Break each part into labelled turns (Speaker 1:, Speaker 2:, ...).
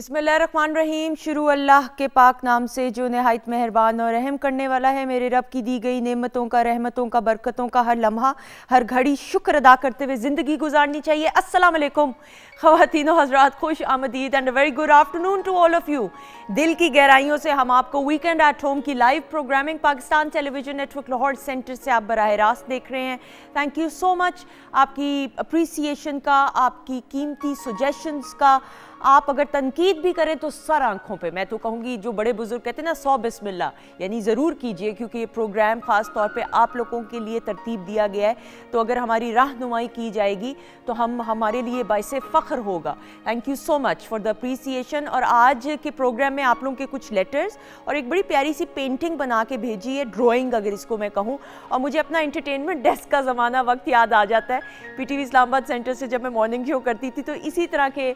Speaker 1: बिस्मिल्लाहिर्रहमानिर्रहीम। शुरू अल्लाह के पाक नाम से जो नहायत मेहरबान और रहम करने वाला है। मेरे रब की दी गई नेमतों का, रहमतों का, बरकतों का हर लम्हा हर घड़ी शुक्र अदा करते हुए ज़िंदगी गुजारनी चाहिए। अस्सलाम वालेकुम ख़वातीन व हज़रात, खुश आमदीद and very good afternoon to all of you. दिल की गहराइयों से हम आपको वीकेंड एट होम की live programming Pakistan television network Lahore centre से आप बराह रास्त देख रहे हैं। थैंक यू सो मच आपकी अप्रिसिएशन का, आपकी कीमती सजेशंस का। आप अगर तनकीद भी करें तो सर आंखों पे, मैं तो कहूँगी जो बड़े बुजुर्ग कहते हैं ना 100 बिस्मिल्लाह, यानी ज़रूर कीजिए, क्योंकि ये प्रोग्राम ख़ास तौर पे आप लोगों के लिए तरतीब दिया गया है। तो अगर हमारी रहनुमाई की जाएगी तो हमारे लिए बाइसे फ़ख्र होगा। Thank you so much for the अप्रीसिएशन। और आज के प्रोग्राम में आप लोगों के कुछ लेटर्स और एक बड़ी प्यारी सी पेंटिंग बना के भेजी है, ड्राइंग अगर इसको मैं कहूँ। और मुझे अपना एंटरटेनमेंट डेस्क का ज़माना वक्त याद आ जाता है। PTV इस्लामाबाद सेंटर से जब मैं मॉर्निंग शो करती थी तो इसी तरह के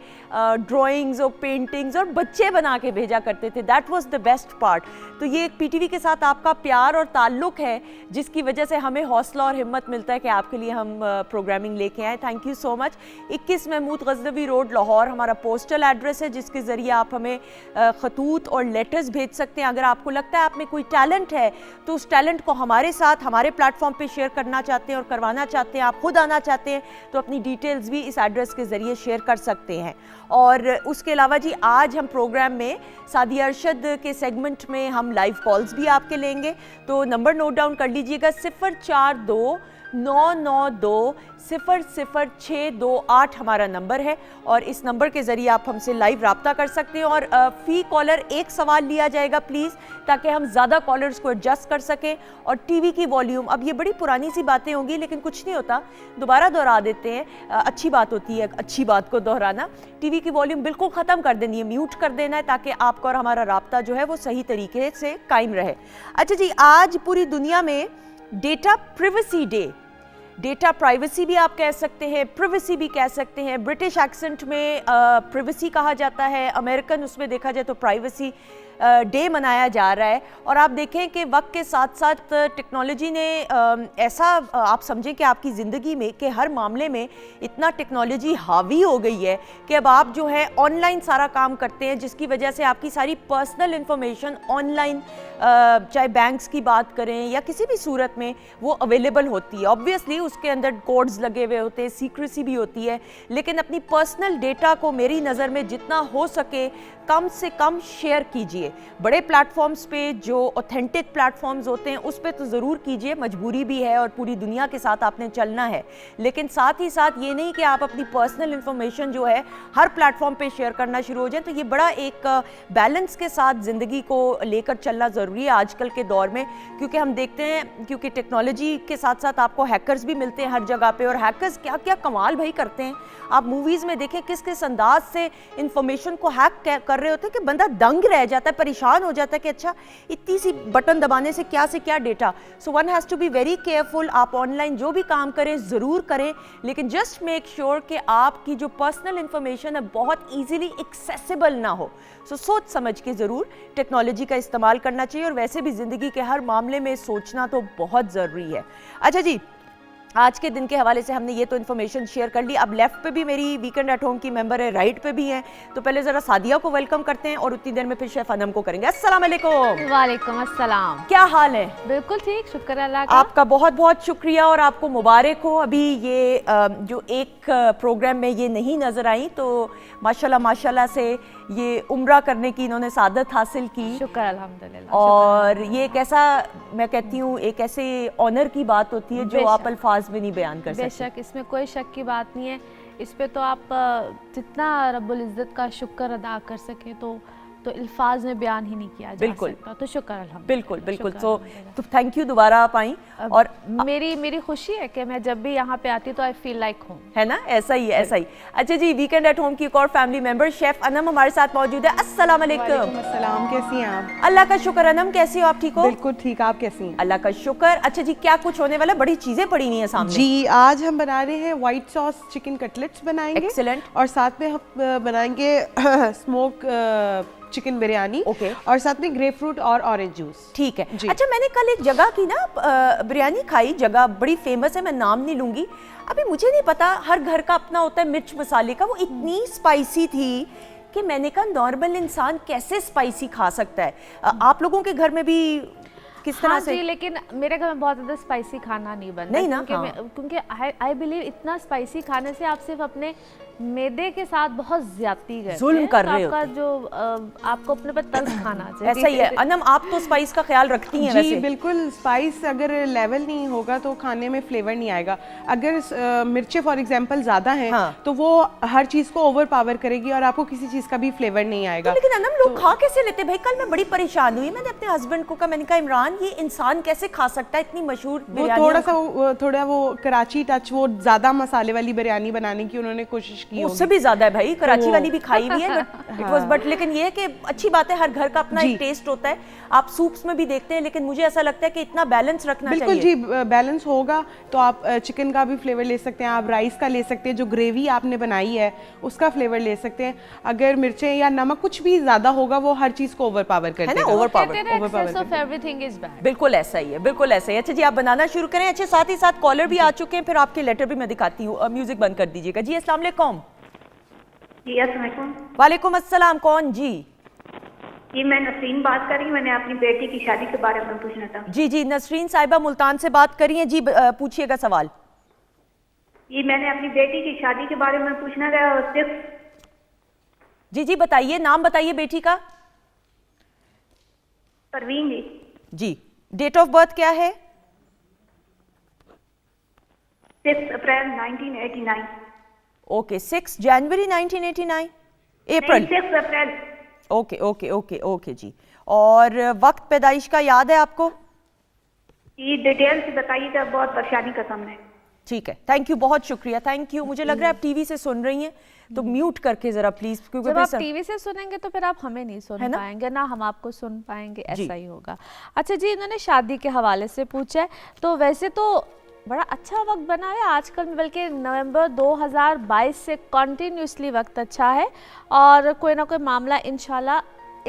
Speaker 1: ड्राइंग्स और पेंटिंग्स और बच्चे बना के भेजा करते थे। That was the best part. तो ये एक PTV के साथ आपका प्यार और ताल्लुक़ है जिसकी वजह से हमें हौसला और हिम्मत मिलता है कि आपके लिए हम प्रोग्रामिंग लेके आए। Thank you so much. 21 Mahmood Ghaznavi road Lahore हमारा पोस्टल एड्रेस है, जिसके ज़रिए आप हमें ख़तूत और लेटर्स भेज सकते हैं। अगर आपको लगता है आप में कोई टैलेंट है तो उस टैलेंट को हमारे साथ हमारे प्लेटफॉर्म पर शेयर करना चाहते हैं और करवाना चाहते हैं, आप खुद आना चाहते हैं तो अपनी डिटेल्स भी इस एड्रेस के ज़रिए शेयर कर सकते हैं। और उसके अलावा जी आज हम प्रोग्राम में सादिया अरशद के सेगमेंट में हम लाइव कॉल्स भी आपके लेंगे। तो नंबर नोट डाउन कर लीजिएगा, 042-992-000628 हमारा नंबर है और इस नंबर के ज़रिए आप हमसे लाइव रब्ता कर सकते हैं। और फ़ी कॉलर एक सवाल लिया जाएगा प्लीज़, ताकि हम ज़्यादा कॉलर्स को एडजस्ट कर सकें। और TV की वॉल्यूम, अब ये बड़ी पुरानी सी बातें होंगी लेकिन कुछ नहीं होता, दोबारा दोहरा देते हैं। अच्छी बात होती है अच्छी बात को दोहराना। TV की वॉल्यूम बिल्कुल ख़त्म कर देनी है, म्यूट कर देना है, ताकि आपका और हमारा रब्ता जो है वो सही तरीके से कायम रहे। अच्छा जी, आज पूरी दुनिया में data privacy day, data privacy भी आप कह सकते हैं, प्रिवेसी भी कह सकते हैं। ब्रिटिश एक्सेंट में प्रिवेसी कहा जाता है, अमेरिकन उसमें देखा जाए तो प्राइवेसी डे मनाया जा रहा है। और आप देखें कि वक्त के साथ साथ टेक्नोलॉजी ने ऐसा आप समझें कि आपकी ज़िंदगी में कि हर मामले में इतना टेक्नोलॉजी हावी हो गई है कि अब आप जो है ऑनलाइन सारा काम करते हैं, जिसकी वजह से आपकी सारी पर्सनल इंफॉर्मेशन ऑनलाइन, चाहे बैंक्स की बात करें या किसी भी सूरत में, वो अवेलेबल होती है। ऑब्वियसली उसके अंदर कोड्स लगे हुए होते हैं, सीक्रेसी भी होती है, लेकिन अपनी पर्सनल डेटा को मेरी नज़र में जितना हो सके कम से कम शेयर कीजिए। बड़े प्लेटफॉर्म्स पे जो ऑथेंटिक प्लेटफॉर्म्स होते हैं उस पे तो ज़रूर कीजिए, मजबूरी भी है और पूरी दुनिया के साथ आपने चलना है। लेकिन साथ ही साथ ये नहीं कि आप अपनी पर्सनल इंफॉर्मेशन जो है हर प्लेटफॉर्म पे शेयर करना शुरू हो जाए। तो ये बड़ा एक बैलेंस के साथ ज़िंदगी को लेकर चलना ज़रूरी है आजकल के दौर में, क्योंकि हम देखते हैं क्योंकि टेक्नोलॉजी के साथ साथ आपको हैकर्स भी मिलते हैं हर जगह पे, और हैकर्स क्या क्या कमाल भाई करते हैं। आप मूवीज़ में देखें किस किस अंदाज से इंफॉर्मेशन को हैक कर रहे होते हैं कि बंदा दंग रह जाता है, परेशान हो जाता है कि अच्छा इतनी सी बटन दबाने से क्या data. So one has to be very careful. आप ऑनलाइन जो भी काम करें ज़रूर करें, लेकिन जस्ट मेक श्योर कि आपकी जो पर्सनल इंफॉर्मेशन है बहुत ईजीली एक्सेसिबल ना हो। सो सोच समझ के ज़रूर टेक्नोलॉजी का इस्तेमाल करना चाहिए, और वैसे भी ज़िंदगी के हर मामले में सोचना तो बहुत ज़रूरी है। अच्छा जी, आज के दिन के हवाले से हमने ये तो इन्फॉर्मेशन शेयर कर ली। अब लेफ्ट पे भी मेरी वीकेंड एट होम की मेंबर है, राइट पे भी हैं, तो पहले ज़रा सादिया को वेलकम करते हैं और उतनी देर में फिर शेफ अनम को करेंगे। अस्सलाम वालेकुम।
Speaker 2: वालेकुम अस्सलाम।
Speaker 1: क्या हाल है?
Speaker 2: बिल्कुल ठीक, शुक्र अल्लाह का।
Speaker 1: आपका बहुत बहुत शुक्रिया और आपको मुबारक हो। अभी ये जो एक प्रोग्राम में ये नहीं नज़र आई, तो माशाल्लाह से ये उम्रा करने की इन्होंने सादत हासिल की।
Speaker 2: शुक्र अल्हम्दुलिल्लाह।
Speaker 1: और ये एक ऐसा, मैं कहती हूँ एक ऐसे ऑनर की बात होती है जो आप अल्फाज में नहीं बयान कर सकते।
Speaker 2: बेशक, इसमें कोई शक की बात नहीं है। इस पे तो आप जितना रब्बुल इज़्ज़त का शुक्र अदा कर सके तो अल्फाज में बयान ही नहीं किया जा सकता। तो शुक्र अल्हम्दुलिल्लाह। बिल्कुल।
Speaker 1: तो थैंक यू, दोबारा आप आई। और
Speaker 2: मेरी खुशी है कि मैं जब भी यहाँ पे आती तो आई फील लाइक होम,
Speaker 1: है ना, ऐसा ही। अच्छा जी, वीकेंड एट होम की एक और फैमिली मेंबर शेफ अनम हमारे साथ मौजूद है। अस्सलाम वालेकुम।
Speaker 3: अस्सलाम, कैसी हैं आप?
Speaker 1: अल्लाह का शुक्र। अनम कैसी हो आप? ठीक हो?
Speaker 3: बिल्कुल ठीक, आप कैसी हैं?
Speaker 1: अल्लाह का शुक्र। अच्छा जी, क्या कुछ होने वाला? बड़ी चीजें पड़ी हुई हैं सामने
Speaker 3: जी। आज हम बना रहे हैं व्हाइट सॉस चिकन कटलेट्स बनाएंगे।
Speaker 1: एक्सीलेंट।
Speaker 3: और साथ में हम बनाएंगे स्मोक चिकन बिरयानी। और साथ में ग्रेपफ्रूट और ऑरेंज जूस।
Speaker 1: ठीक है। अच्छा, मैंने कल एक जगह की ना बिरयानी खाई, जगह बड़ी फेमस है, मैं नाम नहीं लूंगी। अभी मुझे नहीं पता, हर घर का अपना होता है मिर्च मसाले का, वो इतनी स्पाइसी थी कि मैंने कहा नॉर्मल इंसान कैसे स्पाइसी खा सकता है। आप लोगों के घर में भी किस तरह से?
Speaker 2: जी, लेकिन मेरे घर में बहुत ज़्यादा स्पाइसी खाना नहीं बनता
Speaker 1: नहीं ना,
Speaker 2: क्योंकि आई बिलीव इतना स्पाइसी खाने से आप सिर्फ अपने मैदे के साथ बहुत ज्यादती करते हैं,
Speaker 1: जुल्म कर रहे
Speaker 2: आपका जो आपको अपने पर तल्ख खाना चाहिए।
Speaker 1: ऐसा ही है। अनम, आप तो स्पाइस का ख्याल रखती हैं?
Speaker 3: जी
Speaker 1: वैसे
Speaker 3: बिल्कुल, स्पाइस अगर लेवल नहीं होगा तो खाने में फ्लेवर नहीं आएगा। अगर मिर्चें फॉर एग्जांपल ज़्यादा हैं तो वो हर चीज़ को ओवर पावर करेगी और आपको किसी चीज़ का भी फ्लेवर नहीं आएगा।
Speaker 1: तो लेकिन अनम, लोग खा कैसे लेते? भाई कल मैं बड़ी परेशान हुई, मैंने अपने हस्बैंड को कहा, मैंने कहा इमरान ये इंसान कैसे खा सकता है इतनी मशहूर बिरयानी?
Speaker 3: थोड़ा वो कराची टच, वो ज़्यादा मसाले वाली बिरयानी बनाने की उन्होंने कोशिश की,
Speaker 1: उससे भी ज्यादा है भाई, कराची वाली भी खाई हुई है बट लेकिन ये है कि अच्छी बात है, हर घर का अपना एक टेस्ट होता है। आप सूप्स में भी देखते हैं, लेकिन मुझे ऐसा लगता है कि इतना बैलेंस रखना चाहिए।
Speaker 3: बिल्कुल जी, बैलेंस होगा तो आप चिकन का भी फ्लेवर ले सकते हैं, आप राइस का ले सकते हैं, जो ग्रेवी आपने बनाई है उसका फ्लेवर ले सकते हैं। अगर मिर्चें या नमक कुछ भी ज्यादा होगा वो हर चीज को ओवर पावर कर देगा।
Speaker 1: ओवर पावर, बिल्कुल ऐसा ही है, बिल्कुल ऐसा ही। अच्छा जी, आप बनाना शुरू करें। अच्छे, साथ ही साथ कॉलर भी आ चुके हैं, फिर आपके लेटर भी मैं दिखाती हूँ। म्यूजिक बंद कर दीजिएगा जी। अस्सलाम वालेकुम।
Speaker 4: जी अस्सलाम वालेकुम।
Speaker 1: वालेकुम अस्सलाम। कौन जी?
Speaker 4: जी मैं नसरीन बात कर रही हूँ, मैंने अपनी बेटी की शादी के बारे में पूछना था।
Speaker 1: जी जी, नसरीन साहिबा मुल्तान से बात करी हैं जी, पूछिएगा सवाल।
Speaker 4: जी मैंने अपनी बेटी की शादी के बारे में पूछना था और सिर्फ।
Speaker 1: जी जी बताइए, नाम बताइए बेटी का।
Speaker 4: परवीन जी।
Speaker 1: जी, डेट ऑफ बर्थ क्या है?
Speaker 4: 6 अप्रैल 1989।
Speaker 1: ओके, 6 जनवरी 1989, अप्रैल।
Speaker 4: 6 अप्रैल।
Speaker 1: ओके ओके ओके ओके जी। और वक्त पैदाइश का याद है आपको?
Speaker 4: जी डिटेल से बताइएगा, बहुत परेशानी का सामना है।
Speaker 1: ठीक है, थैंक यू, बहुत शुक्रिया, थैंक यू। मुझे लग रहा है आप टीवी से सुन रही हैं, तो म्यूट करके जरा प्लीज, क्योंकि
Speaker 2: जब आप टीवी से सुनेंगे तो फिर आप हमें नहीं सुन पाएंगे ना, हम आपको सुन पाएंगे, ऐसा ही होगा। अच्छा जी, इन्होंने शादी के हवाले से पूछा है, तो वैसे तो बड़ा अच्छा वक्त बना है आजकल में, बल्कि नवंबर 2022 से कंटिन्यूसली वक्त अच्छा है और कोई ना कोई मामला इंशाल्लाह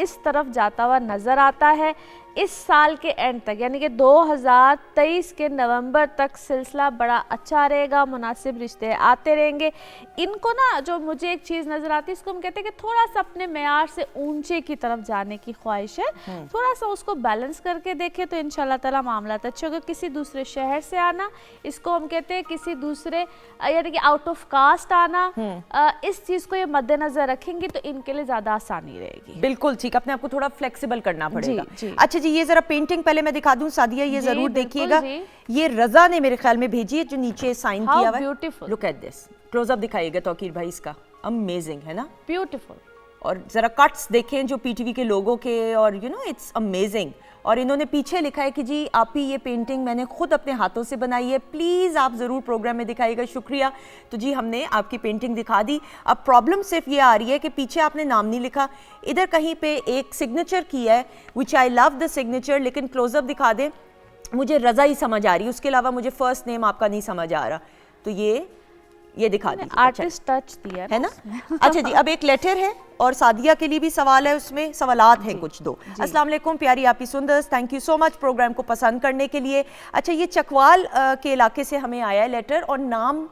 Speaker 2: इस तरफ जाता हुआ नज़र आता है। इस साल के एंड तक यानी कि 2023 के नवंबर तक सिलसिला बड़ा अच्छा रहेगा, मुनासिब रिश्ते आते रहेंगे। इनको ना जो मुझे एक चीज़ नज़र आती है, इसको हम कहते हैं कि थोड़ा सा अपने मेयार से ऊंचे की तरफ जाने की ख्वाहिश है, थोड़ा सा उसको बैलेंस करके देखें तो इंशाल्लाह ताला मामला अच्छे होगा। किसी दूसरे शहर से आना, इसको हम कहते हैं किसी दूसरे यानी कि आउट ऑफ कास्ट आना, इस चीज़ को ये मद्देनजर रखेंगे तो इनके लिए ज़्यादा आसानी रहेगी।
Speaker 1: बिल्कुल ठीक, अपने आप को थोड़ा फ्लेक्सिबल करना पड़ेगा। अच्छा जी, ये जरा पेंटिंग पहले मैं दिखा दूं, सादिया ये जरूर देखिएगा। ये रजा ने मेरे ख्याल में भेजी है, जो नीचे साइन किया हुआ है। Beautiful, look at this, closeup दिखाइएगा तौकीर भाई, इसका अमेजिंग है ना,
Speaker 2: ब्यूटीफुल।
Speaker 1: और जरा कट्स देखें जो पीटीवी के लोगों के, और यू नो इट्स अमेजिंग। और इन्होंने पीछे लिखा है कि जी आप ही ये पेंटिंग मैंने खुद अपने हाथों से बनाई है, प्लीज़ आप ज़रूर प्रोग्राम में दिखाइएगा, शुक्रिया। तो जी हमने आपकी पेंटिंग दिखा दी। अब प्रॉब्लम सिर्फ ये आ रही है कि पीछे आपने नाम नहीं लिखा, इधर कहीं पे एक सिग्नेचर किया है, विच आई लव द सिग्नेचर, लेकिन क्लोजअप दिखा दें, मुझे रज़ा ही समझ आ रही है, उसके अलावा मुझे फर्स्ट नेम आपका नहीं समझ आ रहा। तो ये दिखा दी,
Speaker 2: आर्टिस्ट टच दिया
Speaker 1: है ना। अच्छा जी, अब एक लेटर है और सादिया के लिए भी सवाल है, उसमें सवालात हैं कुछ दो। अस्सलाम वालेकुम प्यारी आपकी सुंदर्स, thank you so much programme को पसंद करने के लिए। अच्छा, ये चकवाल के इलाके से हमें आया है लेटर, और नाम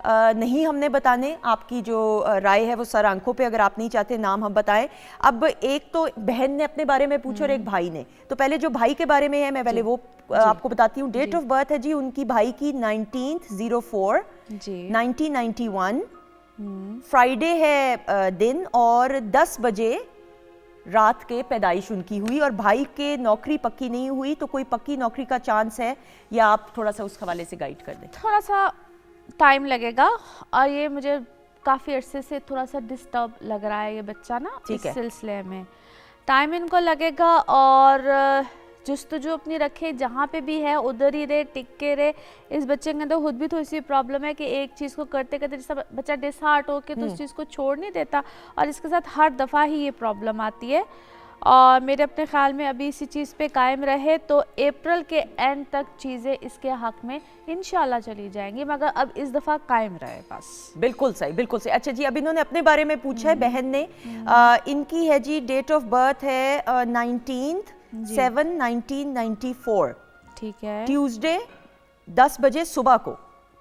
Speaker 1: नहीं हमने बताने, आपकी जो राय है वो सर आंखों पे, अगर आप नहीं चाहते नाम हम बताएं। अब एक तो बहन ने अपने बारे में पूछा और एक भाई ने, तो पहले जो भाई के बारे में है मैं पहले वो आपको बताती हूँ। डेट ऑफ बर्थ है जी उनकी भाई की 1904 1991, फ्राइडे है दिन, और 10 बजे रात के पैदाइश उनकी हुई, और भाई के नौकरी पक्की नहीं हुई, तो कोई पक्की नौकरी का चांस है, या आप थोड़ा सा उस हवाले से गाइड कर दें।
Speaker 2: थोड़ा सा टाइम लगेगा, और ये मुझे काफ़ी अरसे से थोड़ा सा डिस्टर्ब लग रहा है ये बच्चा ना, इस सिलसिले में टाइम इनको लगेगा। और जुस्तजू अपनी रखे, जहाँ पे भी है उधर ही रहे, टिक के रहे। इस बच्चे के अंदर खुद भी थोड़ी सी प्रॉब्लम है कि एक चीज़ को करते करते जैसा बच्चा डिसहार्ट हो के तो उस चीज़ को छोड़ नहीं देता, और इसके साथ हर दफ़ा ही ये प्रॉब्लम आती है। और मेरे अपने ख्याल में अभी इसी चीज़ पे कायम रहे तो अप्रैल के एंड तक चीज़ें इसके हक में इंशाल्लाह चली जाएंगी, मगर अब इस दफ़ा कायम रहे बस।
Speaker 1: बिल्कुल सही, बिल्कुल सही। अच्छा जी, अब इन्होंने अपने बारे में पूछा है बहन ने, इनकी है जी डेट ऑफ बर्थ है 19/7/1994,
Speaker 2: ठीक है,
Speaker 1: ट्यूसडे 10 बजे सुबह को।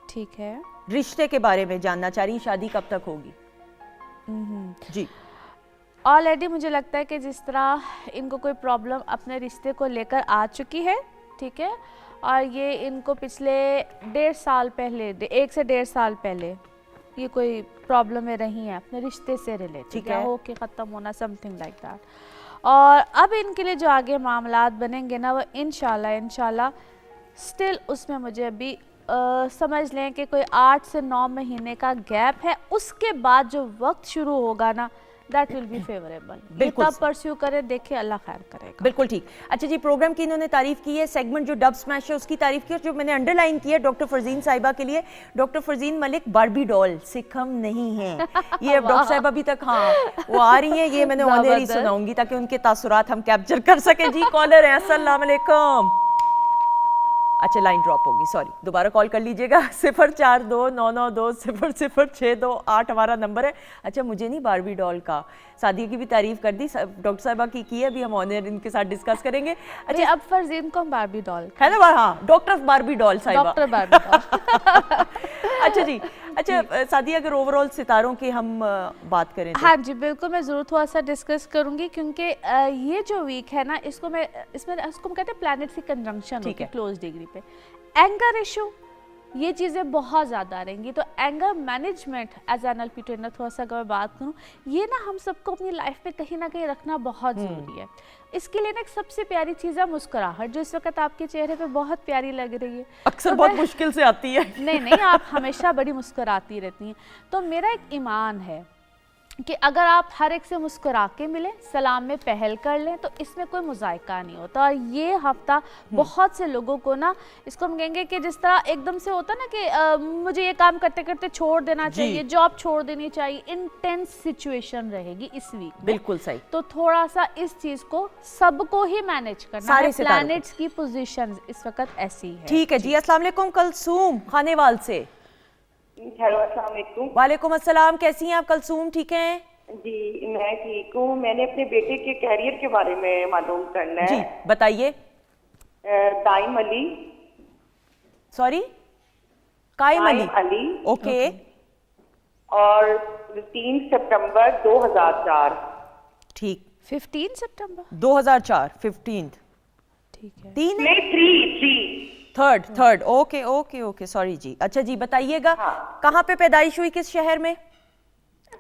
Speaker 2: ठीक है,
Speaker 1: रिश्ते के बारे में जानना चाह रही, शादी कब तक होगी जी।
Speaker 2: ऑलरेडी मुझे लगता है कि जिस तरह इनको कोई प्रॉब्लम अपने रिश्ते को लेकर आ चुकी है, ठीक है, और ये इनको पिछले 1.5 साल पहले, 1 से 1.5 साल पहले ये कोई प्रॉब्लम में रही हैं अपने रिश्ते से रिलेटेड, या हो के ख़त्म होना, समथिंग लाइक दैट। और अब इनके लिए जो आगे मामलात बनेंगे ना, वो इंशाल्लाह स्टिल उसमें मुझे अभी समझ लें कि कोई 8 से 9 महीने का गैप है। उसके बाद जो वक्त शुरू होगा ना, दैट विल बी फेवरेबल। तब परस्यू करें, देखिए अल्लाह खैर करेगा।
Speaker 1: बिल्कुल ठीक। अच्छा जी, प्रोग्राम की इन्होंने तारीफ की है, सेगमेंट जो डब स्मैश है उसकी तारीफ की है, जो मैंने अंडरलाइन की है डॉक्टर फरजीन साहिबा के लिए। Doctor Farzeen Malik Barbie doll से कम नहीं है ये। अब डॉक्टर साहिबा अभी तक, हाँ वो आ रही हैं, ये मैंने ऑनर ही सुनाऊंगी ताकि उनके तासुरात हम कैप्चर कर सके। जी कॉलर है, अस्सलाम वालेकुम। अच्छा लाइन ड्रॉप होगी, सॉरी, दोबारा कॉल कर लीजिएगा। 042992000628 हमारा नंबर है। अच्छा मुझे नहीं बारबी डॉल का, सादिया की भी तारीफ कर दी, डॉक्टर साहिबा की है, अभी हम ऑनर इनके साथ डिस्कस करेंगे।
Speaker 2: अच्छा अब फरजीन को हम बारबी डॉल
Speaker 1: है ना, हाँ डॉक्टर बारबी डॉल साहिबा,
Speaker 2: डॉक्टर बारबी डॉल।
Speaker 1: अच्छा जी, अच्छा सादिया अगर ओवरऑल सितारों की हम बात करें तो?
Speaker 2: हाँ जी बिल्कुल, मैं ज़रूर थोड़ा सा डिस्कस करूंगी, क्योंकि ये जो वीक है ना, इसको हम कहते हैं प्लैनेट्स की कंजंक्शन होती है क्लोज डिग्री पे। एंगर इशू, ये चीज़ें बहुत ज़्यादा रहेंगी, तो anger management as NLP trainer थोड़ा सा अगर मैं बात करूँ, ये ना हम सबको अपनी लाइफ में कहीं ना कहीं रखना बहुत ज़रूरी है। इसके लिए ना एक सबसे प्यारी चीज़ है मुस्कुराहट, जो इस वक्त आपके चेहरे पे बहुत प्यारी लग रही है।
Speaker 1: अक्सर तो बहुत मुश्किल से आती है।
Speaker 2: नहीं, आप हमेशा बड़ी मुस्कुराती रहती हैं। तो मेरा एक ईमान है कि अगर आप हर एक से मुस्कुरा के मिलें, सलाम में पहल कर लें, तो इसमें कोई मुज़ायका नहीं होता। और ये हफ्ता बहुत से लोगों को ना, इसको हम कहेंगे कि जिस तरह एकदम से होता ना कि मुझे ये काम करते करते छोड़ देना चाहिए, जॉब छोड़ देनी चाहिए, इंटेंस सिचुएशन रहेगी इस वीक।
Speaker 1: बिल्कुल सही।
Speaker 2: तो थोड़ा सा इस चीज़ को सबको ही मैनेज करना है। प्लैनेट्स की पोजीशंस इस वक्त ऐसी है।
Speaker 1: ठीक है जी। अस्सलाम वालेकुम कलसूम खानेवाल से।
Speaker 5: हेलो अस्सलाम वालेकुम।
Speaker 1: वालेकुम अस्सलाम, कैसी हैं आप कलसूम, ठीक हैं?
Speaker 5: जी मैं ठीक हूँ। मैंने अपने बेटे के कैरियर के बारे में मालूम करना है।
Speaker 1: जी बताइए।
Speaker 5: Taim Ali,
Speaker 1: sorry Qaim Ali, okay.
Speaker 5: और 3 सितंबर 2004।
Speaker 1: ठीक,
Speaker 2: 15 सितंबर
Speaker 1: 2004, 15,
Speaker 2: ठीक है।
Speaker 1: 3
Speaker 5: नहीं 3
Speaker 1: थर्ड, ओके सॉरी जी। अच्छा जी बताइएगा, कहाँ पे पैदाइश हुई, किस शहर में?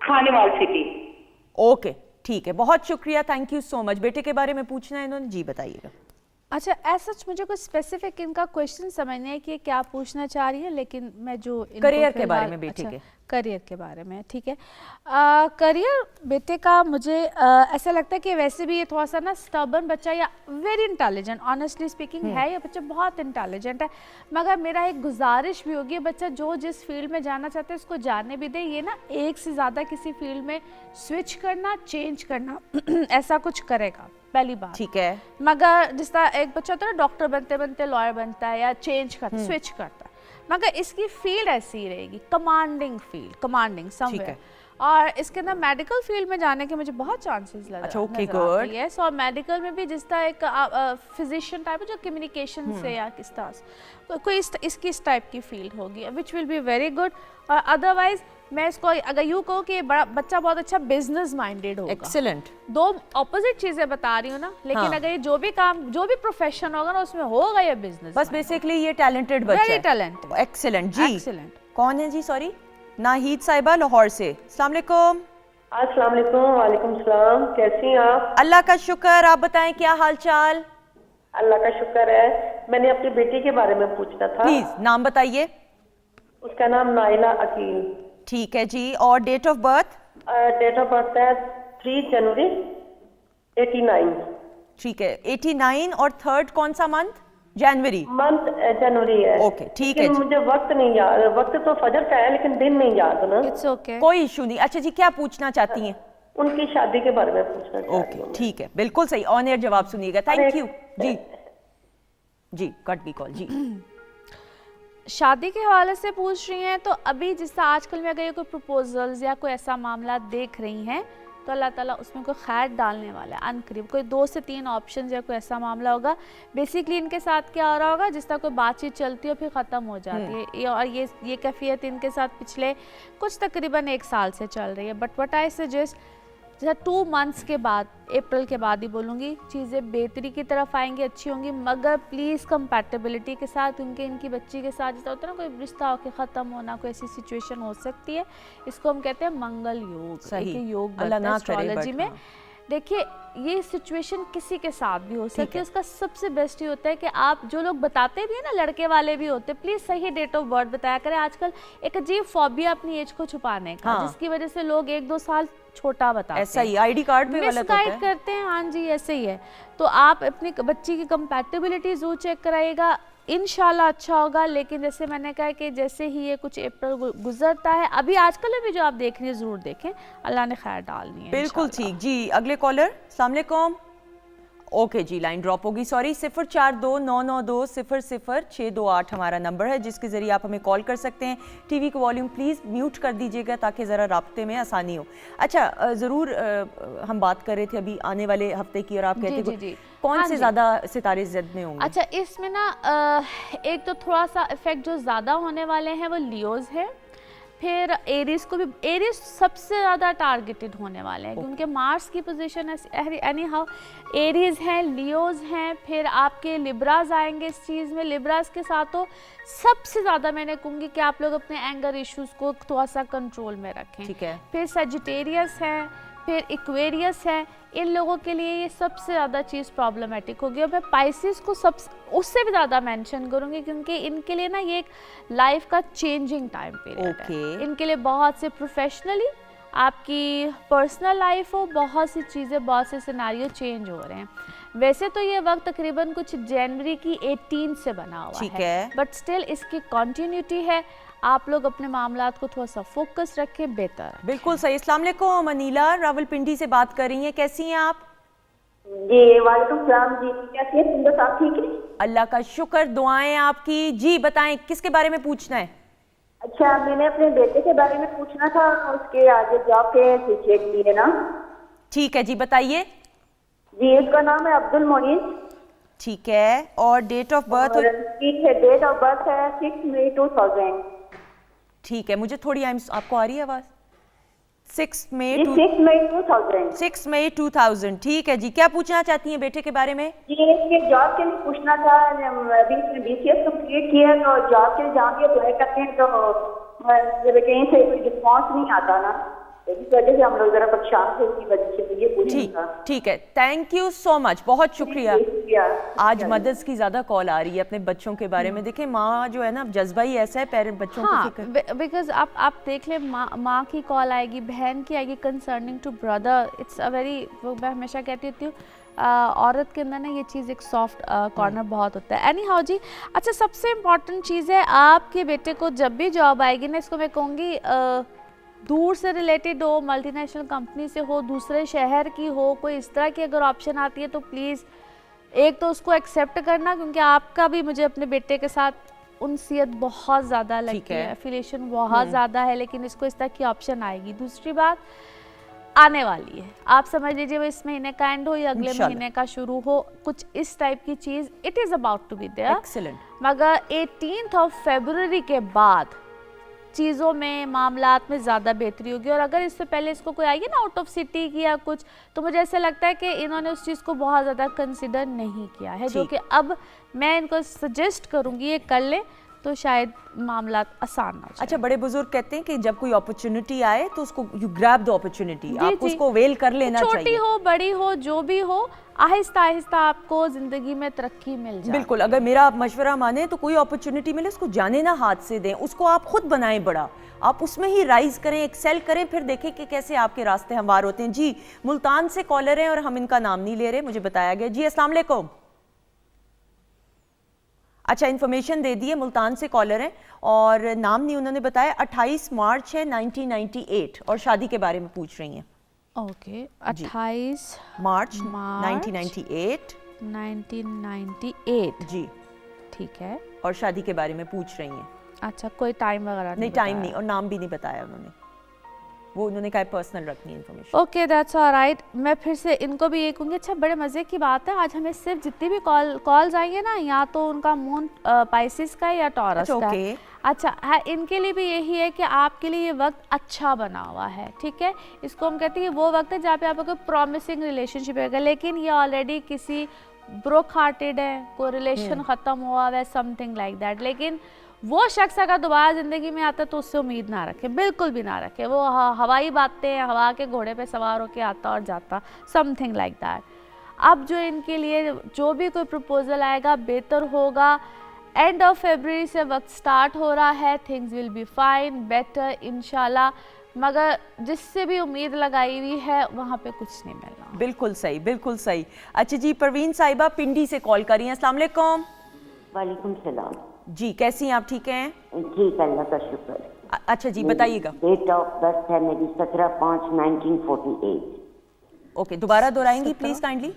Speaker 5: खानेवाल सिटी।
Speaker 1: ओके ठीक है, बहुत शुक्रिया, थैंक यू सो मच। बेटे के बारे में पूछना है इन्होंने, जी बताइएगा।
Speaker 2: अच्छा ऐसा मुझे कुछ स्पेसिफिक इनका क्वेश्चन समझना है कि क्या पूछना चाह रही है, लेकिन मैं जो
Speaker 1: करियर के बारे में, बेटे के
Speaker 2: करियर के बारे में, ठीक है। करियर बेटे का मुझे ऐसा लगता है कि वैसे भी ये थोड़ा सा ना स्टबर्न बच्चा, या वेरी इंटेलिजेंट, ऑनेस्टली स्पीकिंग है ये बच्चा बहुत इंटेलिजेंट है, मगर मेरा एक गुजारिश भी होगी, बच्चा जो जिस फील्ड में जाना चाहते हैं उसको जाने भी दे। ये ना एक से ज़्यादा किसी फील्ड में स्विच करना, चेंज करना ऐसा कुछ करेगा, पहली बात,
Speaker 1: ठीक है।
Speaker 2: मगर जिस तरह एक बच्चा होता है ना, डॉक्टर बनते बनते लॉयर बनता है या चेंज करता है, स्विच करता है, मगर इसकी फील्ड ऐसी ही रहेगी, कमांडिंग फील्ड, कमांडिंग समवेयर। और इसके अंदर मेडिकल फील्ड में जाने के मुझे बहुत चांसेस लग रहे हैं। यस, और मेडिकल में भी जिस तरह एक फिजिशियन टाइप है जो कम्युनिकेशन से या किस तरह से कोई इसकी इस टाइप की फील्ड होगी, which will be very good. और अदरवाइज मैं इसको अगर यूँ कहूँ कि बड़ा बच्चा बहुत अच्छा बिजनेस माइंडेड होगा।
Speaker 1: एक्सीलेंट।
Speaker 2: दो ऑपोजिट चीजें बता रही हूँ ना, लेकिन अगर ये जो भी काम, जो भी प्रोफेशन होगा ना, उसमें होगा ये बिजनेस।
Speaker 1: बस बेसिकली ये टैलेंटेड बच्चा है,
Speaker 2: वेरी टैलेंटेड।
Speaker 1: एक्सीलेंट जी।
Speaker 2: एक्सीलेंट।
Speaker 1: कौन है जी? सॉरी, नाहिद साहिबा लाहौर से। अस्सलाम वालेकुम।
Speaker 6: अस्सलाम वालेकुम। वालेकुम सलाम, कैसी हैं आप?
Speaker 1: अल्लाह का शुक्र, आप बताएं क्या हाल चाल?
Speaker 6: अल्लाह का शुक्र है। मैंने अपनी बेटी के बारे में पूछना था।
Speaker 1: प्लीज नाम बताइए।
Speaker 6: उसका नाम नाइला अकील।
Speaker 1: ठीक है जी, और date of birth?
Speaker 6: Date of birth है 3 जनवरी 89।
Speaker 1: ठीक है, 89। और थर्ड कौन सा मंथ? जनवरी।
Speaker 6: मंथ जनवरी है।
Speaker 1: ओके ठीक है जी।
Speaker 6: मुझे वक्त नहीं याद, वक्त तो फजर का है लेकिन दिन नहीं याद ना।
Speaker 2: इट्स ओके,
Speaker 1: कोई इशू नहीं। अच्छा जी, क्या पूछना चाहती हैं?
Speaker 6: उनकी शादी के बारे में पूछना चाहती हूँ।
Speaker 1: ओके ठीक है, बिल्कुल सही, ऑन एयर जवाब सुनिएगा। थैंक यू जी। जी कट गई कॉल जी।
Speaker 2: शादी के हवाले से पूछ रही हैं, तो अभी जिस आजकल में अगर ये कोई प्रपोजल्स या कोई ऐसा मामला देख रही हैं, तो अल्लाह ताला उसमें कोई खैर डालने वाला है अनकरीब। कोई 2 से 3 ऑप्शन या कोई ऐसा मामला होगा। बेसिकली इनके साथ क्या हो रहा होगा, जिस तरह कोई बातचीत चलती है फिर ख़त्म हो जाती है, और ये कैफियत इनके साथ पिछले कुछ तकरीबन 1 साल से चल रही है। बट व्हाट आई सजेस्ट, जैसे 2 मंथ्स के बाद, अप्रैल के बाद ही बोलूँगी, चीज़ें बेहतरी की तरफ आएंगी, अच्छी होंगी, मगर प्लीज़ कंपैटिबिलिटी के साथ। उनके इनकी बच्ची के साथ जैसा होता है ना, कोई रिश्ता होकर ख़त्म होना, कोई ऐसी सिचुएशन हो सकती है, इसको हम कहते हैं मंगल योग।
Speaker 1: सही,
Speaker 2: एक योग
Speaker 1: अल्लाह ना करे,
Speaker 2: एस्ट्रोलॉजी
Speaker 1: but
Speaker 2: में।
Speaker 1: हाँ।
Speaker 2: देखिए, ये सिचुएशन किसी के साथ भी हो सकती है। उसका सबसे बेस्ट ये होता है कि आप जो लोग बताते भी हैं ना, लड़के वाले भी होते हैं, प्लीज सही डेट ऑफ बर्थ बताया करें। आजकल एक अजीब फोबिया अपनी एज को छुपाने का,
Speaker 1: हाँ।
Speaker 2: जिसकी वजह से लोग 1-2 साल छोटा बताते हैं,
Speaker 1: ऐसा ही आईडी कार्ड पे गलत होता
Speaker 2: मिसगाइड
Speaker 1: है।
Speaker 2: करते हैं। हाँ जी, ऐसे ही है। तो आप अपनी बच्ची की कंपैटिबिलिटी जरूर चेक कराइएगा, इंशाल्लाह अच्छा होगा। लेकिन जैसे मैंने कहा कि जैसे ही ये कुछ अप्रैल गुजरता है, अभी आजकल में भी जो आप देख रही हैं जरूर देखें, अल्लाह ने खैर डालनी है।
Speaker 1: बिल्कुल ठीक जी। अगले कॉलर, अस्सलाम वालेकुम। ओके जी, लाइन ड्रॉप होगी, सॉरी। 042990000628 हमारा नंबर है, जिसके जरिए आप हमें कॉल कर सकते हैं। टीवी को वॉल्यूम प्लीज़ म्यूट कर दीजिएगा ताकि ज़रा राब्ते में आसानी हो। अच्छा, ज़रूर हम बात कर रहे थे अभी आने वाले हफ्ते की, और आप कहते हैं कौन
Speaker 2: हाँ
Speaker 1: से
Speaker 2: जी।
Speaker 1: ज़्यादा सितारे ज़द में होंगे?
Speaker 2: अच्छा, इसमें ना एक तो थोड़ा सा इफेक्ट जो ज़्यादा होने वाले हैं वो लियोज है, फिर एरीज को भी, एरीज सबसे ज़्यादा टारगेटेड होने वाले हैं क्योंकि मार्स की पोजीशन है। एनी हाउ, एरीज हैं, लियोज हैं, फिर आपके लिब्राज आएंगे इस चीज़ में। लिब्राज के साथ तो सबसे ज़्यादा मैंने कहूँगी कि आप लोग अपने एंगर इश्यूज़ को थोड़ा सा कंट्रोल में रखें।
Speaker 1: ठीक है।
Speaker 2: फिर सेजिटेरियस हैं, फिर इक्वेरियस है, इन लोगों के लिए ये सबसे ज़्यादा चीज़ प्रॉब्लमेटिक होगी। और मैं पाइसिस को उससे भी ज़्यादा मेंशन करूँगी क्योंकि इनके लिए ना ये एक लाइफ का चेंजिंग टाइम पीरियड है। इनके लिए बहुत से प्रोफेशनली, आपकी पर्सनल लाइफ हो, बहुत सी चीज़ें, बहुत से सिनारियो चेंज हो रहे हैं। वैसे तो ये वक्त तकरीबन कुछ जनवरी की 18 से बना हुआ है, बट स्टिल इसकी कंटिन्यूटी है। आप लोग अपने मामलात को थोड़ा सा फोकस रखें, बेहतर है।
Speaker 1: बिल्कुल सही। अस्सलाम वालेकुम, अनीला रावलपिंडी से बात कर रही हैं, कैसी हैं आप?
Speaker 5: जी वालेकुम सलाम जी, कैसी है तुम? आप ठीक है?
Speaker 1: अल्लाह का शुक्र, दुआएं आपकी। जी बताएं, किसके बारे में पूछना है?
Speaker 5: अच्छा, मैंने अपने बेटे के बारे में पूछना था, उसके आगे जॉब के चेक किए ना।
Speaker 1: ठीक है जी, बताइए।
Speaker 5: जी, उसका नाम है अब्दुल मोइज।
Speaker 1: ठीक है, और date of birth?
Speaker 5: Date of birth है 6 मई 2000।
Speaker 1: ठीक है, मुझे थोड़ी आपको आ रही है आवाज? 6 मई 2000। ठीक है जी, क्या पूछना चाहती हैं बेटे के बारे में?
Speaker 5: जी, इसके जॉब के लिए पूछना था। अभी इसने BCS कंप्लीट किया, तो जॉब के लिए जहाँ भी अप्लाई करते हैं तो कहीं से कोई रिस्पॉन्स नहीं आता ना, इस वजह से हम लोग जरा परेशान थे, इसकी वजह से ये पूछना था।
Speaker 1: ठीक है, थैंक यू सो मच, बहुत शुक्रिया। आज मदर्स की ज्यादा कॉल आ रही है अपने बच्चों के बारे में। देखें, माँ जो है ना, जज्बा ही ऐसा है, पेरेंट बच्चों को फिक्र।
Speaker 2: बिकॉज आप देख ले, माँ की कॉल आएगी, बहन की आएगी concerning to brother. It's a very, वो मैं हमेशा कहती होती हूँ, औरत के अंदर ना ये चीज़ एक सॉफ्ट कॉर्नर बहुत होता है। एनी हाउ जी, अच्छा, सबसे इम्पॉर्टेंट चीज़ है, आपके बेटे को जब भी जॉब आएगी ना, इसको मैं कहूँगी दूर से रिलेटेड हो, मल्टीनेशनल कंपनी से हो, दूसरे शहर की हो, कोई इस तरह की अगर ऑप्शन आती है तो प्लीज़ एक तो उसको एक्सेप्ट करना, क्योंकि आपका भी मुझे अपने बेटे के साथ उनसियत बहुत ज़्यादा लगती है, एफिलिएशन बहुत ज़्यादा है, लेकिन इसको इस तरह की ऑप्शन आएगी। दूसरी बात आने वाली है, आप समझ लीजिए वो इस महीने का एंड हो या अगले महीने का शुरू हो, कुछ इस टाइप की चीज़, it is about to be there.
Speaker 1: Excellent.
Speaker 2: मगर 18 फरवरी के बाद चीज़ों में, मामलात में ज़्यादा बेहतरी होगी। और अगर इससे पहले इसको कोई आएगी ना आउट ऑफ सिटी की या कुछ, तो मुझे ऐसा लगता है कि इन्होंने उस चीज़ को बहुत ज़्यादा कंसिडर नहीं किया है, जो कि अब मैं इनको सजेस्ट करूँगी ये कर ले, तो शायद मामला आसान हो जाए।
Speaker 1: अच्छा, बड़े बुजुर्ग कहते हैं कि जब कोई अपॉर्चुनिटी आए तो उसको यू ग्रैब द अपॉर्चुनिटी, आप उसको वेल कर लेना चाहिए।
Speaker 2: छोटी हो, बड़ी हो, जो भी हो, आहिस्ता आहिस्ता आपको जिंदगी में तरक्की मिल जाए।
Speaker 1: बिल्कुल, अगर मेरा मशवरा माने तो कोई अपॉर्चुनिटी मिले उसको जाने ना हाथ से दें, उसको आप खुद बनाएं बड़ा, आप उसमें ही राइज करें, एक्सेल करें, फिर देखें कि कैसे आपके रास्ते हमवार होते हैं। जी, मुल्तान से कॉलर हैं और हम इनका नाम नहीं ले रहे, मुझे बताया गया। जी अस्सलाम वालेकुम। अच्छा, इन्फॉर्मेशन दे दी है, मुल्तान से कॉलर हैं और नाम नहीं उन्होंने बताया। 28 मार्च है 1998 और शादी के बारे में पूछ रही हैं।
Speaker 2: ओके, 28
Speaker 1: मार्च 1998। जी
Speaker 2: ठीक है,
Speaker 1: और शादी के बारे में पूछ रही हैं।
Speaker 2: अच्छा, कोई टाइम वगैरह
Speaker 1: नहीं, टाइम नहीं, और नाम भी नहीं बताया उन्होंने। वो उन्होंने कहा पर्सनल रखनी इन्फॉर्मेशन।
Speaker 2: Okay that's alright. मैं फिर से इनको भी ये कहूँगी, अच्छा बड़े मज़े की बात है, आज हमें सिर्फ जितनी भी कॉल्स आएंगे ना, या तो उनका मून पाइसिस का या टॉरस का है। अच्छा है, इनके लिए भी यही है कि आपके लिए ये वक्त अच्छा बना हुआ है, ठीक है। इसको हम कहते हैं वो वक्त है जहाँ पे आपका कोई प्रॉमिसिंग रिलेशनशिप रहेगा, लेकिन ये ऑलरेडी किसी ब्रोक हार्टेड है, कोई रिलेशन ख़त्म हुआ है, समथिंग लाइक दैट। लेकिन वो शख्स अगर दोबारा ज़िंदगी में आता है तो उससे उम्मीद ना रखें, बिल्कुल भी ना रखें। वो हवाई बातें, हवा के घोड़े पे सवार होकर आता और जाता, समथिंग लाइक दैट। अब जो इनके लिए जो भी कोई प्रपोजल आएगा बेहतर होगा। एंड ऑफ फरवरी से वक्त स्टार्ट हो रहा है, things will be fine, better इंशाल्लाह। मगर जिससे भी उम्मीद लगाई हुई है वहाँ पे कुछ नहीं मिल रहा।
Speaker 1: बिल्कुल सही, बिल्कुल सही। अच्छा जी, परवीन साहिबा पिंडी से कॉल करी हैं। अस्सलाम वालेकुम।
Speaker 5: वालेकुम सलाम
Speaker 1: जी, कैसी हैं आप? ठीक हैं?
Speaker 5: ठीक, अल्लाह का शुक्र।
Speaker 1: अच्छा जी, बताइएगा।
Speaker 5: डेट ऑफ बर्थ है मेरी 17/5/1948।
Speaker 1: ओके, दोबारा दोहराएंगी प्लीज काइंडली।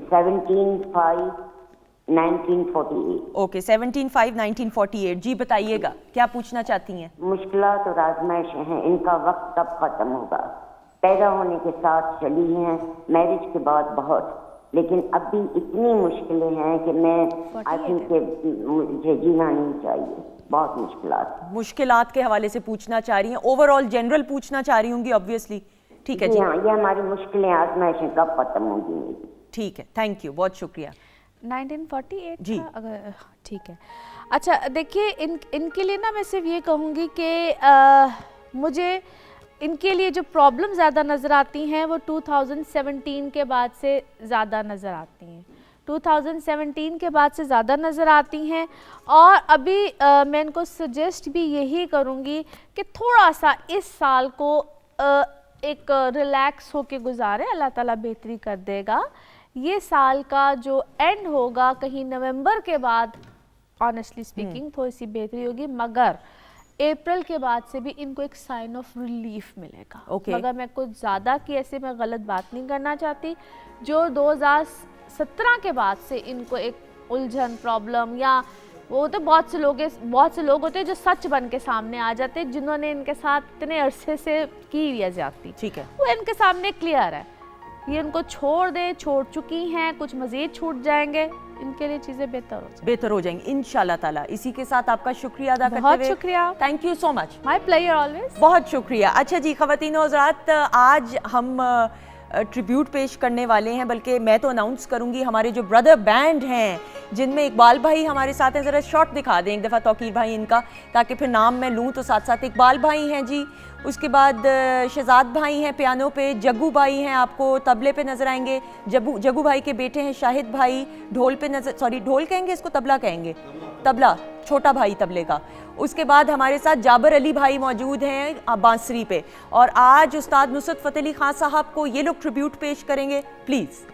Speaker 5: 17/5/1948।
Speaker 1: ओके, 17/5/1948। जी बताइएगा, क्या पूछना चाहती हैं?
Speaker 5: मुश्किलात और आजमाइशें हैं, इनका वक्त कब खत्म होगा? पैदा होने के साथ चली हैं, मैरिज के बाद बहुत, लेकिन अभी इतनी मुश्किलें हैं कि मैं आई थिंक कि मुझे जीना नहीं चाहिए। बहुत मुश्किलात
Speaker 1: के हवाले से पूछना चाह रही हैं, ओवरऑल जनरल पूछना चाह रही होंगी ऑब्वियसली। ठीक है जी,
Speaker 5: हाँ, ये हमारी मुश्किलें आजमाइशें कब खत्म होंगी मेरी।
Speaker 1: ठीक है, थैंक यू, बहुत शुक्रिया।
Speaker 2: 1948
Speaker 1: जी,
Speaker 2: अगर ठीक है। अच्छा देखिए, इनके लिए ना मैं सिर्फ ये कहूँगी कि मुझे इनके लिए जो प्रॉब्लम ज़्यादा नज़र आती हैं वो 2017 के बाद से ज़्यादा नज़र आती हैं, 2017 के बाद से ज़्यादा नज़र आती हैं। और अभी मैं इनको सजेस्ट भी यही करूँगी कि थोड़ा सा इस साल को एक रिलैक्स होके गुजारे, अल्लाह ताला बेहतरी कर देगा। ये साल का जो एंड होगा कहीं नवंबर के बाद, ऑनेस्टली स्पीकिंग थोड़ी सी बेहतरी होगी, मगर अप्रैल के बाद से भी इनको एक साइन ऑफ रिलीफ मिलेगा। मगर मैं कुछ ज़्यादा की ऐसे मैं गलत बात नहीं करना चाहती। जो 2017 के बाद से इनको एक उलझन, प्रॉब्लम, या वो तो बहुत से लोग होते हैं जो सच बन के सामने आ जाते हैं, जिन्होंने इनके साथ इतने अरसे से की हुई जाती, ठीक है, वो इनके सामने क्लियर है। ये इनको छोड़ दे, छोड़ चुकी हैं, कुछ मज़ीद छूट जाएंगे, इनके लिए चीज़ें बेहतर हो जाएंगी इंशाल्लाह ताला। इसी के साथ आपका शुक्रिया अदा करते हुए, बहुत शुक्रिया,
Speaker 1: thank you so much,
Speaker 2: my player always.
Speaker 1: बहुत शुक्रिया। अच्छा जी ख़वातीन और हज़रात, आज हम ट्रिब्यूट पेश करने वाले हैं, बल्कि मैं तो अनाउंस करूंगी, हमारे जो ब्रदर बैंड हैं जिनमें इकबाल भाई हमारे साथ हैं, ज़रा शॉट दिखा दें एक दफ़ा तौकीर भाई इनका, ताकि फिर नाम मैं लूँ तो साथ साथ इकबाल भाई हैं जी, उसके बाद शहजाद भाई हैं पियानो पे, जग्गू भाई हैं आपको तबले पे नज़र आएंगे, जग्गू भाई के बेटे हैं शाहिद भाई ढोल पे ढोल कहेंगे इसको, तबला कहेंगे, तबला, छोटा भाई तबले का। उसके बाद हमारे साथ जाबर अली भाई मौजूद हैं बांसुरी पे। और आज उस्ताद नुसरत फ़तेह अली खान साहब को ये लोग ट्रिब्यूट पेश करेंगे, प्लीज़।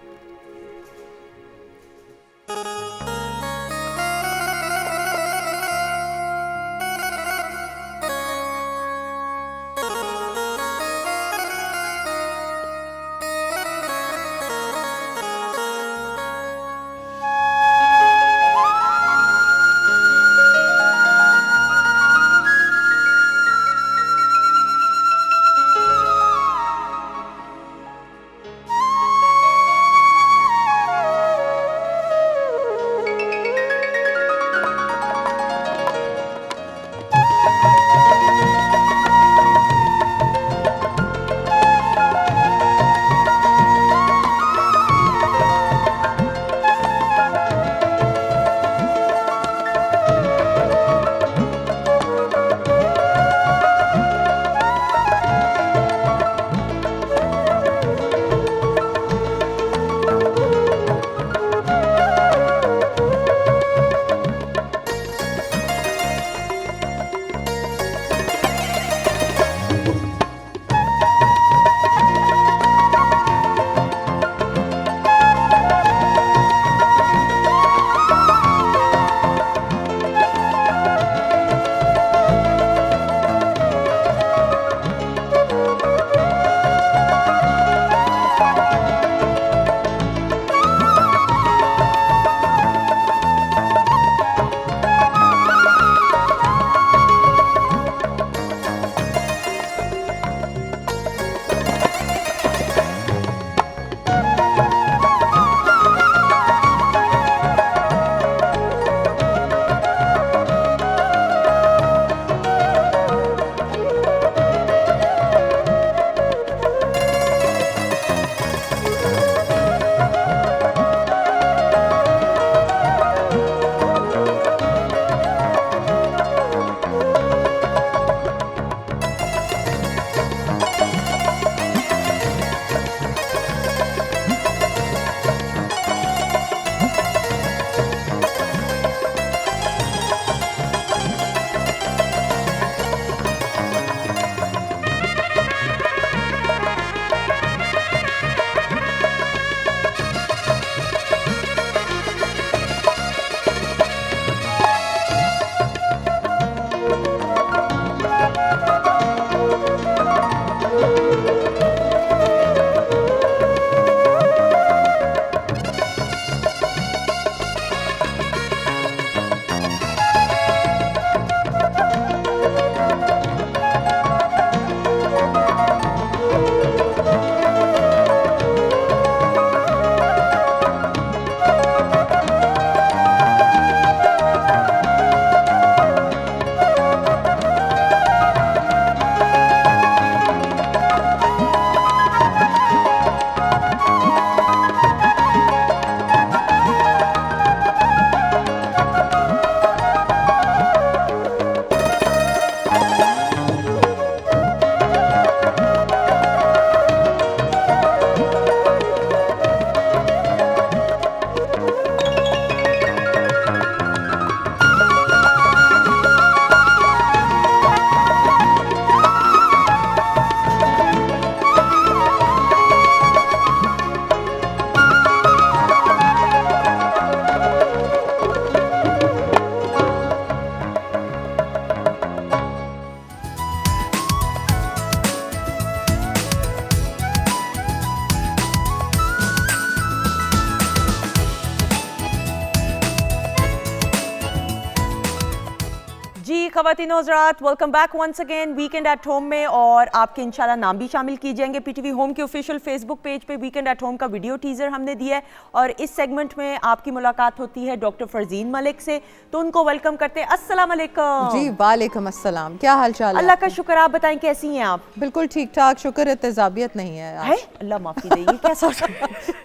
Speaker 1: ख़वातीन और हज़रात, welcome back once again weekend at home में। और आपके इंशाल्लाह नाम भी शामिल किए जाएंगे पीटीवी होम के ऑफिशियल फेसबुक पेज पे। वीकेंड एट होम का वीडियो टीजर हमने दिया है और इस सेगमेंट में आपकी मुलाकात होती है डॉक्टर फरजीन मलिक से, तो उनको वेलकम करते हैं। अस्सलाम वालेकुम।
Speaker 7: जी वालेकुम अस्सलाम, क्या हाल चाल है?
Speaker 1: अल्लाह का शुक्र, आप बताएं कैसी हैं आप?
Speaker 7: बिल्कुल ठीक ठाक, शुक्र है तेजाबियत नहीं है आज।
Speaker 1: है? अल्लाह माफी दे, ये कैसा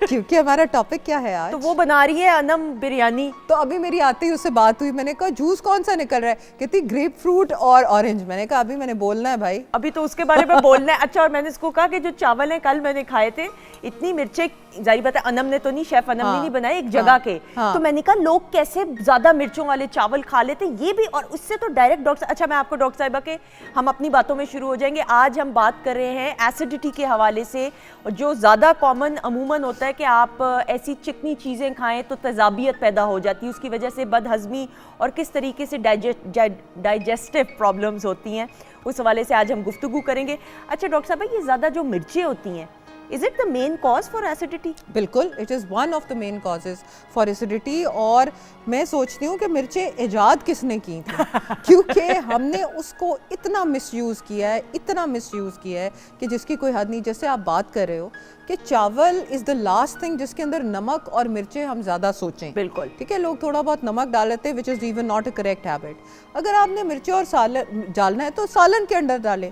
Speaker 7: क्योंकि हमारा टॉपिक क्या है आज?
Speaker 1: तो वो बना रही है अनम बिरयानी।
Speaker 7: तो अभी मेरी आते ही उससे बात हुई, मैंने कहा जूस कौन सा निकल रहा है, कहती ग्रेप फ्रूट और ऑरेंज। मैंने कहा अभी मैंने बोलना है भाई,
Speaker 1: अभी तो उसके बारे में बोलना है। अच्छा, और मैंने इसको कहा कि जो चावल हैं कल मैंने खाए थे, इतनी मिर्चें, जाहिर बात है अनम ने तो नहीं, शेफ अनम ने नहीं बनाए, एक जगह के। तो मैंने कहा लोग कैसे ज्यादा मिर्चों वाले चावल खा लेते ये भी, और उससे तो डायरेक्ट डॉक्टर। अच्छा, मैं आपको डॉक्टर साहिबा के, हम अपनी बातों में शुरू हो जाएंगे। आज हम बात कर रहे हैं एसिडिटी के हवाले से, जो ज़्यादा कॉमन अमूमन होता है कि आप ऐसी चिकनी चीज़ें खाएं तो तेज़ाबियत पैदा हो जाती है, उसकी वजह से बदहज़मी और किस तरीके से डाइजेस्टिव प्रॉब्लम्स होती हैं, उस हवाले से आज हम गुफ्तगू करेंगे। अच्छा डॉक्टर साहब, ये ज़्यादा जो मिर्चें होती हैं, is it the main cause for acidity?
Speaker 7: बिल्कुल, it is one of the main causes for acidity. और मैं सोचती हूँ कि मिर्चें ईजाद किसने की थी क्योंकि हमने उसको इतना मिसयूज़ किया है, इतना मिसयूज़ किया है कि जिसकी कोई हद नहीं। जैसे आप बात कर रहे हो कि चावल इज़ द लास्ट थिंग जिसके अंदर नमक और मिर्चें हम ज़्यादा सोचें।
Speaker 1: बिल्कुल
Speaker 7: ठीक है, लोग थोड़ा बहुत नमक डाल लेते हैं, which is even not a correct habit. अगर आपने मिर्चें और सालन डालना है तो सालन के अंदर डालें।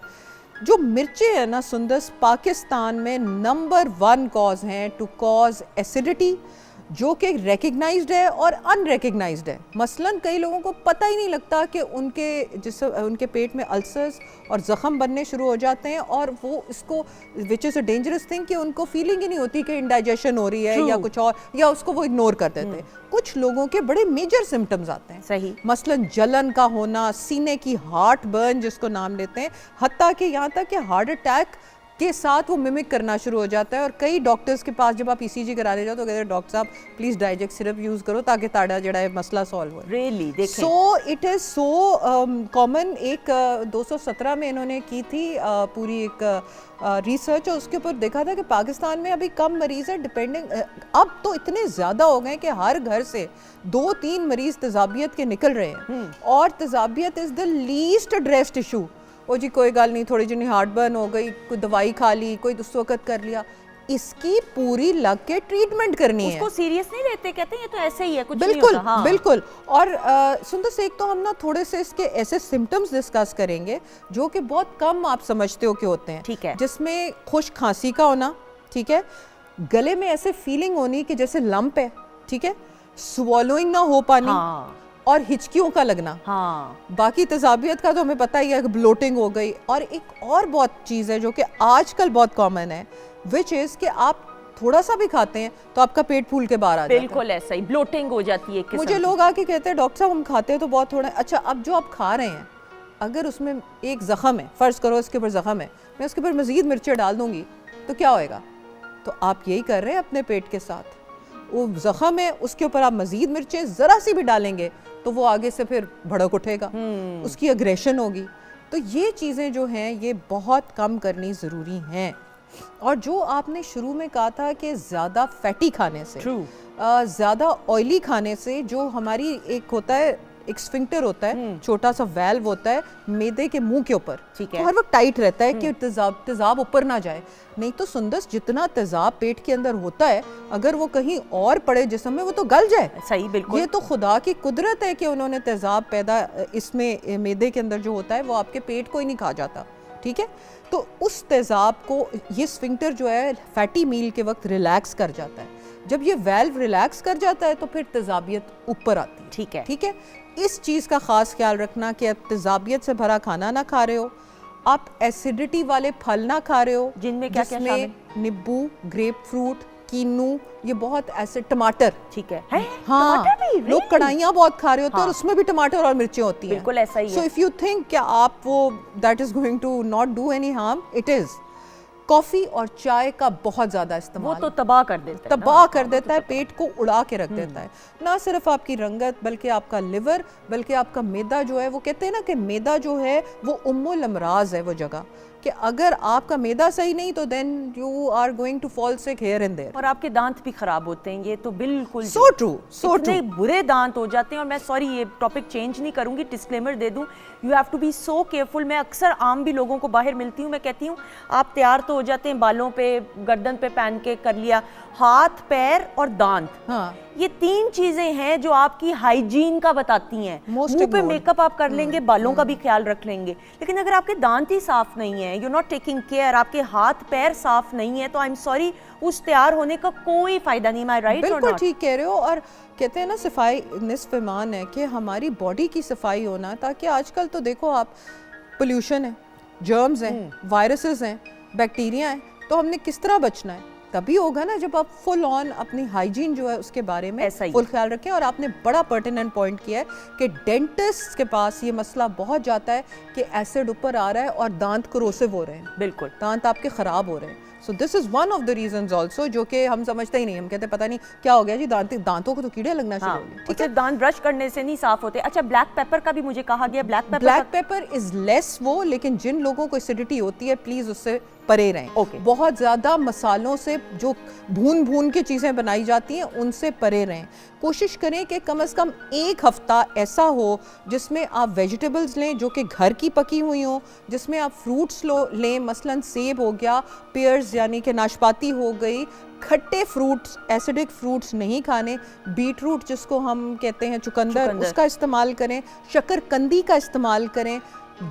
Speaker 7: जो मिर्चें हैं ना सुंदस, पाकिस्तान में नंबर 1 कॉज हैं टू कॉज एसिडिटी, जो कि रिकग्नाइज्ड है और अनरिकग्नाइज्ड है। मसलन कई लोगों को पता ही नहीं लगता कि उनके पेट में अल्सर्स और ज़ख़म बनने शुरू हो जाते हैं, और वो इसको, which is a dangerous thing, कि उनको फीलिंग ही नहीं होती कि इंडाइजेशन हो रही है या कुछ और, या उसको वो इग्नोर कर देते हैं। कुछ लोगों के बड़े मेजर सिम्टम्स आते हैं,
Speaker 1: सही,
Speaker 7: मसलन जलन का होना, सीने की हार्ट बर्न जिसको नाम लेते हैं, हत्ता कि यहाँ तक कि हार्ट अटैक के साथ वो मिमिक करना शुरू हो जाता है। और कई डॉक्टर्स के पास जब आप ईसीजी कराने जाओ तो कहते हैं डॉक्टर साहब प्लीज़ डाइजेक्ट सिरप यूज़ करो ताकि ताड़ा जड़ा है मसला सॉल्व हो।
Speaker 1: रियली देखें,
Speaker 7: so it is so common. एक 217 में इन्होंने की थी पूरी एक रिसर्च, और उसके ऊपर देखा था कि पाकिस्तान में अभी कम मरीज़ है, डिपेंडिंग अब तो इतने ज़्यादा हो गए कि हर घर से 2-3 मरीज़ तेज़ाबियत के निकल रहे हैं। और तेज़ाबियत is the least addressed issue. ओ जी कोई गल नहीं, थोड़ी जी हार्ट बर्न हो गई, कोई दवाई खा ली, कोई उस वक्त कर लिया, इसकी पूरी लग के ट्रीटमेंट करनी है।
Speaker 1: उसको सीरियस नहीं लेते, कहते हैं ये तो ऐसे ही है, कुछ
Speaker 7: बिल्कुल
Speaker 1: नहीं होता। हाँ।
Speaker 7: बिल्कुल। और सुंदर एक तो हम ना थोड़े से इसके ऐसे सिम्टम्स डिस्कस करेंगे जो कि बहुत कम आप समझते हो कि होते हैं।
Speaker 1: ठीक है।
Speaker 7: जिसमें खुश खांसी का होना, ठीक है, गले में ऐसे फीलिंग होनी कि जैसे लंप है, ठीक है, स्वॉलोइंग ना हो पानी,
Speaker 1: हाँ।
Speaker 7: और हिचकियों का लगना।
Speaker 1: हाँ।
Speaker 7: बाकी तेज़ाबियत का तो हमें पता ही है कि ब्लोटिंग हो गई। और एक और बहुत चीज़ है जो कि आजकल बहुत कॉमन है, विच इज़ कि आप थोड़ा सा भी खाते हैं तो आपका पेट फूल के बाहर आ जाता है।
Speaker 1: बिल्कुल ऐसा ही, ब्लोटिंग हो जाती है।
Speaker 7: मुझे लोग आके कहते हैं डॉक्टर साहब हम खाते हैं तो बहुत थोड़ा है। अच्छा, अब जो आप खा रहे हैं, अगर उसमें एक ज़ख़म है, फ़र्ज़ करो इसके ऊपर ज़ख़म है, मैं उसके ऊपर मज़ीद मिर्चें डाल दूँगी तो क्या होएगा? तो आप यही कर रहे हैं अपने पेट के साथ। वो ज़ख़म है, उसके ऊपर आप मज़ीद मिर्चें ज़रा सी भी डालेंगे तो वो आगे से फिर भड़क उठेगा, उसकी अग्रेशन होगी। तो ये चीज़ें जो हैं ये बहुत कम करनी ज़रूरी हैं। और जो आपने शुरू में कहा था कि ज़्यादा फैटी खाने से, ज़्यादा ऑयली खाने से, जो हमारी एक होता है, एक स्फिंक्टर होता है, छोटा सा वेल्व होता है मेदे के मुंह के ऊपर,
Speaker 1: ठीक है,
Speaker 7: तो हर वक्त टाइट रहता है कि तेज़ाब ऊपर ना जाए। नहीं तो सुंदस जितना तेज़ाब पेट के अंदर होता है, अगर वो कहीं और पड़े जिस्म में वो तो गल जाए।
Speaker 1: सही, बिल्कुल।
Speaker 7: ये तो खुदा की कुदरत है कि उन्होंने तेज़ाब पैदा इसमें मेदे के अंदर जो होता है वो आपके पेट को ही नहीं खा जाता, ठीक है। तो उस तेज़ाब को ये स्फिंक्टर जो है फैटी मील के वक्त रिलैक्स कर जाता है। जब ये वेल्व रिलैक्स कर जाता है तो फिर तेज़ाबियत ऊपर आती है।
Speaker 1: ठीक है,
Speaker 7: ठीक है। इस चीज़ का ख़ास ख्याल रखना कि आप तेज़ाबियत से भरा खाना ना खा रहे हो, आप एसिडिटी वाले फल ना खा रहे हो,
Speaker 1: जिनमें क्या क्या शामिल?
Speaker 7: नींबू, ग्रेप फ्रूट, कीनू, ये बहुत एसिड, टमाटर।
Speaker 1: ठीक है।
Speaker 7: हाँ,
Speaker 1: टमाटर भी?
Speaker 7: लोग कढ़ाइयाँ बहुत खा रहे होते हैं और उसमें भी टमाटर और मिर्चें होती हैं।
Speaker 1: बिल्कुल ऐसा ही है।
Speaker 7: सो इफ यू थिंक कि आप वो that is going to not do any harm, it is. Coffee और चाय का बहुत ज़्यादा इस्तेमाल,
Speaker 1: वो तो तबाह कर देता है,
Speaker 7: तबाह कर देता है, पेट को उड़ा के रख देता है। ना सिर्फ आपकी रंगत बल्कि आपका लिवर, बल्कि आपका मैदा जो है, वो कहते हैं ना कि मैदा जो है वो उम्मुल अमराज है, वो जगह कि अगर आपका मैदा सही नहीं तो then you are going to fall sick here and there.
Speaker 1: और आपके दांत भी खराब होते हैं, ये तो बिल्कुल
Speaker 7: सो ट्रू, सो ट्रू।
Speaker 1: इतने बुरे दांत हो जाते हैं। और मैं सॉरी ये टॉपिक चेंज नहीं करूंगी, डिस्क्लेमर दे दूं, you have to be so careful. मैं अक्सर आम भी लोगों को बाहर मिलती हूँ, मैं कहती हूँ आप तैयार तो हो जाते हैं, बालों पे गर्दन पे पहन के कर लिया, हाथ पैर और दांत,
Speaker 7: हाँ,
Speaker 1: ये 3 चीजें हैं जो आपकी हाइजीन का बताती हैं।
Speaker 7: Most
Speaker 1: मुंह पे
Speaker 7: ignored.
Speaker 1: मेकअप आप कर लेंगे, बालों का भी ख्याल रख लेंगे, लेकिन अगर आपके दांत ही साफ नहीं है, यू नॉट टेकिंग केयर, आपके हाथ पैर साफ नहीं है, तो आई एम सॉरी उस तैयार होने का कोई फायदा नहीं। माय राइट और
Speaker 7: बिल्कुल
Speaker 1: नॉट?
Speaker 7: ठीक कह रहे हो। और कहते हैं ना सफाई निस्फ ईमान है, कि हमारी बॉडी की सफाई होना, ताकि आजकल तो देखो आप पोल्यूशन है, जर्म्स हैं, वायरसेस हैं, बैक्टीरिया हैं, तो हमने किस तरह बचना है? तभी होगा ना जब आप फुल ऑन अपनी हाइजीन जो है उसके बारे में फुल ख्याल रखें। और आपने बड़ा पर्टिनेंट पॉइंट किया है कि डेंटिस्ट के पास ये मसला बहुत जाता है कि एसिड ऊपर आ रहा है और दांत क्रोसिव हो रहे हैं,
Speaker 1: बिल्कुल
Speaker 7: दांत आपके खराब हो रहे हैं। So this is one of the reasons also, जो कि हम समझते ही नहीं, हम कहते पता नहीं क्या हो गया जी, दांतों को तो कीड़े लगना शुरू हो गए।
Speaker 1: ठीक है, दांत ब्रश करने से नहीं साफ होते। अच्छा, ब्लैक पेपर का भी मुझे कहा गया, ब्लैक
Speaker 7: पेपर इज लेस वो, लेकिन जिन लोगों को एसिडिटी होती है प्लीज उससे परे रहें।
Speaker 1: Okay.
Speaker 7: बहुत ज़्यादा मसालों से जो भून के चीज़ें बनाई जाती हैं उनसे परे रहें। कोशिश करें कि कम से कम 1 हफ्ता ऐसा हो जिसमें आप वेजिटेबल्स लें जो कि घर की पकी हुई हों, जिसमें आप फ्रूट्स लें, मसलन सेब हो गया, पेयर्स यानी कि नाशपाती हो गई, खट्टे फ्रूट्स, एसिडिक फ्रूट्स नहीं खाने, बीटरूट जिसको हम कहते हैं चुकंदर, उसका इस्तेमाल करें, शक्करकंदी का इस्तेमाल करें,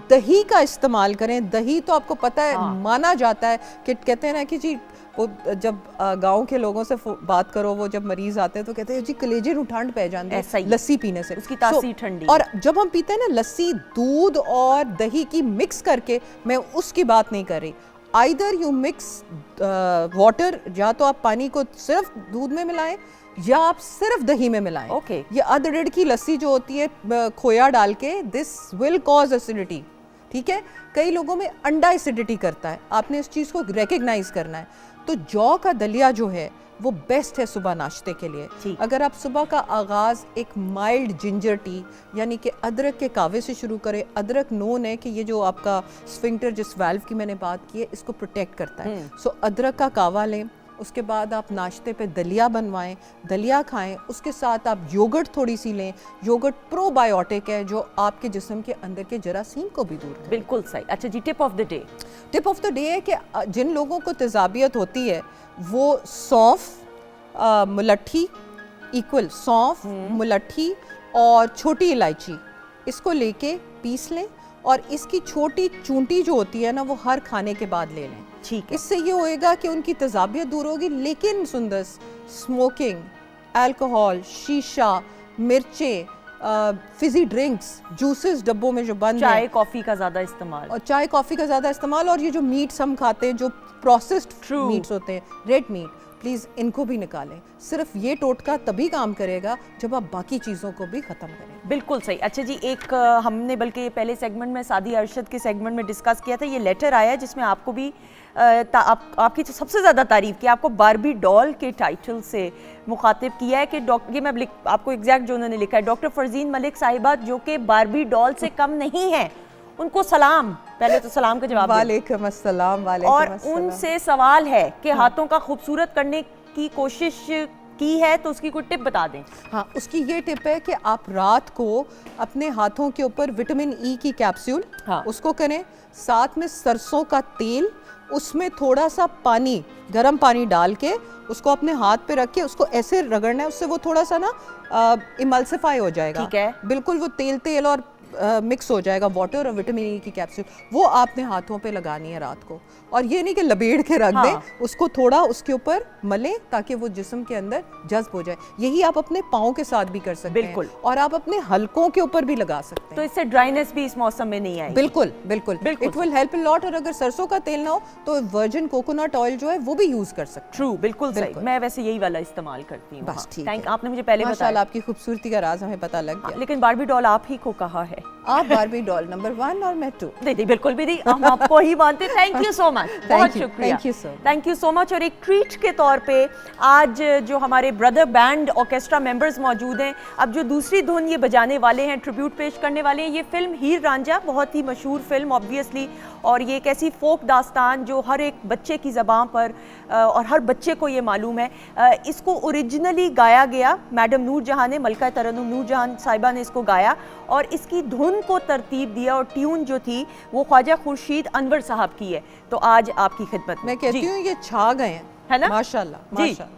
Speaker 7: दही का इस्तेमाल करें। दही तो आपको पता है माना जाता है कि कहते हैं ना कि जी वो जब गांव के लोगों से बात करो, वो जब मरीज आते हैं तो कहते हैं जी कलेजे नू ठंड पै जाती है लस्सी पीने से,
Speaker 1: उसकी तासीर ठंडी।
Speaker 7: और जब हम पीते हैं ना लस्सी, दूध और दही की मिक्स करके, मैं उसकी बात नहीं कर रही, आइदर यू मिक्स वाटर, या तो आप पानी को सिर्फ दूध में मिलाएं या आप सिर्फ दही में मिलाएं।
Speaker 1: Okay.
Speaker 7: ये अदरक की लस्सी जो होती है खोया डाल के, दिस विल कॉज एसिडिटी। ठीक है, कई लोगों में अंडा एसिडिटी करता है, आपने इस चीज़ को रिकग्नाइज करना है। तो जौ का दलिया जो है वो बेस्ट है सुबह नाश्ते के लिए। अगर आप सुबह का आगाज़ एक माइल्ड जिंजर टी यानी कि अदरक के कावे से शुरू करें। अदरक नोन है कि ये जो आपका स्फिंक्टर जिस वाल्व की मैंने बात की है इसको प्रोटेक्ट करता है। सो अदरक का कावा लें, उसके बाद आप नाश्ते पे दलिया बनवाएं, दलिया खाएं, उसके साथ आप योगर्ट थोड़ी सी लें। योगर्ट प्रोबायोटिक है जो आपके जिस्म के अंदर के जरासीम को भी दूर करें।
Speaker 1: बिल्कुल सही। अच्छा जी, tip of the day.
Speaker 7: Tip of the day है कि जिन लोगों को तेजाबियत होती है वो सौंफ, मुलट्ठी, इक्वल सौंफ, मुलट्ठी और छोटी इलायची, इसको लेके पीस लें और इसकी छोटी चूंटी जो होती है ना वो हर खाने के बाद ले लें।
Speaker 1: ठीक है,
Speaker 7: इससे ये होएगा कि उनकी तेजाबियत दूर होगी। लेकिन सुंदस, स्मोकिंग, अल्कोहल, शीशा, मिर्चें, फिजी ड्रिंक्स, जूसेस डब्बों में जो बंद
Speaker 1: चाय कॉफी का ज़्यादा इस्तेमाल,
Speaker 7: और चाय कॉफ़ी का ज़्यादा इस्तेमाल, और ये जो मीट्स हम खाते हैं जो प्रोसेस्ड मीट्स होते हैं, रेड मीट, प्लीज़ इनको भी निकालें। सिर्फ ये टोटका तभी काम करेगा जब आप बाकी चीज़ों को भी ख़त्म करें।
Speaker 1: बिल्कुल सही। अच्छा जी, एक हमने बल्कि पहले सेगमेंट में सादी अरशद के सेगमेंट में डिस्कस किया था, ये लेटर आया है जिसमें आपको भी आपकी तो सबसे ज़्यादा तारीफ़ की, आपको बारबी डॉल के टाइटल से मुखातिब किया है कि ये मैं आपको एग्जैक्ट जो उन्होंने लिखा है, डॉक्टर फरजीन मलिक साहिबा जो कि बारबी डॉल से कम नहीं है, उनको सलाम। पहले तो सलाम का जवाब
Speaker 7: वालेकुम अस्सलाम।
Speaker 1: और उनसे सवाल है कि हाथों का खूबसूरत करने की कोशिश की है तो उसकी कोई टिप बता दें।
Speaker 7: हाँ, उसकी ये टिप है कि आप रात को अपने हाथों के ऊपर विटामिन ई की कैप्सूल, उसको करें, साथ में सरसों का तेल, उसमें थोड़ा सा पानी, गर्म पानी डाल के उसको अपने हाथ पे रख के उसको ऐसे रगड़ना है, उससे वो थोड़ा सा ना इमल्सिफाई हो जाएगा।
Speaker 1: ठीक है,
Speaker 7: बिल्कुल वो तेल और मिक्स हो जाएगा, वाटर और विटामिन ई की कैप्सूल, वो आपने हाथों पे लगानी है रात को। और ये नहीं कि लपेट के रख दें, उसको थोड़ा उसके ऊपर मलें ताकि वो जिस्म के अंदर जज्ब हो जाए। यही आप अपने पाँव के साथ भी कर सकते हैं और आप अपने हल्कों के ऊपर भी लगा सकते हैं।
Speaker 1: तो इससे ड्राइनेस भी इस मौसम में नहीं आएगी।
Speaker 7: बिल्कुल बिल्कुल, it will help a lot. और अगर सरसों का तेल ना हो तो वर्जिन कोकोनट ऑयल जो है वो भी यूज कर सकते हैं।
Speaker 1: ट्रू, बिल्कुल सही। मैं वैसे यही वाला इस्तेमाल करती हूँ।
Speaker 7: बस ठीक है,
Speaker 1: आपने मुझे पहले बताया।
Speaker 7: आपकी खूबसूरती का राज हमें पता लग गया।
Speaker 1: लेकिन बारबी डॉल आप ही को कहा है
Speaker 7: आप बारबी डॉल नंबर 1 और मैं 2।
Speaker 1: नहीं बिल्कुल भी नहीं, हम आपको ही मानते। थैंक यू सो मच, बहुत शुक्रिया, थैंक यू सो मच। और एक ट्रीट के तौर पे आज जो हमारे ब्रदर बैंड ऑर्केस्ट्रा मेंबर्स मौजूद हैं, अब जो दूसरी धुन ये बजाने वाले हैं, ट्रिब्यूट पेश करने वाले हैं, ये फिल्म हीर रांझा, बहुत ही मशहूर फिल्म ऑब्वियसली, और ये एक ऐसी फोक दास्तान जो हर एक बच्चे की ज़बान पर और हर बच्चे को ये मालूम है। इसको ओरिजिनली गाया गया मैडम नूर जहां ने, मलका तरन्नुम नूर जहां साहिबा ने इसको गाया, और इसकी धुन को तरतीब दिया और ट्यून जो थी वो ख्वाजा खुर्शीद अनवर साहब की है। तो आज आपकी खिदमत में
Speaker 7: मैं कहती हूँ ये छा गए हैं,
Speaker 1: है ना,
Speaker 7: माशाल्लाह माशाल्लाह।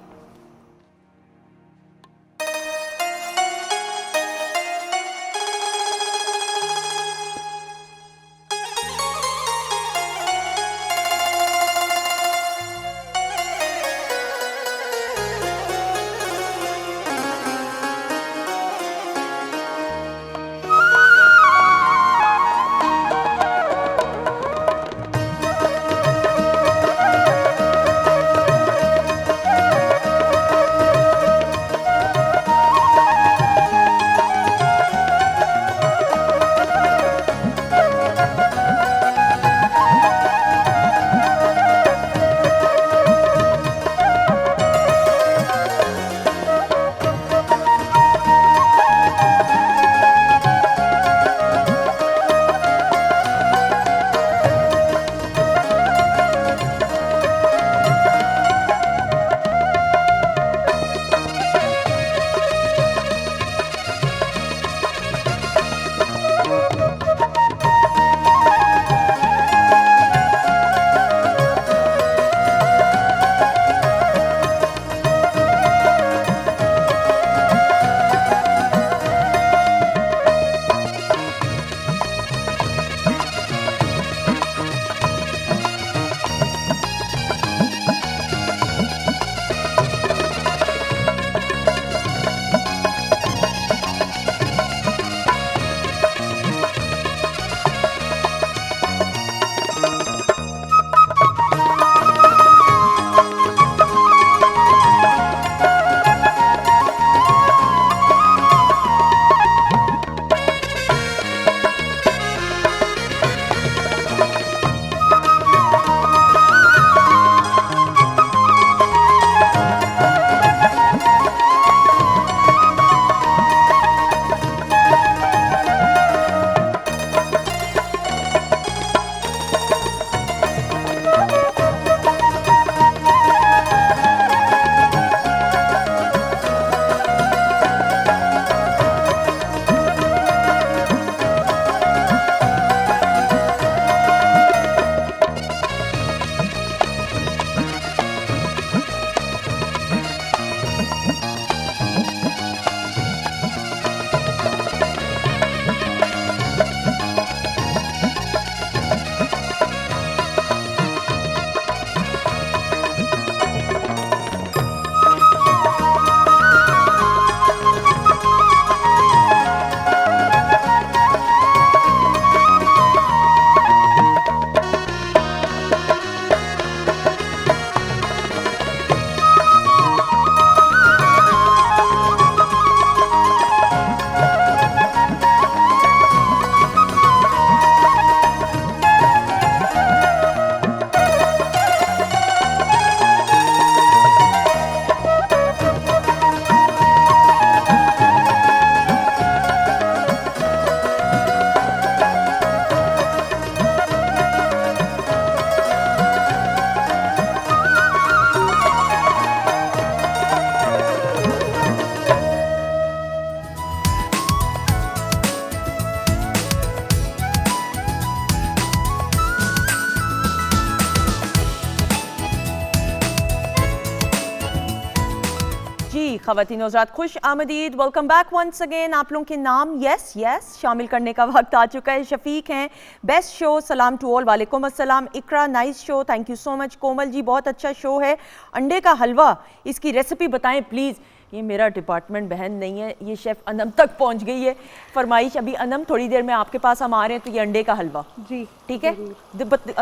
Speaker 1: ख़वातीन हज़रात खुश आमदीद, वेलकम बैक वंस अगेन। आप लोगों के नाम यस शामिल करने का वक्त आ चुका है। शफीक हैं, बेस्ट शो, सलाम टू ऑल, वालेकुम अस्सलाम। Iqra, nice show, thank you so much. Komal ji, बहुत अच्छा शो है। अंडे का हलवा, इसकी रेसिपी बताएं प्लीज़। ये मेरा डिपार्टमेंट बहन नहीं है, ये शेफ़ अनम तक पहुंच गई है फरमाइश। अभी अनम थोड़ी देर में आपके पास हम आ रहे हैं, तो ये अंडे का हलवा
Speaker 3: जी
Speaker 1: ठीक है,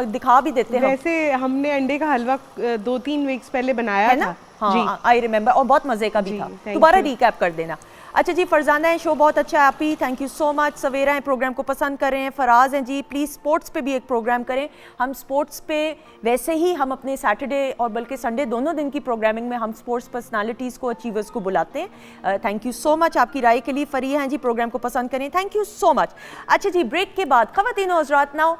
Speaker 1: दिखा भी देते हैं।
Speaker 3: वैसे हमने अंडे का हलवा 2-3 वीक्स पहले बनाया
Speaker 1: है ना?
Speaker 3: था।
Speaker 1: हाँ, आई रिमेम्बर, और बहुत मज़े का भी था। दोबारा रिकैप कर देना। अच्छा जी, फरजाना है, शो बहुत अच्छा है आपी, थैंक यू सो मच। सवेरा है, प्रोग्राम को पसंद कर रहे हैं। फराज हैं जी, प्लीज़ स्पोर्ट्स पे भी एक प्रोग्राम करें। हम स्पोर्ट्स पे वैसे ही हम अपने सैटरडे और बल्कि संडे दोनों दिन की प्रोग्रामिंग में हम स्पोर्ट्स पर्सनालिटीज़ को, अचीवर्स को बुलाते हैं। थैंक यू सो मच आपकी राय के लिए। फरिया हैं जी, प्रोग्राम को पसंद करें, थैंक यू सो मच। अच्छा जी, ब्रेक के बाद ख़वातीन और हज़रात, नाउ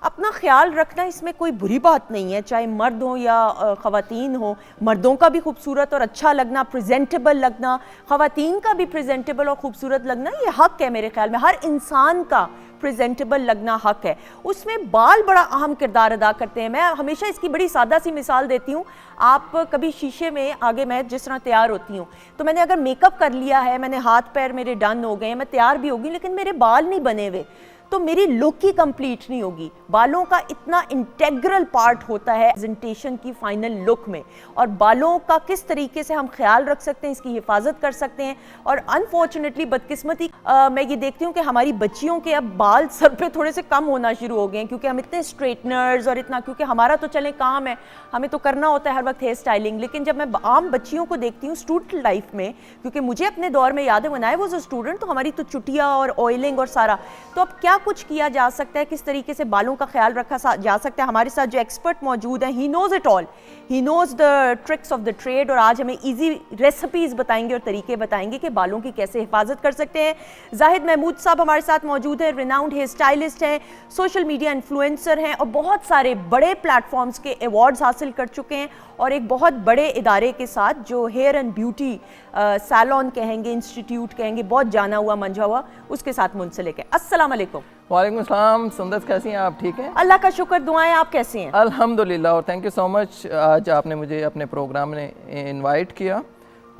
Speaker 1: अपना ख्याल रखना इसमें कोई बुरी बात नहीं है, चाहे मर्द हो या ख़वातीन हो। मर्दों का भी खूबसूरत और अच्छा लगना, प्रेजेंटेबल लगना, ख़वातीन का भी प्रेजेंटेबल और खूबसूरत लगना, ये हक़ है मेरे ख्याल में। हर इंसान का प्रेजेंटेबल लगना हक़ है। उसमें बाल बड़ा अहम किरदार अदा करते हैं। मैं हमेशा इसकी बड़ी सादा सी मिसाल देती हूँ। आप कभी शीशे में आगे, मैं जिस तरह तैयार होती हूँ, तो मैंने अगर मेकअप कर लिया है, मैंने हाथ पैर मेरे डन हो गए हैं, मैं तैयार भी होगी, लेकिन मेरे बाल नहीं बने हुए, तो मेरी लुक ही कंप्लीट नहीं होगी। बालों का इतना इंटेग्रल पार्ट होता है प्रेजेंटेशन की फाइनल लुक में, और बालों का किस तरीके से हम ख्याल रख सकते हैं, इसकी हिफाजत कर सकते हैं। और अनफॉर्चुनेटली, बदकिस्मती, मैं ये देखती हूँ कि हमारी बच्चियों के अब बाल सर पे थोड़े से कम होना शुरू हो गए हैं, क्योंकि हम इतने स्ट्रेटनर्स और इतना, क्योंकि हमारा तो चले काम है, हमें तो करना होता है हर वक्त हेयर स्टाइलिंग। लेकिन जब मैं आम बच्चियों को देखती हूँ स्टूडेंट लाइफ में, क्योंकि मुझे अपने दौर में याद है बनाए वो जो स्टूडेंट, तो हमारी तो चुटिया और ऑयलिंग और सारा, तो अब क्या कुछ किया जा सकता है, किस तरीके से बालों का ख्याल रखा जा सकता है। हमारे साथ जो एक्सपर्ट मौजूद हैं, he knows it all, he knows the tricks of the trade, और आज हमें इजी रेसिपीज बताएंगे और तरीके बताएंगे कि बालों की कैसे हिफाजत कर सकते हैं। जाहिद महमूद साहब हमारे साथ मौजूद हैं, रिनाउंड हेयर स्टाइलिस्ट हैं, सोशल मीडिया इन्फ्लुएंसर हैं, और बहुत सारे बड़े प्लेटफॉर्म्स के अवार्ड्स हासिल कर चुके हैं, और एक बहुत बड़े इदारे के साथ जो हेयर एंड ब्यूटी सैलॉन कहेंगे, इंस्टीट्यूट कहेंगे, बहुत जाना हुआ मंझा हुआ, उसके साथ मुंसलिक है। अस्सलाम वालेकुम।
Speaker 8: वालेकुम अस्सलाम। सुंदस, कैसी हैं आप? ठीक हैं?
Speaker 1: अल्लाह का शुक्र, दुआएं, आप कैसे हैं?
Speaker 8: अल्हम्दुलिल्लाह, और थैंक यू सो मच, आज आपने मुझे अपने प्रोग्राम में इनवाइट किया।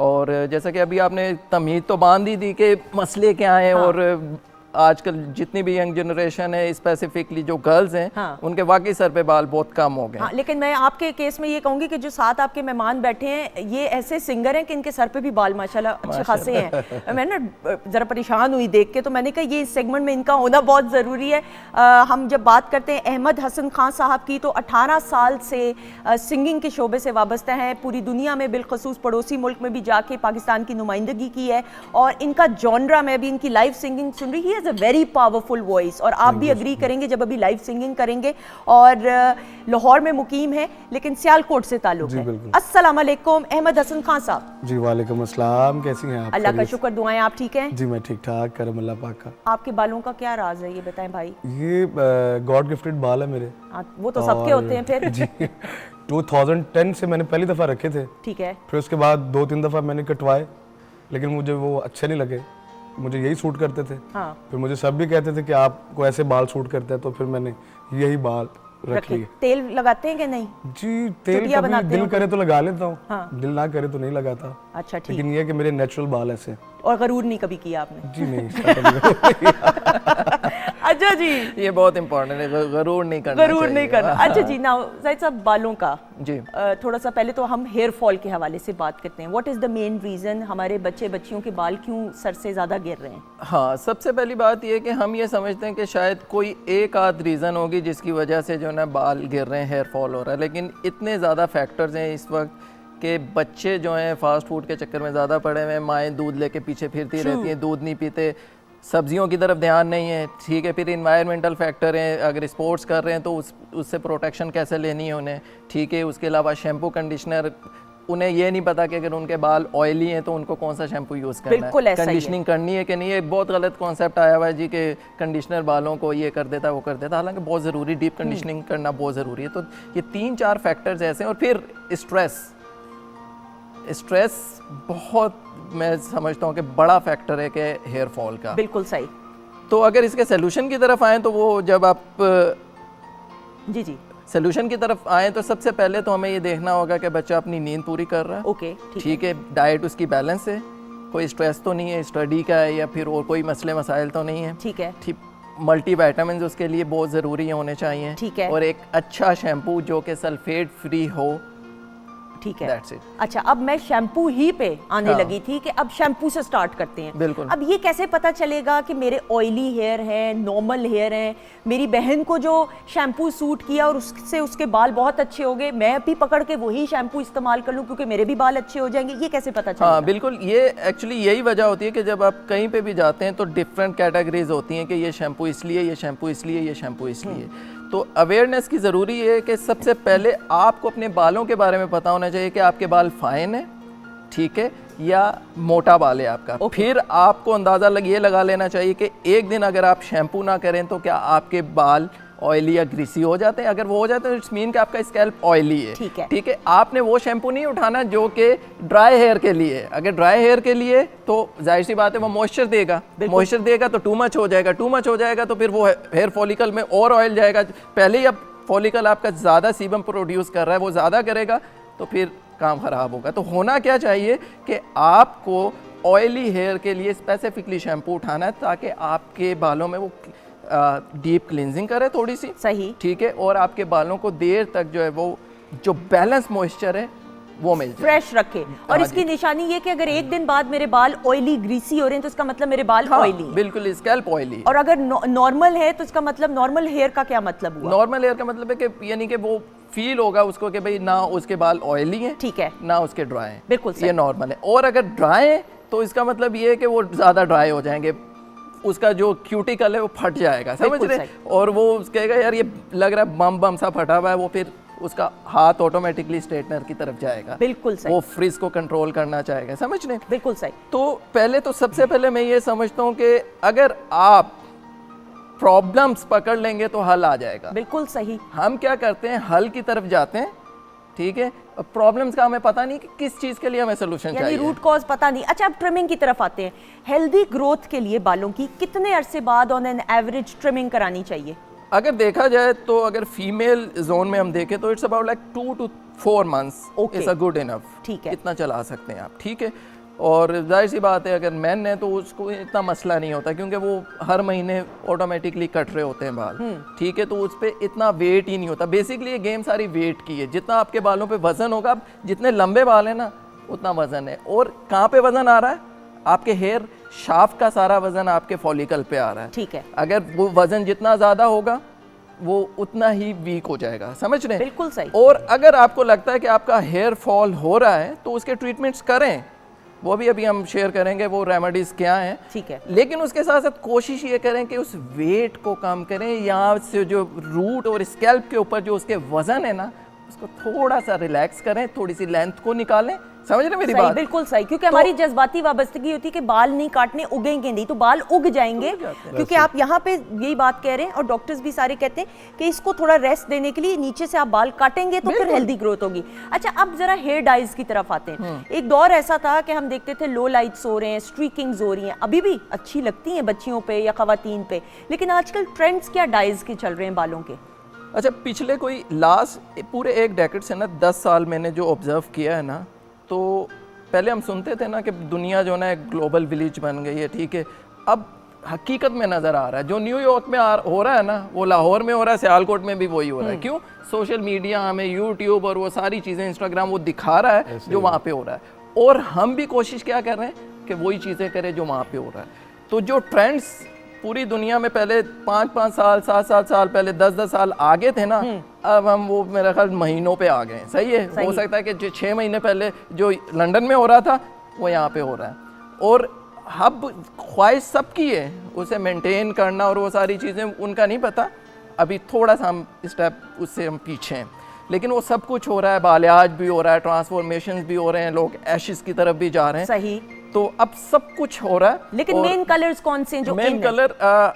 Speaker 8: और जैसा कि अभी आपने तमीज़ तो बांध दी थी कि मसले क्या हैं, हाँ। और आजकल जितनी भी यंग जनरेशन है, स्पेसिफिकली जो गर्ल्स हैं, हाँ। उनके वाकई सर पे बाल बहुत कम हो गए।
Speaker 1: हाँ, लेकिन मैं आपके केस में ये कहूँगी कि जो साथ आपके मेहमान बैठे हैं, ये ऐसे सिंगर हैं कि इनके सर पे भी बाल माशाल्लाह अच्छे खासे हैं। मैं ना ज़रा परेशान हुई देख के, तो मैंने कहा ये इस सेगमेंट में इनका होना बहुत ज़रूरी है। हम जब बात करते हैं अहमद हसन खान साहब की, तो 18 साल से सिंगिंग के शोबे से वाबस्ता हैं, पूरी दुनिया में बिलखसूस पड़ोसी मुल्क में भी जाके पाकिस्तान की नुमाइंदगी की है, और इनका जॉनरा में भी इनकी लाइव सिंगिंग सुन रही है, a very powerful voice, और आप भी अग्री करेंगे जब अभी लाइव सिंगिंग करेंगे। और लाहौर में मुकीम है, लेकिन सियालकोट से ताल्लुक है। अस्सलाम वालेकुम अहमद हसन खान साहब।
Speaker 9: जी वालेकुम अस्सलाम, कैसी हैं आप?
Speaker 1: अल्लाह का शुक्र, दुआएं, आप ठीक हैं?
Speaker 9: जी मैं ठीक ठाक, करम अल्लाह पाक का।
Speaker 1: आपके बालों का क्या राज है, ये बताएं भाई।
Speaker 9: ये गॉड गिफ्टेड बाल है मेरे।
Speaker 1: वो तो सबके होते हैं फिर।
Speaker 9: जी 2010 से मैंने पहली दफ़ा रखे थे,
Speaker 1: ठीक है,
Speaker 9: फिर उसके बाद 2-3 दफ़ा मैंने कटवाए, लेकिन मुझे वो अच्छे नहीं लगे, मुझे यही सूट करते थे। हाँ। फिर मुझे सब भी कहते थे कि आपको ऐसे बाल सूट करते हैं, तो फिर मैंने यही बाल रख लिए।
Speaker 1: तेल लगाते हैं कि नहीं?
Speaker 9: जी तेल कभी दिल करे तो लगा लेता हूँ, हाँ। दिल ना करे तो नहीं लगाता।
Speaker 1: अच्छा, ठीक।
Speaker 9: लेकिन ये कि मेरे नेचुरल बाल ऐसे।
Speaker 1: और गरूर नहीं कभी किया आपने?
Speaker 9: जी नहीं।
Speaker 1: अच्छा जी,
Speaker 8: ये बहुत इंपॉर्टेंट है, गरूर नहीं करना,
Speaker 1: गरूर नहीं करना। अच्छा जी, ना जाहिद साहब, बालों का
Speaker 8: जी
Speaker 1: थोड़ा सा पहले तो हम हेयर फॉल के हवाले से बात करते हैं। What is the main reason हमारे बच्चे बच्चियों के बाल क्यों सर से ज़्यादा गिर रहे हैं?
Speaker 8: हाँ, सबसे पहली बात ये है कि हम ये समझते हैं कि शायद कोई एक आध रीज़न होगी जिसकी वजह से जो है ना बाल गिर रहे हैं, हेयर फॉल हो रहा है, लेकिन इतने ज़्यादा फैक्टर्स हैं इस वक्त कि बच्चे जो हैं फास्ट फूड के चक्कर में ज़्यादा पड़े हुए हैं, माएँ दूध लेके पीछे फिरती रहती हैं, दूध नहीं पीते, सब्जियों की तरफ ध्यान नहीं है, ठीक है। फिर इन्वायरमेंटल फैक्टर हैं, अगर स्पोर्ट्स कर रहे हैं तो उससे प्रोटेक्शन कैसे लेनी है उन्हें, ठीक है। उसके अलावा शैम्पू, कंडीशनर, उन्हें ये नहीं पता कि अगर उनके बाल ऑयली हैं तो उनको कौन सा शैम्पू यूज़ करना है, कंडीशनिंग करनी है कि नहीं। एक बहुत गलत कॉन्सेप्ट आया हुआ है जी कि कंडीशनर बालों को ये कर देता है, वो कर देता है, हालांकि बहुत ज़रूरी, डीप कंडीशनिंग करना बहुत ज़रूरी है। तो ये 3-4 फैक्टर्स ऐसे हैं। और फिर स्ट्रेस बहुत, मैं समझता हूँ कि बड़ा फैक्टर है कि हेयर फॉल का।
Speaker 1: बिल्कुल सही।
Speaker 8: तो अगर इसके सोल्यूशन की तरफ आएँ, तो वो जब आप
Speaker 1: जी
Speaker 8: सोल्यूशन की तरफ आएँ तो सबसे पहले तो हमें ये देखना होगा कि बच्चा अपनी नींद पूरी कर रहा है,
Speaker 1: ओके,
Speaker 8: ठीक है। डाइट उसकी बैलेंस है, कोई स्ट्रेस तो नहीं है, स्टडी का है या फिर और कोई मसले मसाइल तो नहीं है,
Speaker 1: ठीक है,
Speaker 8: ठीक। मल्टीविटामिन उसके लिए बहुत ज़रूरी होने चाहिए,
Speaker 1: ठीक है।
Speaker 8: और एक अच्छा शैम्पू जो कि सल्फेट फ्री हो,
Speaker 1: ठीक है।
Speaker 8: That's it.
Speaker 1: अच्छा, अब मैं शैम्पू ही पे आने लगी थी कि अब शैम्पू से स्टार्ट करते हैं।
Speaker 8: बिल्कुल।
Speaker 1: अब ये कैसे पता चलेगा कि मेरे ऑयली हेयर है, नॉर्मल हेयर है? मेरी बहन को जो शैम्पू सूट किया और उससे उसके बाल बहुत अच्छे हो गए, मैं भी पकड़ के वही शैम्पू इस्तेमाल कर लूँ क्योंकि मेरे भी बाल अच्छे हो जाएंगे, ये कैसे पता चलेगा?
Speaker 8: हाँ बिल्कुल, ये एक्चुअली यही वजह होती है कि जब आप कहीं पे भी जाते हैं तो डिफरेंट कैटेगरीज होती हैं कि ये शैम्पू इसलिए, ये शैम्पू इसलिए, ये शैम्पू इसलिए। तो अवेयरनेस की ज़रूरी है कि सबसे पहले आपको अपने बालों के बारे में पता होना चाहिए कि आपके बाल फाइन है, ठीक है, या मोटा बाल है आपका। फिर आपको अंदाज़ा ये लगा लेना चाहिए कि एक दिन अगर आप शैम्पू ना करें तो क्या आपके बाल ऑयली या ग्रीसी हो जाते हैं। अगर वो हो जाते हैं तो इट्स मीन कि आपका स्कैल्प ऑयली है। ठीक है, आपने वो शैम्पू नहीं उठाना जो कि ड्राई हेयर के लिए है। अगर ड्राई हेयर के लिए तो जाहिर सी बात है वो मॉइस्चर देगा, मॉइस्चर देगा तो टू मच हो जाएगा, टू मच हो जाएगा तो फिर वो हेयर फॉलिकल में और ऑयल जाएगा। पहले ही अब फॉलिकल आपका ज़्यादा सीबम प्रोड्यूस कर रहा है, वो ज़्यादा करेगा तो फिर काम ख़राब होगा। तो होना क्या चाहिए कि आपको ऑयली हेयर के लिए स्पेसिफिकली शैम्पू उठाना है ताकि आपके बालों में वो डीप क्लींजिंग करे थोड़ी सी,
Speaker 1: सही,
Speaker 8: ठीक है, और आपके बालों को देर तक जो है वो जो बैलेंस मॉइस्चर है वो मिल जाए,
Speaker 1: फ्रेश रखे। और इसकी निशानी ये कि अगर एक दिन बाद मेरे बाल ऑयली ग्रीसी हो रहे हैं तो इसका मतलब मेरे बाल ऑयली हैं।
Speaker 8: बिल्कुल, स्कैल्प ऑयली।
Speaker 1: और अगर नॉर्मल है तो इसका मतलब नॉर्मल हेयर का क्या मतलब हुआ?
Speaker 8: नॉर्मल हेयर का मतलब है कि यानी कि वो फील होगा उसको कि भाई ना उसके बाल ऑयली हैं,
Speaker 1: ठीक है,
Speaker 8: ना उसके ड्राई हैं,
Speaker 1: बिल्कुल
Speaker 8: ये नॉर्मल है। और अगर ड्राई है तो इसका मतलब ये है कि वो ज़्यादा ड्राई हो जाएंगे, उसका जो क्यूटिकल है वो फट जाएगा, समझ रहे? और वो कहेगा यार ये लग रहा है बम बम सा फटा हुआ है, वो फिर उसका हाथ ऑटोमेटिकली स्ट्रेटनर की तरफ जाएगा।
Speaker 1: बिल्कुल सही।
Speaker 8: वो फ्रिज को कंट्रोल करना चाहेगा, समझ रहे?
Speaker 1: बिल्कुल सही।
Speaker 8: तो पहले तो सबसे पहले मैं ये समझता हूँ कि अगर आप प्रॉब्लम्स पकड़ लेंगे तो हल आ जाएगा।
Speaker 1: बिल्कुल सही।
Speaker 8: हम क्या करते हैं, हल की तरफ जाते हैं, ठीक है, प्रॉब्लम्स का हमें पता नहीं कि किस चीज़ के लिए हमें सोल्यूशन चाहिए,
Speaker 1: रूट कॉज पता नहीं। अच्छा, अब ट्रिमिंग की तरफ आते हैं। हेल्दी ग्रोथ के लिए बालों की कितने अरसे बाद ऑन एन एवरेज ट्रिमिंग करानी चाहिए?
Speaker 8: अगर देखा जाए तो अगर फीमेल जोन में हम देखें तो it's about like 2 to 4 months is a good enough,
Speaker 1: ठीक है,
Speaker 8: इतना चला सकते हैं आप, ठीक है। और जाहिर सी बात है अगर मैन है तो उसको इतना मसला नहीं होता क्योंकि वो हर महीने ऑटोमेटिकली कट रहे होते हैं बाल, ठीक है, तो उस पर इतना वेट ही नहीं होता। बेसिकली ये गेम सारी वेट की है, जितना आपके बालों पे वजन होगा, जितने लंबे बाल हैं ना उतना वजन है। और कहाँ पे वजन आ रहा है? आपके हेयर शाफ्ट का सारा वजन आपके फॉलिकल पे आ रहा है,
Speaker 1: ठीक है।
Speaker 8: अगर वो वजन जितना ज़्यादा होगा वो उतना ही वीक हो जाएगा, समझ रहे हैं?
Speaker 1: बिल्कुल सही।
Speaker 8: और अगर आपको लगता है कि आपका हेयर फॉल हो रहा है तो उसके ट्रीटमेंट्स करें, वो भी अभी हम शेयर करेंगे वो रेमेडीज क्या हैं,
Speaker 1: ठीक है।
Speaker 8: लेकिन उसके साथ साथ कोशिश ये करें कि उस वेट को कम करें, यहाँ से जो रूट और स्कैल्प के ऊपर जो उसके वजन है ना उसको थोड़ा सा रिलैक्स करें, थोड़ी सी लेंथ को निकालें, समझ रहे मेरी बात?
Speaker 1: बिल्कुल सही, क्योंकि हमारी जज्बाती वाबस्तगी होती है कि बाल नहीं काटने, उगेंगे नहीं, तो बाल उग जाएंगे। क्योंकि आप यहाँ पे यही बात कह रहे हैं और डॉक्टर्स भी सारे कहते हैं कि इसको थोड़ा रेस्ट देने के लिए नीचे से आप बाल काटेंगे तो फिर हेल्दी ग्रोथ होगी। अच्छा, अब जरा हेयर डाइज की तरफ आते हैं। एक दौर ऐसा था कि हम देखते थे लो लाइट्स हो रहे हैं, स्ट्रीकिंग्स हो रही हैं, अभी भी अच्छी लगती हैं बच्चियों पे या खवातीन पे, लेकिन आजकल ट्रेंड्स क्या डाइज के चल रहे हैं बालों के?
Speaker 8: अच्छा, पिछले कोई लास्ट पूरे एक डेकेड से ना 10 साल मैंने जो ऑब्जर्व किया है ना, तो पहले हम सुनते थे ना कि दुनिया जो ना एक ग्लोबल विलेज बन गई है, ठीक है, अब हकीकत में नज़र आ रहा है जो न्यूयॉर्क में हो रहा है ना वो लाहौर में हो रहा है, सियालकोट में भी वही हो रहा है। क्यों? सोशल मीडिया हमें यूट्यूब और वो सारी चीज़ें, इंस्टाग्राम, वो दिखा रहा है जो वहाँ पे हो रहा है, और हम भी कोशिश क्या कर रहे हैं कि वही चीज़ें करें जो वहाँ पे हो रहा है। तो जो ट्रेंड्स पूरी दुनिया में पहले 5-5 साल 7-7 साल पहले 10-10 साल आगे थे ना, अब हम वो मेरा ख्याल महीनों पे आ गए हैं, सही है? हो सकता है कि जो 6 महीने पहले जो लंदन में हो रहा था वो यहाँ पे हो रहा है। और अब ख्वाहिश सबकी है उसे मेंटेन करना और वो सारी चीज़ें, उनका नहीं पता, अभी थोड़ा सा हम स्टेप उससे हम पीछे हैं, लेकिन वो सब कुछ हो रहा है, बालियाज भी हो रहा है, ट्रांसफॉर्मेशंस भी हो रहे हैं, लोग एशिस की तरफ भी जा रहे हैं,
Speaker 1: सही।
Speaker 8: तो अब सब कुछ हो रहा है।
Speaker 1: लेकिन मेन कलर्स कौन से हैं जो
Speaker 8: मेन कलर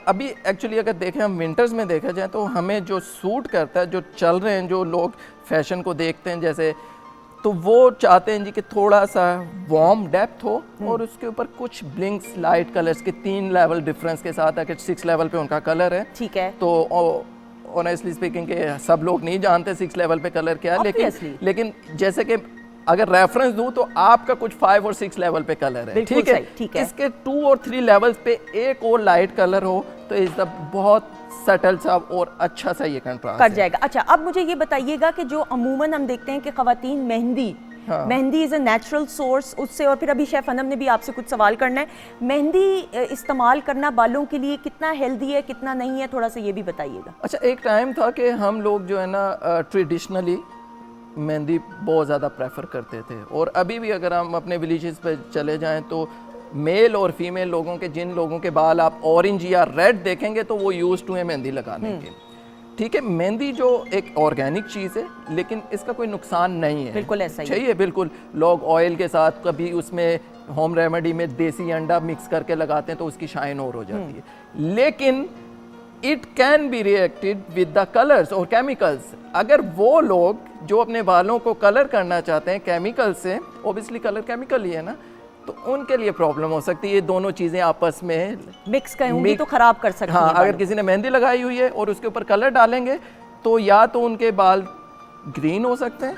Speaker 8: अभी एक्चुअली अगर देखें हम विंटर्स में देखा जाए तो हमें जो सूट करता है, जो चल रहे हैं, जो लोग फैशन को देखते हैं जैसे, तो वो चाहते हैं जी कि थोड़ा सा वार्म डेप्थ हो और उसके ऊपर कुछ ब्लिंक्स लाइट कलर्स के 3 लेवल डिफरेंस के साथ, अगर 6 लेवल पे उनका कलर है, ठीक है, तो ऑनेस्टली स्पीकिंग के सब लोग नहीं जानते 6 लेवल पे कलर क्या है, लेकिन जैसे कि अगर रेफरेंस दूं तो आपका कुछ 5 और 6 लेवल पे कलर है, ठीक है, ठीक है। इसके 2 और 3 लेवल्स पे एक और लाइट कलर हो तो इस बहुत सटल सा और अच्छा सा ये कंट्रास्ट
Speaker 1: कर जाएगा। अच्छा, अब मुझे ये बताइएगा कि जो अमूमन हम देखते हैं कि खवातीन mehndi mehndi is a natural source उससे। और फिर अभी शेफ अनम ने भी आपसे कुछ सवाल करना है, मेहंदी इस्तेमाल करना बालों के लिए कितना हेल्दी है कितना नहीं है, थोड़ा सा ये भी बताइएगा।
Speaker 8: अच्छा, एक टाइम था कि हम लोग जो है ना ट्रेडिशनली मेहंदी बहुत ज़्यादा प्रेफर करते थे, और अभी भी अगर हम अपने विलेजेस पे चले जाएं तो मेल और फीमेल लोगों के, जिन लोगों के बाल आप ऑरेंज या रेड देखेंगे तो वो यूज टू है मेहंदी लगाने के। ठीक है, मेहंदी जो एक ऑर्गेनिक चीज़ है लेकिन इसका कोई नुकसान नहीं है,
Speaker 1: बिल्कुल ऐसा ही
Speaker 8: चाहिए। बिल्कुल, लोग ऑयल के साथ कभी उसमें होम रेमेडी में देसी अंडा मिक्स करके लगाते हैं तो उसकी शाइन और हो जाती है, लेकिन it can be reacted with the colours और केमिकल्स। अगर वो लोग जो अपने बालों को कलर करना चाहते हैं केमिकल से, ऑब्वियसली कलर केमिकल ही है ना, तो उनके लिए प्रॉब्लम हो सकती है। ये दोनों चीज़ें आपस में
Speaker 1: मिक्स करूंगी तो खराब कर सकती
Speaker 8: हाँ,
Speaker 1: हैं।
Speaker 8: अगर किसी ने मेहंदी लगाई हुई है और उसके ऊपर कलर डालेंगे तो या तो उनके बाल ग्रीन हो सकते हैं,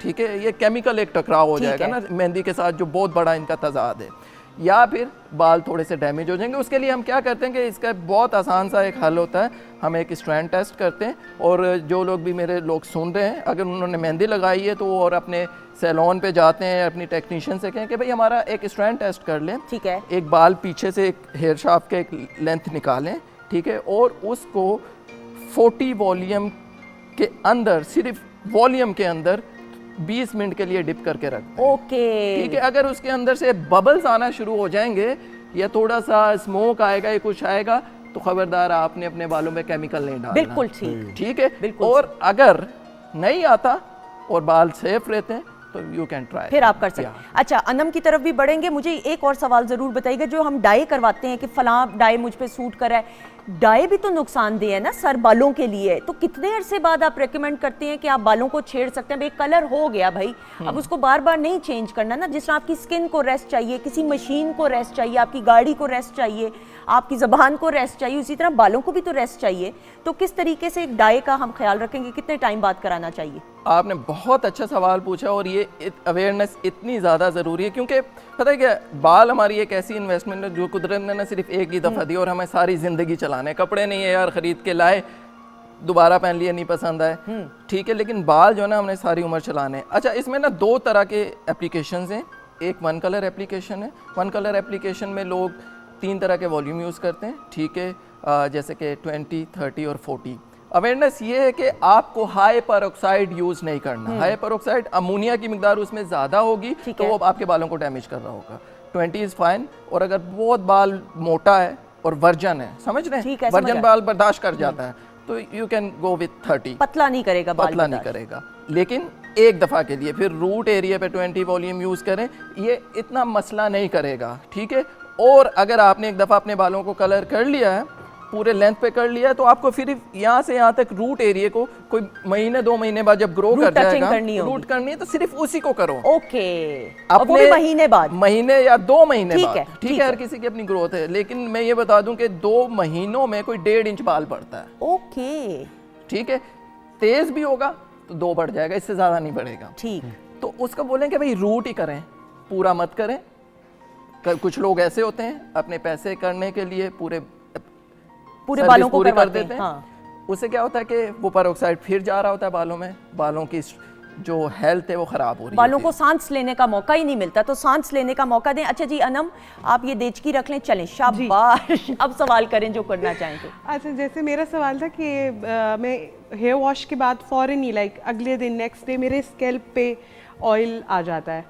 Speaker 8: ठीक है, ये केमिकल एक टकराव हो जाएगा ना मेहंदी के साथ जो बहुत बड़ा इनका तजाद है, या फिर बाल थोड़े से डैमेज हो जाएंगे। उसके लिए हम क्या करते हैं कि इसका बहुत आसान सा एक हल होता है, हम एक स्ट्रैंड टेस्ट करते हैं। और जो लोग भी मेरे लोग सुन रहे हैं, अगर उन्होंने मेहंदी लगाई है तो वो और अपने सैलून पे जाते हैं, अपनी टेक्नीशियन से कहें कि भाई हमारा एक स्ट्रैंड टेस्ट कर लें,
Speaker 1: ठीक है,
Speaker 8: एक बाल पीछे से एक हेयर शाफ्ट के एक लेंथ निकालें, ठीक है, और उसको 40 वॉल्यूम के अंदर, सिर्फ वॉल्यूम के अंदर 20 मिनट के लिए डिप करके रख।
Speaker 1: ओके,
Speaker 8: ठीक है, अगर उसके अंदर से बबल्स आना शुरू हो जाएंगे या थोड़ा सा स्मोक आएगा या कुछ आएगा तो खबरदार आपने अपने बालों में केमिकल नहीं डालना।
Speaker 1: बिल्कुल ठीक,
Speaker 8: ठीक है,
Speaker 1: बिल्कुल।
Speaker 8: और अगर नहीं आता और बाल सेफ रहते हैं तो यू कैन ट्राई,
Speaker 1: फिर आप कर सकते हैं। अच्छा, अनम की तरफ भी बढ़ेंगे, मुझे एक और सवाल ज़रूर बताइएगा। जो हम डाई करवाते हैं कि फलां डाई मुझ पे सूट कर रहा है, डाई भी तो नुकसानदेह है ना सर बालों के लिए, तो कितने अरसे बाद आप रेकमेंड करते हैं कि आप बालों को छेड़ सकते हैं? भाई कलर हो गया भाई, अब उसको बार बार नहीं चेंज करना ना। जिस तरह आपकी स्किन को रेस्ट चाहिए, किसी मशीन को रेस्ट चाहिए, आपकी गाड़ी को रेस्ट चाहिए, आपकी ज़बान को रेस्ट चाहिए, उसी तरह बालों को भी तो रेस्ट चाहिए। तो किस तरीके से डाई का हम ख्याल रखेंगे, कितने टाइम बाद कराना चाहिए?
Speaker 8: आपने बहुत अच्छा सवाल पूछा, और ये अवेयरनेस इतनी ज़्यादा ज़रूरी है क्योंकि पता है क्या, बाल हमारी एक ऐसी इन्वेस्टमेंट है जो कुदरत ने ना सिर्फ एक ही दफ़ा दी और हमें सारी ज़िंदगी चलाने। कपड़े नहीं है यार, ख़रीद के लाए, दोबारा पहन लिए, नहीं पसंद आए, ठीक है, लेकिन बाल जो है ना हमने सारी उम्र चलाने। अच्छा, इसमें ना 2 तरह के एप्लीकेशंस हैं। एक वन कलर एप्लीकेशन है। वन कलर एप्लीकेशन में लोग 3 तरह के वॉल्यूम यूज़ करते हैं, ठीक है, जैसे कि 20, 30 और 40। अवेयरनेस ये है कि आपको हाई पेरोक्साइड यूज़ नहीं करना। हाई पेरोक्साइड अमोनिया की मिकदार उसमें ज़्यादा होगी तो वो आपके बालों को डैमेज कर रहा होगा। 20 इज़ फाइन, और अगर बहुत बाल मोटा है और वर्जन है, समझ रहे हैं, वर्जन बाल बर्दाश्त कर जाता है तो यू कैन गो विथ 30।
Speaker 1: पतला नहीं करेगा बाल,
Speaker 8: पतला नहीं करेगा, लेकिन एक दफ़ा के लिए। फिर रूट एरिया पे 20 वॉल्यूम यूज़ करें, ये इतना मसला नहीं करेगा, ठीक है। और अगर आपने एक दफ़ा अपने बालों को कलर कर लिया है, पूरे लेंथ पे कर लिया है, तो आपको फिर यहाँ से यहाँ तक रूट एरिया को कोई महीने 2 महीने बाद जब ग्रो कर जाएगा, रूट करनी है तो सिर्फ उसी को करो।
Speaker 1: ओके, अपने महीने बाद,
Speaker 8: महीने या 2 महीने बाद, ठीक है, हर
Speaker 1: है।
Speaker 8: किसी की अपनी ग्रोथ है। लेकिन मैं ये बता दूं कि 2 महीनों में कोई 1.5 इंच बाल बढ़ता है।
Speaker 1: ओके,
Speaker 8: ठीक है, तेज भी होगा तो 2 बढ़ जाएगा, इससे ज्यादा नहीं बढ़ेगा।
Speaker 1: ठीक,
Speaker 8: तो उसको बोलें कि भाई रूट ही करें, पूरा मत करें। कुछ लोग ऐसे होते हैं अपने पैसे करने के लिए पूरे
Speaker 1: बालों को
Speaker 8: पूरी कर देते हैं।
Speaker 1: हाँ।
Speaker 8: उससे क्या होता है कि वो पेरोक्साइड फिर जा रहा होता है बालों में, बालों की जो हेल्थ है वो खराब हो रही है,
Speaker 1: बालों को सांस लेने का मौका ही नहीं मिलता, तो सांस लेने का मौका दें। अच्छा जी अनम, आप ये देचकी रख लें, चलें, शाबाश। अब सवाल करें जो करना चाहें तो।
Speaker 3: अच्छा, जैसे मेरा सवाल था कि मैं हेयर वॉश के बाद फ़ौरन ही लाइक अगले दिन नेक्स्ट डे मेरे स्कैल्प पे ऑयल आ जाता है,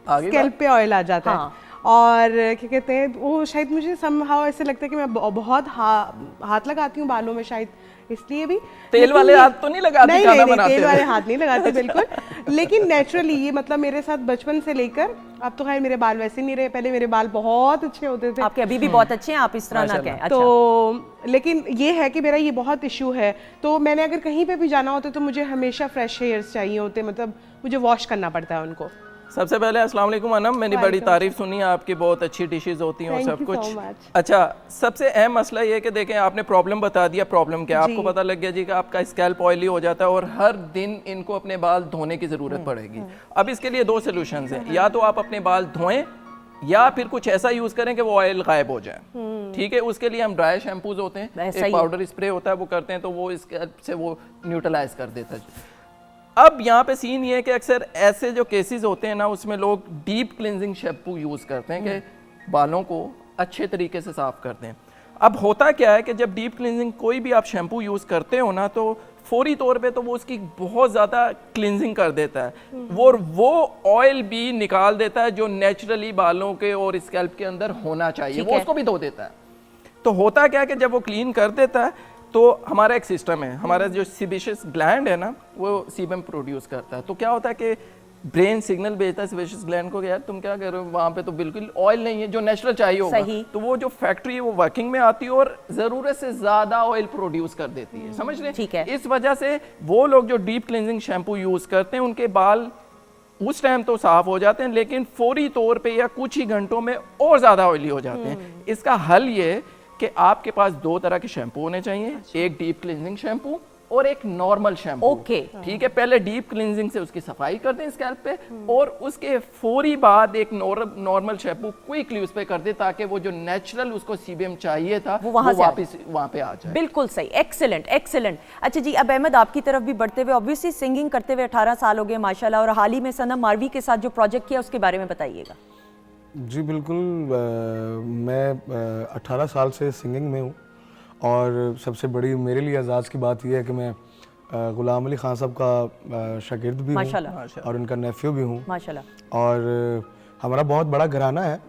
Speaker 3: स्कैल्प पे ऑयल आ जाता है, और क्या कहते हैं वो, शायद मुझे समहाउ ऐसे लगता है कि मैं बहुत हाथ लगाती हूँ बालों में, शायद इसलिए भी।
Speaker 8: तेल वाले हाथ तो नहीं लगाती?
Speaker 3: नहीं, तेल वाले हाथ नहीं लगाते बिल्कुल, लेकिन नेचुरली ये मतलब मेरे साथ बचपन से लेकर अब तो खैर मेरे बाल वैसे नहीं रहे, पहले मेरे बाल बहुत अच्छे होते थे।
Speaker 1: आपके अभी भी बहुत अच्छे हैं, आप इस तरह ना कहें। अच्छा।
Speaker 3: तो लेकिन ये है कि मेरा ये बहुत इशू है, तो मैंने अगर कहीं पे भी जाना होता तो मुझे हमेशा फ्रेश हेयर्स चाहिए होते, मतलब मुझे वॉश करना पड़ता है उनको।
Speaker 8: सबसे पहले अस्सलाम वालेकुम अनम, मैंने बड़ी तारीफ सुनी, आपकी बहुत अच्छी डिशेस होती हैं और सब कुछ। अच्छा, सबसे अहम मसला ये है कि देखें, आपने प्रॉब्लम बता दिया, प्रॉब्लम क्या, आपको पता लग गया जी कि आपका स्कैल्प ऑयली हो जाता है और हर दिन इनको अपने बाल धोने की ज़रूरत पड़ेगी। अब इसके लिए 2 सॉल्यूशंस हैं, या तो आप अपने बाल धोएं या फिर कुछ ऐसा यूज़ करें कि वो ऑयल गायब हो जाए, ठीक है। उसके लिए हम ड्राई शैम्पूज होते हैं, एक पाउडर स्प्रे होता है, वो करते हैं तो वो स्कैल्प से वो न्यूट्रलाइज कर देता है। अब यहाँ पे सीन ये है कि अक्सर ऐसे जो केसेस होते हैं ना, उसमें लोग डीप क्लिनजिंग शैम्पू यूज़ करते हैं कि बालों को अच्छे तरीके से साफ़ करते हैं। अब होता क्या है कि जब डीप क्लिनजिंग कोई भी आप शैम्पू यूज़ करते हो ना, तो फौरी तौर पे तो वो उसकी बहुत ज़्यादा क्लिनजिंग कर देता है, वो ऑयल भी निकाल देता है जो नेचुरली बालों के और स्कैल्प के अंदर होना चाहिए, वो उसको भी धो देता है। तो होता क्या है कि जब वो क्लीन कर देता है तो हमारा एक सिस्टम है, हमारा जो सीबेशियस ग्लैंड है ना, वो सीबम प्रोड्यूस करता है। तो क्या होता है कि ब्रेन सिग्नल भेजता है सीबेशियस ग्लैंड को कि यार तुम क्या कर रहे हो, वहाँ पे तो बिल्कुल ऑयल नहीं है जो नेचुरल चाहिए होगा। तो वो जो फैक्ट्री है वो वर्किंग में आती है और ज़रूरत से ज़्यादा ऑयल प्रोड्यूस कर देती है, समझ रहे?
Speaker 1: ठीक है।
Speaker 8: इस वजह से वो लोग जो डीप क्लिनजिंग शैम्पू यूज़ करते हैं उनके बाल उस टाइम तो साफ हो जाते हैं, लेकिन फौरी तौर पे या कुछ ही घंटों में और ज़्यादा ऑयली हो जाते हैं। इसका हल ये कि आपके पास दो तरह के शैम्पू होने चाहिए, एक डीप क्लिनजिंग शैम्पू और एक नॉर्मल शैम्पू।
Speaker 1: ओके,
Speaker 8: ठीक है, पहले डीप क्लिनजिंग से उसकी सफाई कर दें स्कैल्प पे और उसके फौरी बाद एक नॉर्मल शैम्पू क्विकली उस पे कर दें ताकि वो जो नेचुरल उसको सीबीएम चाहिए था वो वापस वहाँ पे आ जाए।
Speaker 1: बिल्कुल सही, एक्सीलेंट एक्सीलेंट। अच्छा जी, अब अहमद आपकी तरफ भी बढ़ते हुए, ऑब्वियसली सिंगिंग करते हुए 18 साल हो गए माशाल्लाह, और हाल ही में सनम मारवी के साथ जो प्रोजेक्ट किया उसके बारे में बताइएगा।
Speaker 9: जी बिल्कुल, मैं 18 साल से सिंगिंग में हूँ और सबसे बड़ी मेरे लिए एजाज़ की बात यह है कि मैं गुलाम अली खान साहब का शागिर्द भी हूँ और उनका नेफ्यू भी हूँ
Speaker 1: माशाल्लाह।
Speaker 9: और हमारा बहुत बड़ा घराना है,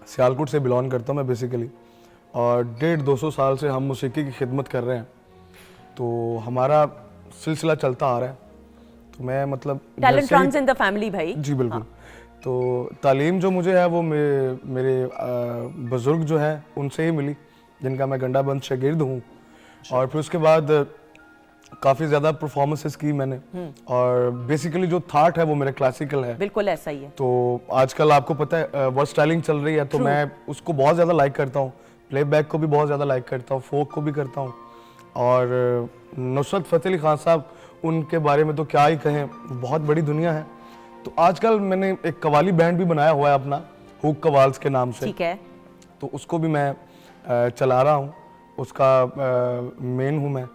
Speaker 9: सियालकोट से बिलोंग करता हूँ मैं बेसिकली, और 150-200 साल से हम मौसीकी की खिदमत कर रहे हैं, तो हमारा सिलसिला चलता आ रहा है। तो मैं मतलब
Speaker 1: talent runs in the family भाई।
Speaker 9: जी बिल्कुल। तो तालीम जो मुझे है वो मेरे बुज़ुर्ग जो हैं उनसे ही मिली, जिनका मैं गंडाबंद शागिर्द हूँ, और फिर उसके बाद काफ़ी ज़्यादा परफॉर्मेंसेस की मैंने, और बेसिकली जो थाट है वो मेरा क्लासिकल है।
Speaker 1: बिल्कुल ऐसा ही है।
Speaker 9: तो आजकल आपको पता है वर्ड स्टाइलिंग चल रही है, तो मैं उसको बहुत ज़्यादा लाइक करता हूँ, प्लेबैक को भी बहुत ज़्यादा लाइक करता हूँ, फोक को भी करता हूँ। और नुसरत फ़तेह अली खान साहब, उनके बारे में तो क्या ही कहें, बहुत बड़ी दुनिया है। तो आजकल मैंने एक कवाली बैंड भी बनाया हुआ है अपना, हुक कवाल्स के नाम से।
Speaker 1: ठीक है।
Speaker 9: तो उसको भी मैं चला रहा हूँ, उसका मेन हूँ मैं,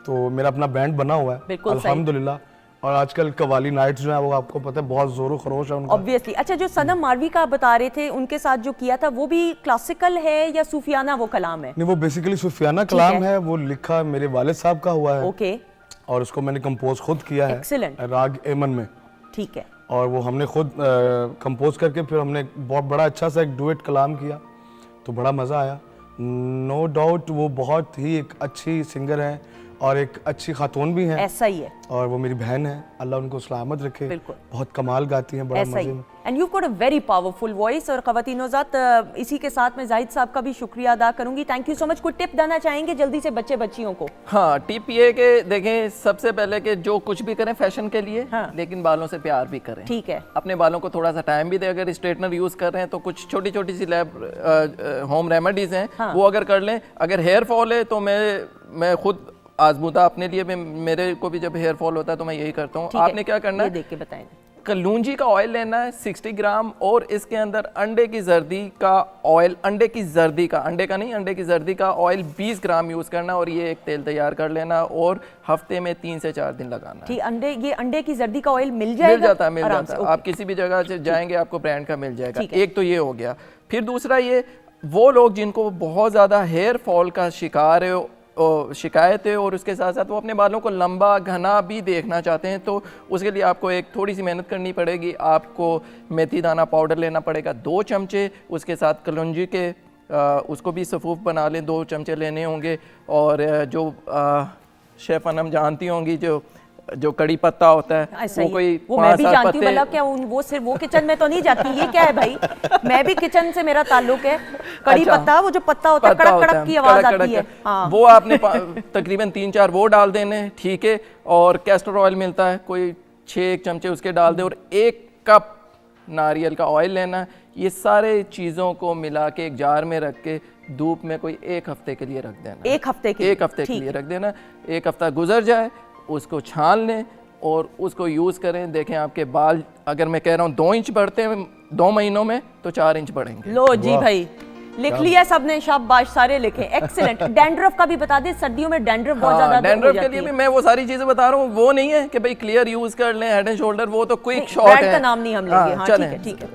Speaker 9: तो मेरा अपना बैंड बना हुआ है अल्हम्दुलिल्लाह। और आजकल कवाली नाइट्स जो है वो आपको पता है बहुत जोरों खरोश है उनका।
Speaker 1: ऑब्वियसली। अच्छा, जो सनम मारवी का आप बता रहे थे उनके साथ जो किया था वो भी क्लासिकल है या सूफियाना वो कलाम है?
Speaker 9: नहीं, वो बेसिकली सूफियाना कलाम है, वो लिखा मेरे वालिद साहब का हुआ है।
Speaker 1: ओके।
Speaker 9: और उसको मैंने कंपोज खुद किया है।
Speaker 1: एक्सीलेंट।
Speaker 9: राग एमन में।
Speaker 1: ठीक है।
Speaker 9: और वो हमने खुद कंपोज करके फिर हमने बहुत बड़ा अच्छा सा एक डुएट कलाम किया, तो बड़ा मज़ा आया। नो डाउट वो बहुत ही एक अच्छी सिंगर है और एक अच्छी खातून भी हैं।
Speaker 1: ऐसा ही है।
Speaker 9: और वो मेरी बहन है, अल्लाह उनको सलामत रखे।
Speaker 1: बिल्कुल।
Speaker 9: बहुत कमाल गाती हैं, बड़ा मजे में।
Speaker 1: And you got a very powerful voice. और ख़वातीनोज़ात, इसी के साथ मैं जाहिद साहब का भी शुक्रिया अदा करूंगी। Thank you so much. कोई टिप देना चाहेंगे जल्दी से बच्चे बच्चियों को?
Speaker 8: हाँ, टिप ये कि देखें, सबसे पहले कि जो कुछ भी करें फैशन के लिए, लेकिन बालों से प्यार भी करें।
Speaker 1: ठीक है। अपने
Speaker 8: बालों को थोड़ा सा टाइम भी दें। अगर स्ट्रेटनर यूज़ कर रहे हैं तो कुछ छोटी छोटी सी होम रेमेडीज़ हैं, वो अगर कर लें। अगर हेयर फॉल है तो मैं खुद आजमूदा अपने लिए भी, मेरे को भी जब हेयर फॉल होता है तो मैं यही करता हूँ। आपने क्या करना है,
Speaker 1: देख के बताएं।
Speaker 8: कलूंजी का ऑयल लेना है 60 ग्राम, और इसके अंदर अंडे की जर्दी का ऑयल, अंडे की जर्दी का, अंडे का नहीं, अंडे की जर्दी का ऑयल 20 ग्राम यूज़ करना, और ये एक तेल तैयार कर लेना और हफ्ते में 3 से 4 दिन लगाना।
Speaker 1: ठीक, ये अंडे की जर्दी का ऑयल मिल जाएगा?
Speaker 8: मिल जाता है। आप किसी भी जगह से जाएंगे आपको ब्रांड का मिल जाएगा। एक तो ये हो गया। फिर दूसरा, ये वो लोग जिनको बहुत ज़्यादा हेयर फॉल का शिकायत है और उसके साथ साथ वो अपने बालों को लंबा घना भी देखना चाहते हैं, तो उसके लिए आपको एक थोड़ी सी मेहनत करनी पड़ेगी। आपको मेथी दाना पाउडर लेना पड़ेगा 2 चमचे, उसके साथ कलौंजी के उसको भी सफ़ूफ बना लें, 2 चमचे लेने होंगे। और जो शेफ़ अनम जानती होंगी, जो कड़ी पत्ता होता है,
Speaker 1: वो मैं भी जानती हूँ। मतलब क्या वो सिर्फ वो किचन में तो नहीं जाती, ये क्या है भाई? मैं भी किचन से मेरा ताल्लुक है। कड़ी पत्ता, वो जो पत्ता होता है कड़क कड़क की आवाज आती है,
Speaker 8: वो आपने तकरीबन 3-4 वो डाल देने, ठीक है। और कैस्टर ऑयल मिलता है, कोई 6 चमचे उसके डाल दे, और 1 कप नारियल का ऑयल लेना। ये सारे चीज़ों को मिला के एक जार में रख के धूप में कोई 1 हफ्ते के लिए रख देना।
Speaker 1: 1 हफ्ते के
Speaker 8: लिए रख देना। 1 हफ्ता गुजर जाए, उसको छान लें और उसको यूज़ करें। देखें आपके बाल, अगर मैं कह रहा हूँ 2 इंच बढ़ते हैं 2 महीनों में, तो 4 इंच बढ़ेंगे।
Speaker 1: लो जी भाई, लिख लिया सबने, शाबाश, सारे लिखे, एक्सीलेंट। डैंड्रफ का भी बता दें, सर्दियों में डैंड्रफ बहुत ज्यादा
Speaker 8: डैंड्रफ के लिए भी मैं वो सारी चीजें बता रहा हूँ, वो नहीं है कि भाई क्लियर यूज कर लें, हेड एंड शोल्डर, वो तो क्विक शॉट है,
Speaker 1: ब्रांड का नाम नहीं हम लेंगे। हाँ,
Speaker 8: चलें,
Speaker 1: ठीक है।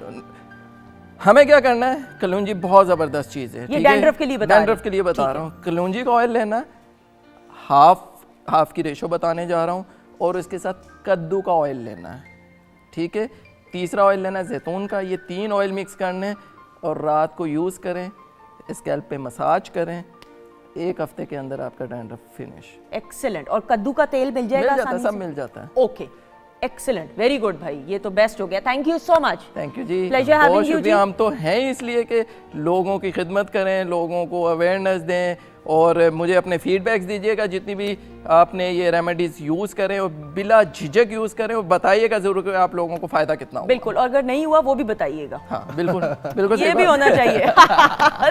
Speaker 8: हमें क्या करना है, कलौंजी बहुत जबरदस्त चीज है,
Speaker 1: ये डैंड्रफ के लिए बता
Speaker 8: डैंड्रफ के लिए बता रहा हूँ। कलौंजी का ऑयल लेना, हाफ की रेशो बताने जा रहा हूँ, और उसके साथ कद्दू का ऑयल लेना है, ठीक है। तीसरा ऑयल लेना है जैतून का। ये 3 ऑयल मिक्स करने और रात को यूज़ करें, स्कैल्प पे मसाज करें, 1 हफ्ते के अंदर आपका डैंड्रफ फिनिश।
Speaker 1: एक्सीलेंट। और कद्दू का तेल मिल जाएगा?
Speaker 8: मिल जाता है, सब मिल जाता है।
Speaker 1: ओके, एक्सीलेंट, वेरी गुड भाई, ये तो बेस्ट हो गया। Thank you so much.
Speaker 8: Thank you जी,
Speaker 1: प्लेजर हैविंग यू जी।
Speaker 8: हम तो हैं इसलिए कि लोगों की खिदमत करें, लोगों को अवेयरनेस दें, और मुझे अपने फीडबैक्स दीजिएगा जितनी भी आपने ये रेमेडीज़ यूज़ करें, और बिला झिझक यूज़ करें, और बताइएगा ज़रूर कि आप लोगों को फ़ायदा कितना हो।
Speaker 1: बिल्कुल, और अगर नहीं हुआ वो भी बताइएगा।
Speaker 8: हाँ बिल्कुल बिल्कुल,
Speaker 1: ये भी होना चाहिए।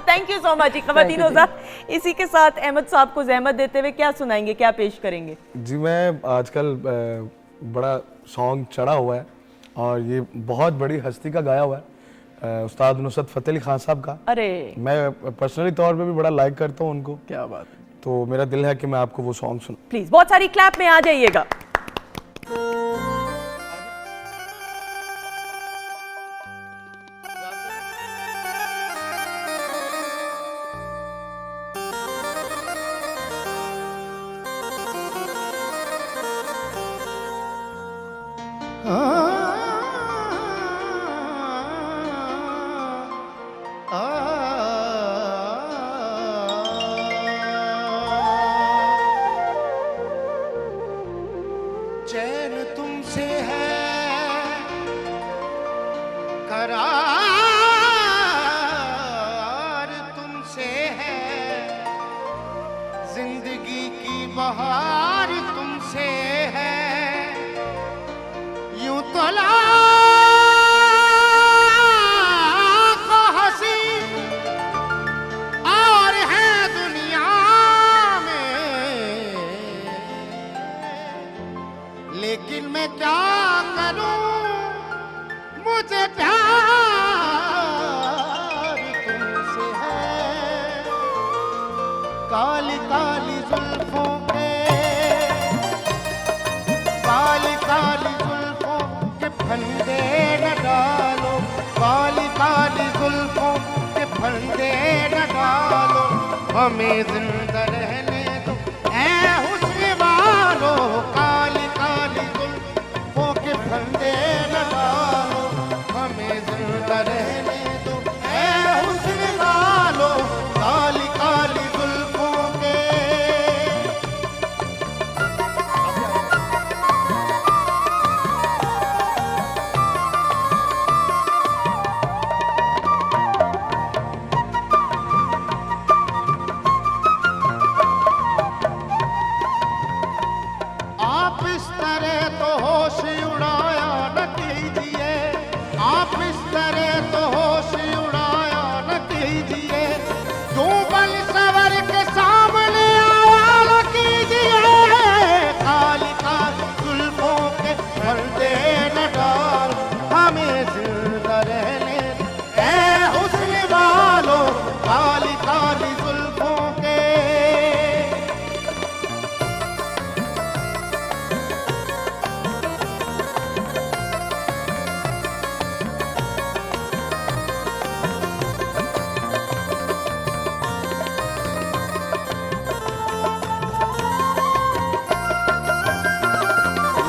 Speaker 1: थैंक यू सो मच ख़वातीन हज़रात। इसी के साथ अहमद साहब को जहमत देते हुए क्या सुनाएंगे, क्या पेश करेंगे?
Speaker 9: जी, मैं आजकल बड़ा सॉन्ग चढ़ा हुआ है, और ये बहुत बड़ी हस्ती का गाया हुआ है, उस्ताद नुसरत फ़तेह अली खान साहब का।
Speaker 1: अरे
Speaker 9: मैं पर्सनली तौर पे भी बड़ा लाइक करता हूँ उनको।
Speaker 8: क्या बात है।
Speaker 9: तो मेरा दिल है कि मैं आपको वो सॉन्ग सुन।
Speaker 1: प्लीज बहुत सारी क्लैप में आ जाइएगा।
Speaker 10: चैन तुमसे है, करार तुमसे है, जिंदगी की बहार तुमसे है, यूं तो लाखों हंसी और है दुनिया में, लेकिन मैं क्या करूं, मुझे प्यार तुमसे है। काली काली जुल्फों के, काली काली जुल्फों के फंदे न डालो, काली काली जुल्फों के फंदे न डालो, हमें जिंदा रहने दो ऐ हुस्न वालो, काली काली जुल्फों के फंदे न डालो, हमें जिंदा रहने दो ऐ हुस्न वालो, काली काली जुल्फों के। आप इस तरह तो होश उड़ाया न कीजिए, आप इस तरह तो होश उड़ाया न कीजिए, यूं बल सवर के सामने आया न कीजिए, काली काली जुल्फों के पर्दे न डाल, हमें जिंदा रहने ऐ हुस्न वालो, काली काली जुल्फों के।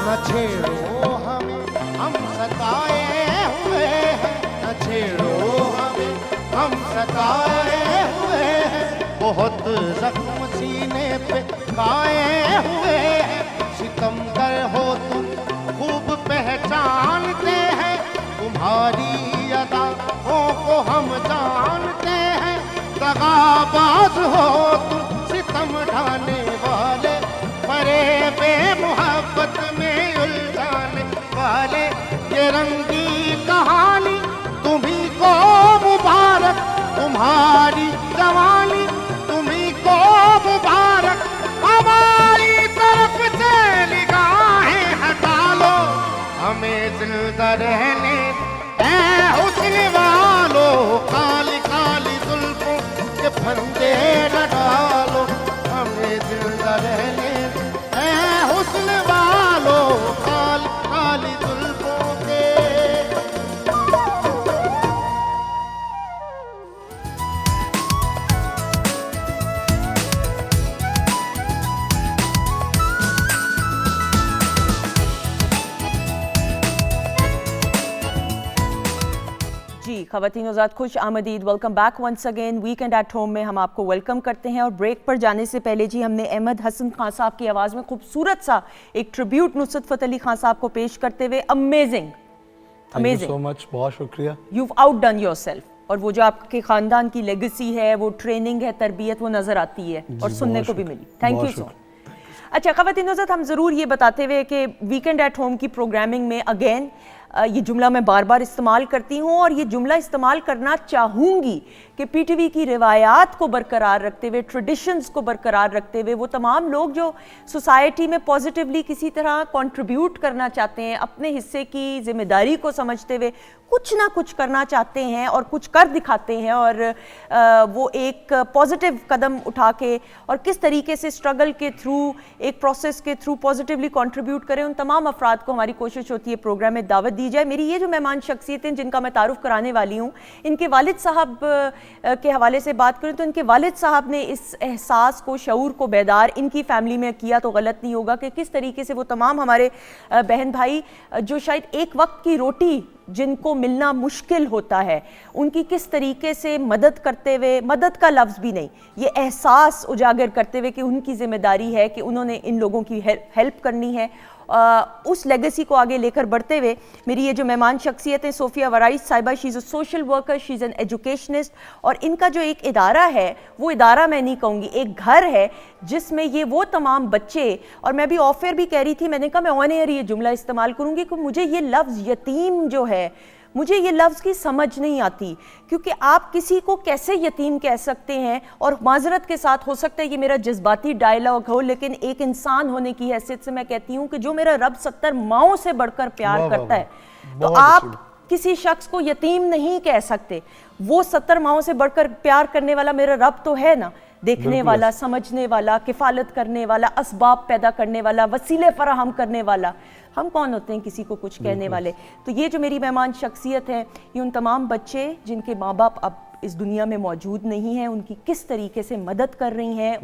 Speaker 10: न छेड़ो हमें, हम सताए हुए हैं, न छेड़ो हमें, हम सताए हुए हैं, बहुत जख्म सीने पे खाए हुए हैं, सितमगर हो तुम खूब पहचानते हैं, तुम्हारी अदाओं को हम जानते हैं, दगाबाज हो तुम सितम ढाने वाले, परे बेमुहब्बत में उलझाने वाले, ये रंगी कहानी तुम्ही को मुबारक, तुम्हारी जवानी तुम्ही को मुबारक, हमारी तरफ से निगाहें हटा लो, हमें जिंदा रहने ऐ हुस्न वालो, काली काली जुल्फों
Speaker 1: ख़वातीन हज़रात खुश आमदीद, welcome back once again. Weekend at home में हम आपको वेलकम करते हैं और ब्रेक पर जाने से पहले जी हमने अहमद हसन खान साहब की आवाज़ में खूबसूरत सा एक ट्रिब्यूट नुसरत फ़तेह अली खान साहब को पेश करते हुए अमेजिंग
Speaker 9: सो मच, बहुत शुक्रिया।
Speaker 1: यू आउटडन योरसेल्फ, और वो जो आपके ख़ानदान की लेगेसी है, वो ट्रेनिंग है, तरबियत, वो नज़र आती है और सुनने को भी मिली। Thank you so much. अच्छा ख़वातीन हज़रात, हम ज़रूर ये बताते हुए कि वीकेंड एट होम की प्रोग्रामिंग में अगेन ये जुमला मैं बार बार इस्तेमाल करती हूँ और ये जुमला इस्तेमाल करना चाहूँगी कि पीटीवी की रिवायात को बरकरार रखते हुए, ट्रेडिशंस को बरकरार रखते हुए, वो तमाम लोग जो सोसाइटी में पॉजिटिवली किसी तरह कंट्रीब्यूट करना चाहते हैं, अपने हिस्से की जिम्मेदारी को समझते हुए कुछ ना कुछ करना चाहते हैं और कुछ कर दिखाते हैं, और वो एक पॉजिटिव कदम उठा के और किस तरीके से स्ट्रगल के थ्रू, एक प्रोसेस के थ्रू पॉजिटिवली कंट्रीब्यूट करें, उन तमाम अफराद को हमारी कोशिश होती है प्रोग्राम में दावत दी जाए। मेरी ये जो मेहमान शख्सियतें जिनका मैं तारुफ कराने वाली हूँ, इनके वालिद साहब के हवाले से बात करें तो इनके वालिद साहब ने इस एहसास को, शऊर को बेदार इनकी फैमिली में किया तो गलत नहीं होगा कि किस तरीके से वो तमाम हमारे बहन भाई जो शायद एक वक्त की रोटी जिनको मिलना मुश्किल होता है, उनकी किस तरीके से मदद करते हुए, मदद का लफ्ज़ भी नहीं, ये एहसास उजागर करते हुए कि उनकी ज़िम्मेदारी है कि उन्होंने इन लोगों की हेल्प करनी है, उस लेगेसी को आगे लेकर बढ़ते हुए मेरी ये जो मेहमान शख्सियत हैं, सोफिया वराइस साहिबा, she is a social worker, she is an educationist, और इनका जो एक इदारा है, वो इदारा मैं नहीं कहूँगी, एक घर है जिसमें ये वो तमाम बच्चे, और मैं भी ऑफर भी कह रही थी, मैंने कहा मैं ऑन एयर ये जुमला इस्तेमाल करूँगी कि मुझे ये लफ्ज़ यतीम जो है, मुझे ये लफ्ज़ की समझ नहीं आती, क्योंकि आप किसी को कैसे यतीम कह सकते हैं, और माजरत के साथ हो सकता है ये मेरा जज्बाती डायलॉग हो, लेकिन एक इंसान होने की हैसियत से मैं कहती हूँ कि जो मेरा रब 70 माओं से बढ़कर प्यार करता है, तो आप किसी शख्स को यतीम नहीं कह सकते। वो 70 माओं से बढ़कर प्यार करने वाला मेरा रब तो है ना, देखने वाला, समझने वाला, किफ़ालत करने वाला, असबाब पैदा करने वाला, वसीले फराहम करने वाला। हम कौन होते हैं किसी को कुछ कहने वाले? तो ये जो मेरी मेहमान शख्सियत है, ये उन तमाम बच्चे जिनके माँ बाप अब इस दुनिया में मौजूद नहीं हैं, उनकी किस तरीके से मदद कर रही हैं,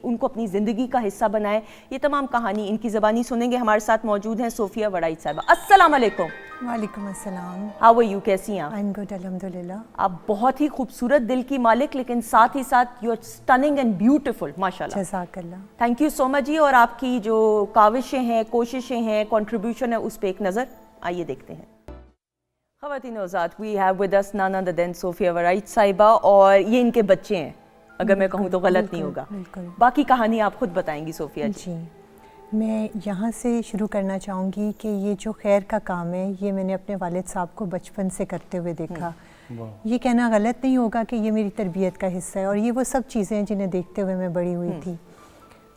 Speaker 1: उनको अपनी ज़िंदगी का हिस्सा बनाएं, ये तमाम कहानी इनकी ज़बानी सुनेंगे। हमारे साथ मौजूद हैं सोफिया वराइस साहिबा। अस्सलाम वालेकुम।
Speaker 11: वालेकुम अस्सलाम।
Speaker 1: हाउ आर यू, कैसी हैं आप?
Speaker 11: आई एम गुड अल्हम्दुलिल्लाह।
Speaker 1: आप बहुत ही खूबसूरत दिल की मालिक, लेकिन साथ ही साथ you are stunning and beautiful, माशाल्लाह।
Speaker 11: जज़ाकल्लाह।
Speaker 1: Thank you so much ji. और आपकी जो काविशें हैं, कोशिशें हैं, कंट्रीब्यूशन है, उस पर एक नज़र आइए देखते हैं। ख़वातीन हज़रात, we have with us none other than Sofia Waris साहिबा, और ये इनके बच्चे हैं, अगर मैं कहूँ तो गलत नहीं होगा। बाकी कहानी आप खुद बताएंगी सोफिया जी।
Speaker 11: मैं यहाँ से शुरू करना चाहूँगी कि ये जो खैर का काम है, ये मैंने अपने वालिद साहब को बचपन से करते हुए देखा। ये कहना गलत नहीं होगा कि ये मेरी तरबियत का हिस्सा है, और ये वो सब चीज़ें हैं जिन्हें देखते हुए मैं बड़ी हुई थी।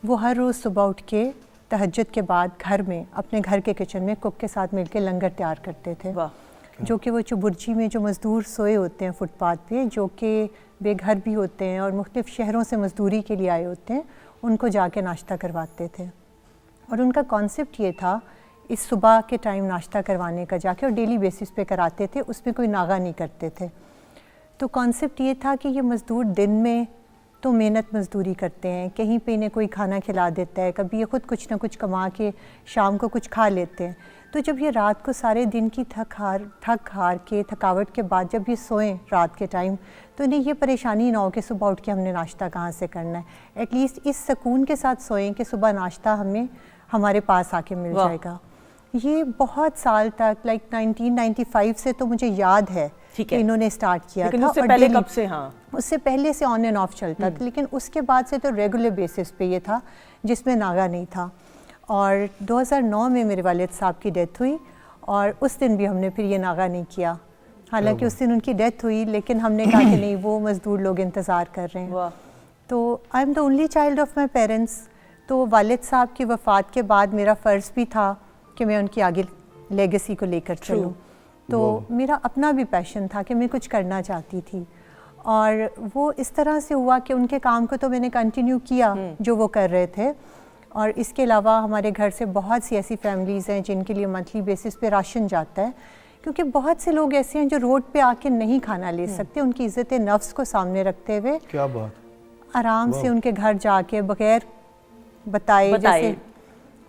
Speaker 11: वो हर रोज़ सुबह उठ के तहज्जुद के बाद घर में, अपने घर के किचन में कुक के साथ मिलकर लंगर तैयार करते थे, जो कि वो चुबुर्जी में जो मज़दूर सोए होते हैं फुटपाथ पे, जो कि बेघर भी होते हैं और मुख्तलिफ़ शहरों से मज़दूरी के लिए आए होते हैं, उनको जाके नाश्ता करवाते थे। और उनका कॉन्सेप्ट ये था, इस सुबह के टाइम नाश्ता करवाने का जाके, और डेली बेसिस पे कराते थे, उसमें कोई नागा नहीं करते थे। तो कॉन्सेप्ट ये था कि ये मज़दूर दिन में तो मेहनत मज़दूरी करते हैं, कहीं पे इन्हें कोई खाना खिला देता है, कभी ये ख़ुद कुछ ना कुछ कमा के शाम को कुछ खा लेते हैं। तो जब ये रात को सारे दिन की थक हार के, थकावट के बाद जब ये सोएं रात के टाइम, तो इन्हें ये परेशानी ना हो कि सुबह उठ के हमने नाश्ता कहाँ से करना है। एटलीस्ट इस सुकून के साथ सोएं कि सुबह नाश्ता हमें हमारे पास आके मिल जाएगा। ये बहुत साल तक, लाइक 1995 से तो मुझे याद है कि इन्होंने स्टार्ट किया था।
Speaker 1: उससे पहले कब से? हाँ,
Speaker 11: उससे पहले से ऑन एंड ऑफ चलता था, लेकिन उसके बाद से तो रेगुलर बेसिस पे ये था, जिसमें नागा नहीं था। और 2009 में मेरे वालिद साहब की डेथ हुई, और उस दिन भी हमने फिर ये नागा नहीं किया। हालांकि उस दिन उनकी डेथ हुई, लेकिन हमने कहा कि नहीं, वो मज़दूर लोग इंतज़ार कर रहे हैं। तो I am the only child of my parents. तो वालिद साहब की वफ़ात के बाद मेरा फ़र्ज़ भी था कि मैं उनकी आगे लेगेसी को लेकर चलूँ। तो मेरा अपना भी पैशन था कि मैं कुछ करना चाहती थी, और वो इस तरह से हुआ कि उनके काम को तो मैंने कंटिन्यू किया जो वो कर रहे थे। और इसके अलावा हमारे घर से बहुत सी ऐसी फैमिलीज़ हैं जिनके लिए मंथली बेसिस पे राशन जाता है, क्योंकि बहुत से लोग ऐसे हैं जो रोड पे आके नहीं खाना ले सकते। उनकी इज़्ज़त नफ्स को सामने रखते हुए
Speaker 9: क्या बात,
Speaker 11: आराम से उनके घर जाके बगैर बताए, जैसे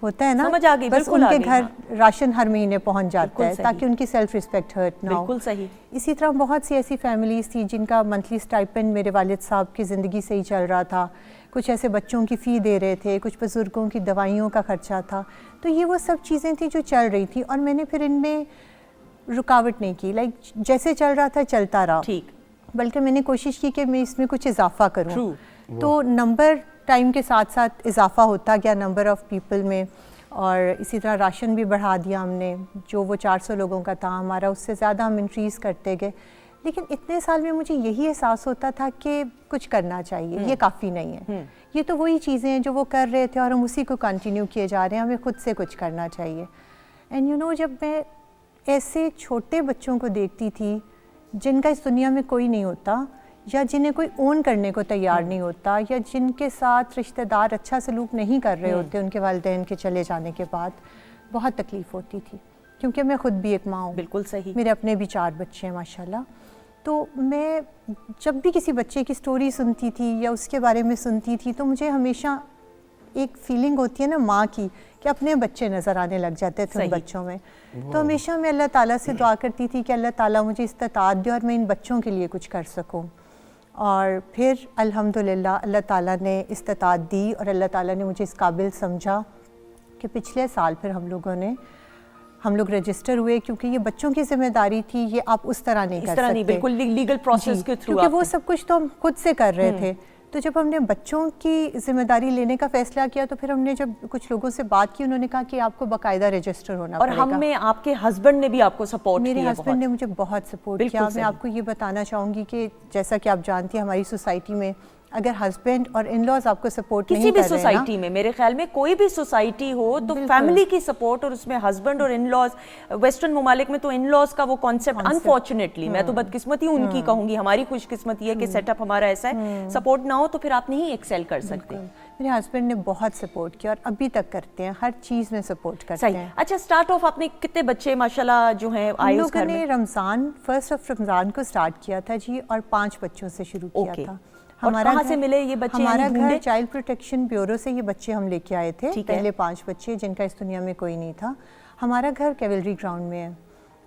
Speaker 11: होता है ना,
Speaker 1: समझ आ गई,
Speaker 11: बस
Speaker 1: बिल्कुल आ
Speaker 11: उनके
Speaker 1: गई,
Speaker 11: घर
Speaker 1: हाँ।
Speaker 11: राशन हर महीने पहुंच जाता
Speaker 1: बिल्कुल
Speaker 11: है
Speaker 1: सही।
Speaker 11: ताकि उनकी सेल्फ रिस्पेक्ट हर्ट ना हो।
Speaker 1: बिल्कुल सही।
Speaker 11: इसी तरह बहुत सी ऐसी फैमिलीज थी जिनका मंथली स्टाइपेंड मेरे वालिद साहब की ज़िंदगी से ही चल रहा था, कुछ ऐसे बच्चों की फ़ी दे रहे थे, कुछ बुज़ुर्गों की दवाइयों का खर्चा था, तो ये वो सब चीज़ें थी जो चल रही थी और मैंने फिर इनमें रुकावट नहीं की, लाइक जैसे चल रहा था चलता रहा,
Speaker 1: ठीक,
Speaker 11: बल्कि मैंने कोशिश की कि मैं इसमें कुछ इजाफा करूं। तो नंबर टाइम के साथ साथ इजाफा होता गया नंबर ऑफ़ पीपल में, और इसी तरह राशन भी बढ़ा दिया हमने, जो वो 400 लोगों का था हमारा उससे ज़्यादा हम इंक्रीज़ करते गए। लेकिन इतने साल में मुझे यही एहसास होता था कि कुछ करना चाहिए, ये काफ़ी नहीं है, ये तो वही चीज़ें हैं जो वो कर रहे थे और हम उसी को कंटिन्यू किए जा रहे हैं, हमें खुद से कुछ करना चाहिए। एंड यू नो, जब मैं ऐसे छोटे बच्चों को देखती थी जिनका इस दुनिया में कोई नहीं होता, या जिन्हें कोई ओन करने को तैयार नहीं होता, या जिनके साथ रिश्तेदार अच्छा सलूक नहीं कर रहे होते उनके वालिदैन के चले जाने के बाद, बहुत तकलीफ़ होती थी, क्योंकि मैं खुद भी एक माँ हूँ।
Speaker 1: बिल्कुल सही।
Speaker 11: मेरे अपने भी 4 बच्चे हैं माशाल्लाह। तो मैं जब भी किसी बच्चे की स्टोरी सुनती थी या उसके बारे में सुनती थी तो मुझे हमेशा एक फीलिंग होती है ना माँ की, कि अपने बच्चे नज़र आने लग जाते थे उन बच्चों में। तो हमेशा मैं अल्लाह ताला से दुआ करती थी कि अल्लाह ताला मुझे इस्तिताअत दे और मैं इन बच्चों के लिए कुछ कर सकूं। और फिर अल्हम्दुलिल्लाह अल्लाह ताला ने इस्तिताअत दी और अल्लाह ताला ने मुझे इस काबिल समझा कि पिछले साल फिर हम लोग रजिस्टर हुए, क्योंकि ये बच्चों की जिम्मेदारी थी, ये आप उस तरह नहीं कर सकते,
Speaker 1: बिल्कुल लीगल प्रोसेस के थ्रू,
Speaker 11: क्योंकि वो सब कुछ तो हम खुद से कर रहे थे। तो जब हमने बच्चों की जिम्मेदारी लेने का फैसला किया तो फिर हमने जब कुछ लोगों से बात की, उन्होंने कहा कि आपको बाकायदा रजिस्टर होना
Speaker 1: और
Speaker 11: पड़ेगा।
Speaker 1: हम में आपके हस्बैंड ने भी आपको सपोर्ट किया?
Speaker 11: मेरे हस्बैंड ने मुझे बहुत सपोर्ट किया। मैं आपको ये बताना चाहूँगी कि जैसा कि आप जानती हैं हमारी सोसाइटी में अगर हस्बैंड और इन लॉज आपको सपोर्ट नहीं कर रहे हैं,
Speaker 1: किसी भी सोसाइटी में, मेरे ख्याल में कोई भी सोसाइटी हो तो फैमिली की सपोर्ट और उसमें हस्बैंड और इन लॉज, वेस्टर्न ममालिक में तो इन लॉज का वो कॉन्सेप्ट अनफॉर्चुनेटली, मैं तो बदकिस्मती उनकी कहूंगी, हमारी खुशकिस्मती है कि सेटअप हमारा ऐसा है, सपोर्ट ना हो तो फिर आप नहीं एक्सेल कर सकते।
Speaker 11: मेरे हस्बैंड ने बहुत सपोर्ट किया और अभी तक करते हैं, हर चीज़ में सपोर्ट करते हैं।
Speaker 1: अच्छा, स्टार्ट ऑफ आपने कितने बच्चे माशाल्लाह जो हैं आए उस घर में?
Speaker 11: लोगों ने रमज़ान 1 रमज़ान को स्टार्ट किया था जी, और 5 बच्चों से शुरू किया था।
Speaker 1: हमारा कहाँ से मिले ये बच्चे?
Speaker 11: हमारा घर चाइल्ड प्रोटेक्शन ब्यूरो से ये बच्चे हम लेके आए थे, पहले 5 बच्चे जिनका इस दुनिया में कोई नहीं था। हमारा घर कैवलरी ग्राउंड में है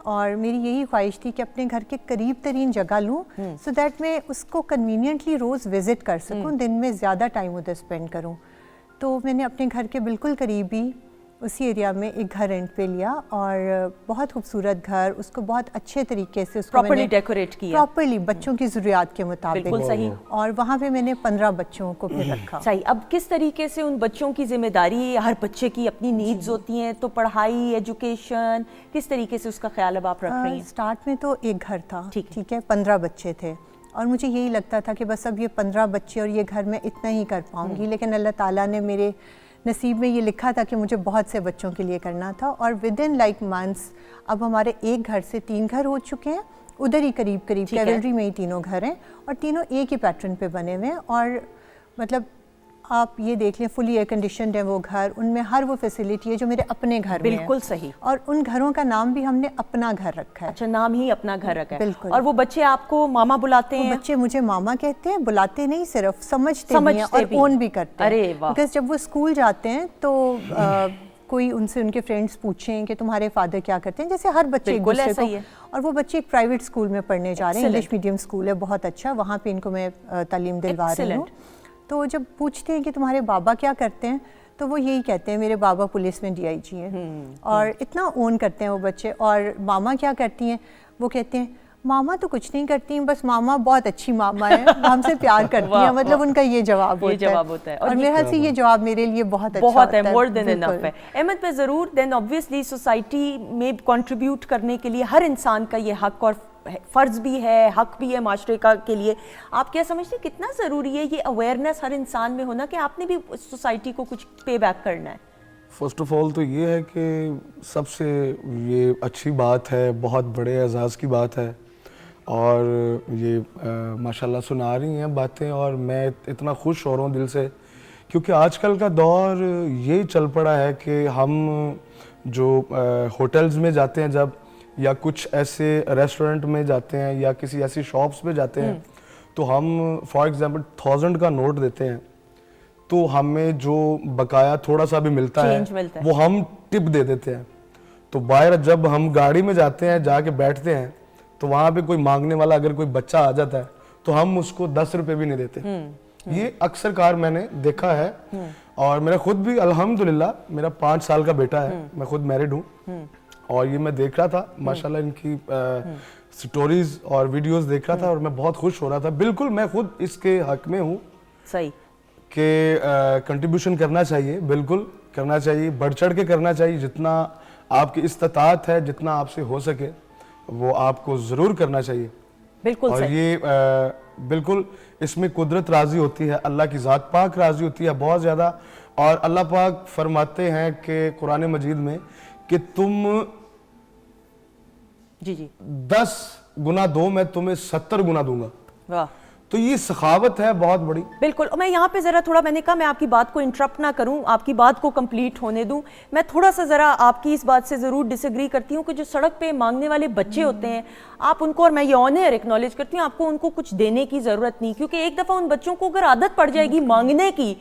Speaker 11: और मेरी यही ख्वाहिश थी कि अपने घर के करीब तरीन जगह लूँ सो दैट मैं उसको कन्वीनियंटली रोज़ विज़िट कर सकूँ, दिन में ज़्यादा टाइम उधर स्पेंड करूँ। तो मैंने अपने घर के बिल्कुल करीब ही उसी एरिया में एक घर रेंट पे लिया और बहुत खूबसूरत घर, उसको बहुत अच्छे तरीके से उसको
Speaker 1: प्रॉपर्ली डेकोरेट किया,
Speaker 11: प्रॉपर्ली बच्चों की ज़रूरियात के मुताबिक।
Speaker 1: बिल्कुल सही।
Speaker 11: और वहाँ पे मैंने 15 बच्चों को फिर रखा।
Speaker 1: सही। अब किस तरीके से उन बच्चों की जिम्मेदारी, हर बच्चे की अपनी नीड्स होती हैं, तो पढ़ाई, एजुकेशन, किस तरीके से उसका ख्याल अब आप रख रही हैं?
Speaker 11: स्टार्ट में तो एक घर था, ठीक है, 15 बच्चे थे और मुझे यही लगता था कि बस अब ये 15 बच्चे और ये घर में इतना ही कर पाऊँगी, लेकिन अल्लाह ताला ने मेरे नसीब में ये लिखा था कि मुझे बहुत से बच्चों के लिए करना था। और विद इन लाइक मंथ्स अब हमारे एक घर से 3 घर हो चुके हैं, उधर ही करीब करीब कैवलरी में ही तीनों घर हैं और तीनों एक ही पैटर्न पे बने हुए हैं। और मतलब आप ये देख लें, फुली एयर कंडीशनड है वो घर, उनमें हर वो फैसिलिटी है जो मेरे अपने घर में है।
Speaker 1: बिल्कुल सही।
Speaker 11: और उन घरों का नाम भी हमने अपना घर रखा है।
Speaker 1: अच्छा, नाम ही अपना घर रखा है।
Speaker 11: बिल्कुल।
Speaker 1: और वो बच्चे आपको मामा बुलाते हैं?
Speaker 11: बच्चे मुझे मामा कहते हैं, बुलाते नहीं, सिर्फ समझते भी हैं और ओन भी करते हैं।
Speaker 1: अरे वाह।
Speaker 11: बिकॉज जब वो स्कूल जाते हैं तो कोई उनसे उनके फ्रेंड्स पूछें कि तुम्हारे फादर क्या करते हैं, जैसे हर बच्चे एक दूसरे को। और वो बच्चे एक प्राइवेट स्कूल में पढ़ने जा रहे हैं, इंग्लिश मीडियम स्कूल है, बहुत अच्छा, वहाँ पे इनको मैं तालीम दिलवा रही हूँ। तो जब पूछते हैं कि तुम्हारे बाबा क्या करते हैं तो वो यही कहते हैं मेरे बाबा पुलिस में DIG हैं। और इतना ओन करते हैं वो बच्चे। और मामा क्या करती हैं, वो कहते हैं मामा तो कुछ नहीं करती हैं, बस मामा बहुत अच्छी मामा है, हमसे प्यार करती हैं। मतलब उनका ये जवाब होता है। और मेरे ख्याल से ये जवाब मेरे लिए बहुत अच्छा होता है,
Speaker 1: मोर देन इनफ है। अहमद पे ज़रूर देन ऑब्वियसली सोसाइटी में कंट्रीब्यूट करने के लिए हर इंसान का ये हक और फ़र्ज़ भी है, हक भी है माशरे का के लिए। आप क्या समझते हैं कितना ज़रूरी है ये अवेयरनेस हर इंसान में होना कि आपने भी सोसाइटी को कुछ पे बैक करना है?
Speaker 9: फर्स्ट ऑफ ऑल तो ये है कि सबसे ये अच्छी बात है, बहुत बड़े एजाज़ की बात है और ये माशाल्लाह सुना रही हैं बातें और मैं इतना खुश हो रहा हूँ दिल से, क्योंकि आजकल का दौर ये चल पड़ा है कि हम जो होटल्स में जाते हैं जब, या कुछ ऐसे रेस्टोरेंट में जाते हैं या किसी ऐसी शॉप्स में जाते हैं तो हम फॉर एग्जांपल 1000 का नोट देते हैं तो हमें जो बकाया थोड़ा सा भी मिलता
Speaker 1: Change
Speaker 9: है
Speaker 1: मिलता है।
Speaker 9: वो हम टिप दे देते हैं। तो बाहर जब हम गाड़ी में जाते हैं, जाके बैठते हैं, तो वहाँ पे कोई मांगने वाला अगर कोई बच्चा आ जाता है तो हम उसको 10 रुपए भी नहीं देते। ये अक्सर कार मैंने देखा है। और मेरा खुद भी अल्हम्दुलिल्लाह मेरा 5 साल का बेटा है, मैं खुद मैरिड हूँ और ये मैं देख रहा था माशाल्लाह इनकी स्टोरीज और वीडियोस देख रहा था और मैं बहुत खुश हो रहा था। बिल्कुल मैं खुद इसके हक में हूँ
Speaker 1: सही
Speaker 9: कि कंट्रीब्यूशन करना चाहिए, बिल्कुल करना चाहिए, बढ़ चढ़ के करना चाहिए। जितना आपकी इस्तात है, जितना आपसे हो सके वो आपको ज़रूर करना चाहिए।
Speaker 1: बिल्कुल
Speaker 9: और
Speaker 1: सही।
Speaker 9: ये बिल्कुल इसमें कुदरत राजी होती है, अल्लाह की ज़ात पाक राजी होती है बहुत ज़्यादा। और अल्लाह पाक फरमाते हैं कि कुरान मजीद में कि तुम
Speaker 1: जी
Speaker 9: 10 गुना दो, मैं तुम्हें 70 गुना दूंगा।
Speaker 1: वाह,
Speaker 9: तो ये सखावत है बहुत बड़ी।
Speaker 1: बिल्कुल। मैं यहाँ पे ज़रा थोड़ा, मैंने कहा मैं आपकी बात को इंटरप्ट ना करूँ, आपकी बात को कंप्लीट होने दूँ। मैं थोड़ा सा ज़रा आपकी इस बात से ज़रूर डिसएग्री करती हूँ कि जो सड़क पे मांगने वाले बच्चे होते हैं, आप उनको, और मैं ये ऑनर एक्नॉलेज करती हूँ, आपको उनको कुछ देने की ज़रूरत नहीं, क्योंकि एक दफ़ा उन बच्चों को अगर आदत पड़ जाएगी मांगने की,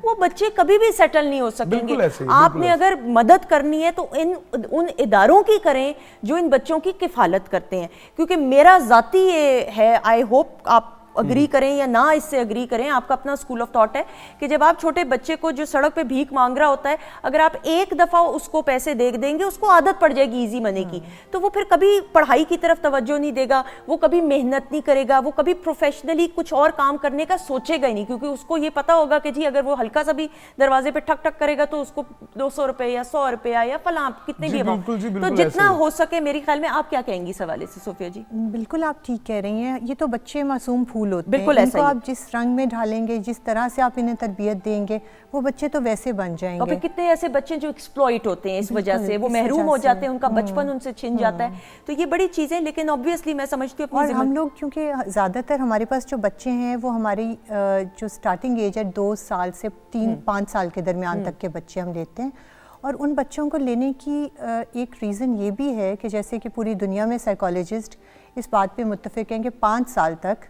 Speaker 1: वो बच्चे कभी भी सेटल नहीं हो सकेंगे। आपने अगर मदद करनी है तो उन इदारों की करें जो इन बच्चों की किफ़ालत करते हैं। क्योंकि मेरा ज़ाती ये है, आई होप आप अग्री करें या ना इससे अग्री करें, आपका अपना स्कूल ऑफ थॉट है कि जब आप छोटे बच्चे को जो सड़क पे भीख मांग रहा होता है, अगर आप एक दफ़ा उसको पैसे दे देंगे, उसको आदत पड़ जाएगी इजी मनी की, तो वो फिर कभी पढ़ाई की तरफ तवज्जो नहीं देगा, वो कभी मेहनत नहीं करेगा, वो कभी प्रोफेशनली कुछ और काम करने का सोचेगा ही नहीं, क्योंकि उसको ये पता होगा कि जी अगर वो हल्का सा भी दरवाजे पे ठक ठक करेगा तो उसको 200 रुपये या 100 रुपया या फलां कितने भी अमाउंट। तो जितना हो सके मेरे ख्याल में। आप क्या कहेंगी इस हवाले से सोफिया जी?
Speaker 11: बिल्कुल आप ठीक कह रही हैं। ये तो बच्चे मासूम फूल होते हैं,
Speaker 1: बिल्कुल
Speaker 11: इनको आप जिस रंग में ढालेंगे, जिस तरह से आप इन्हें तरबियत देंगे, वो बच्चे तो वैसे बन जाएंगे।
Speaker 1: और फिर कितने ऐसे बच्चे जो एक्सप्लॉइट होते हैं इस वजह से, वो महरूम हो जाते हैं, उनका बचपन उनसे छिन जाता है। तो ये बड़ी चीज़ें, लेकिन ऑब्वियसली मैं समझती हूँ
Speaker 11: और हम लोग, क्योंकि ज़्यादातर हमारे पास जो बच्चे हैं वो हमारी जो स्टार्टिंग एज है 2 साल से 3-5 साल के दरमियान तक के बच्चे हम लेते हैं। और उन बच्चों को लेने की एक रीज़न ये भी है कि जैसे कि पूरी दुनिया में साइकोलॉजिस्ट इस बात पे मुत्तफिक हैं कि 5 साल तक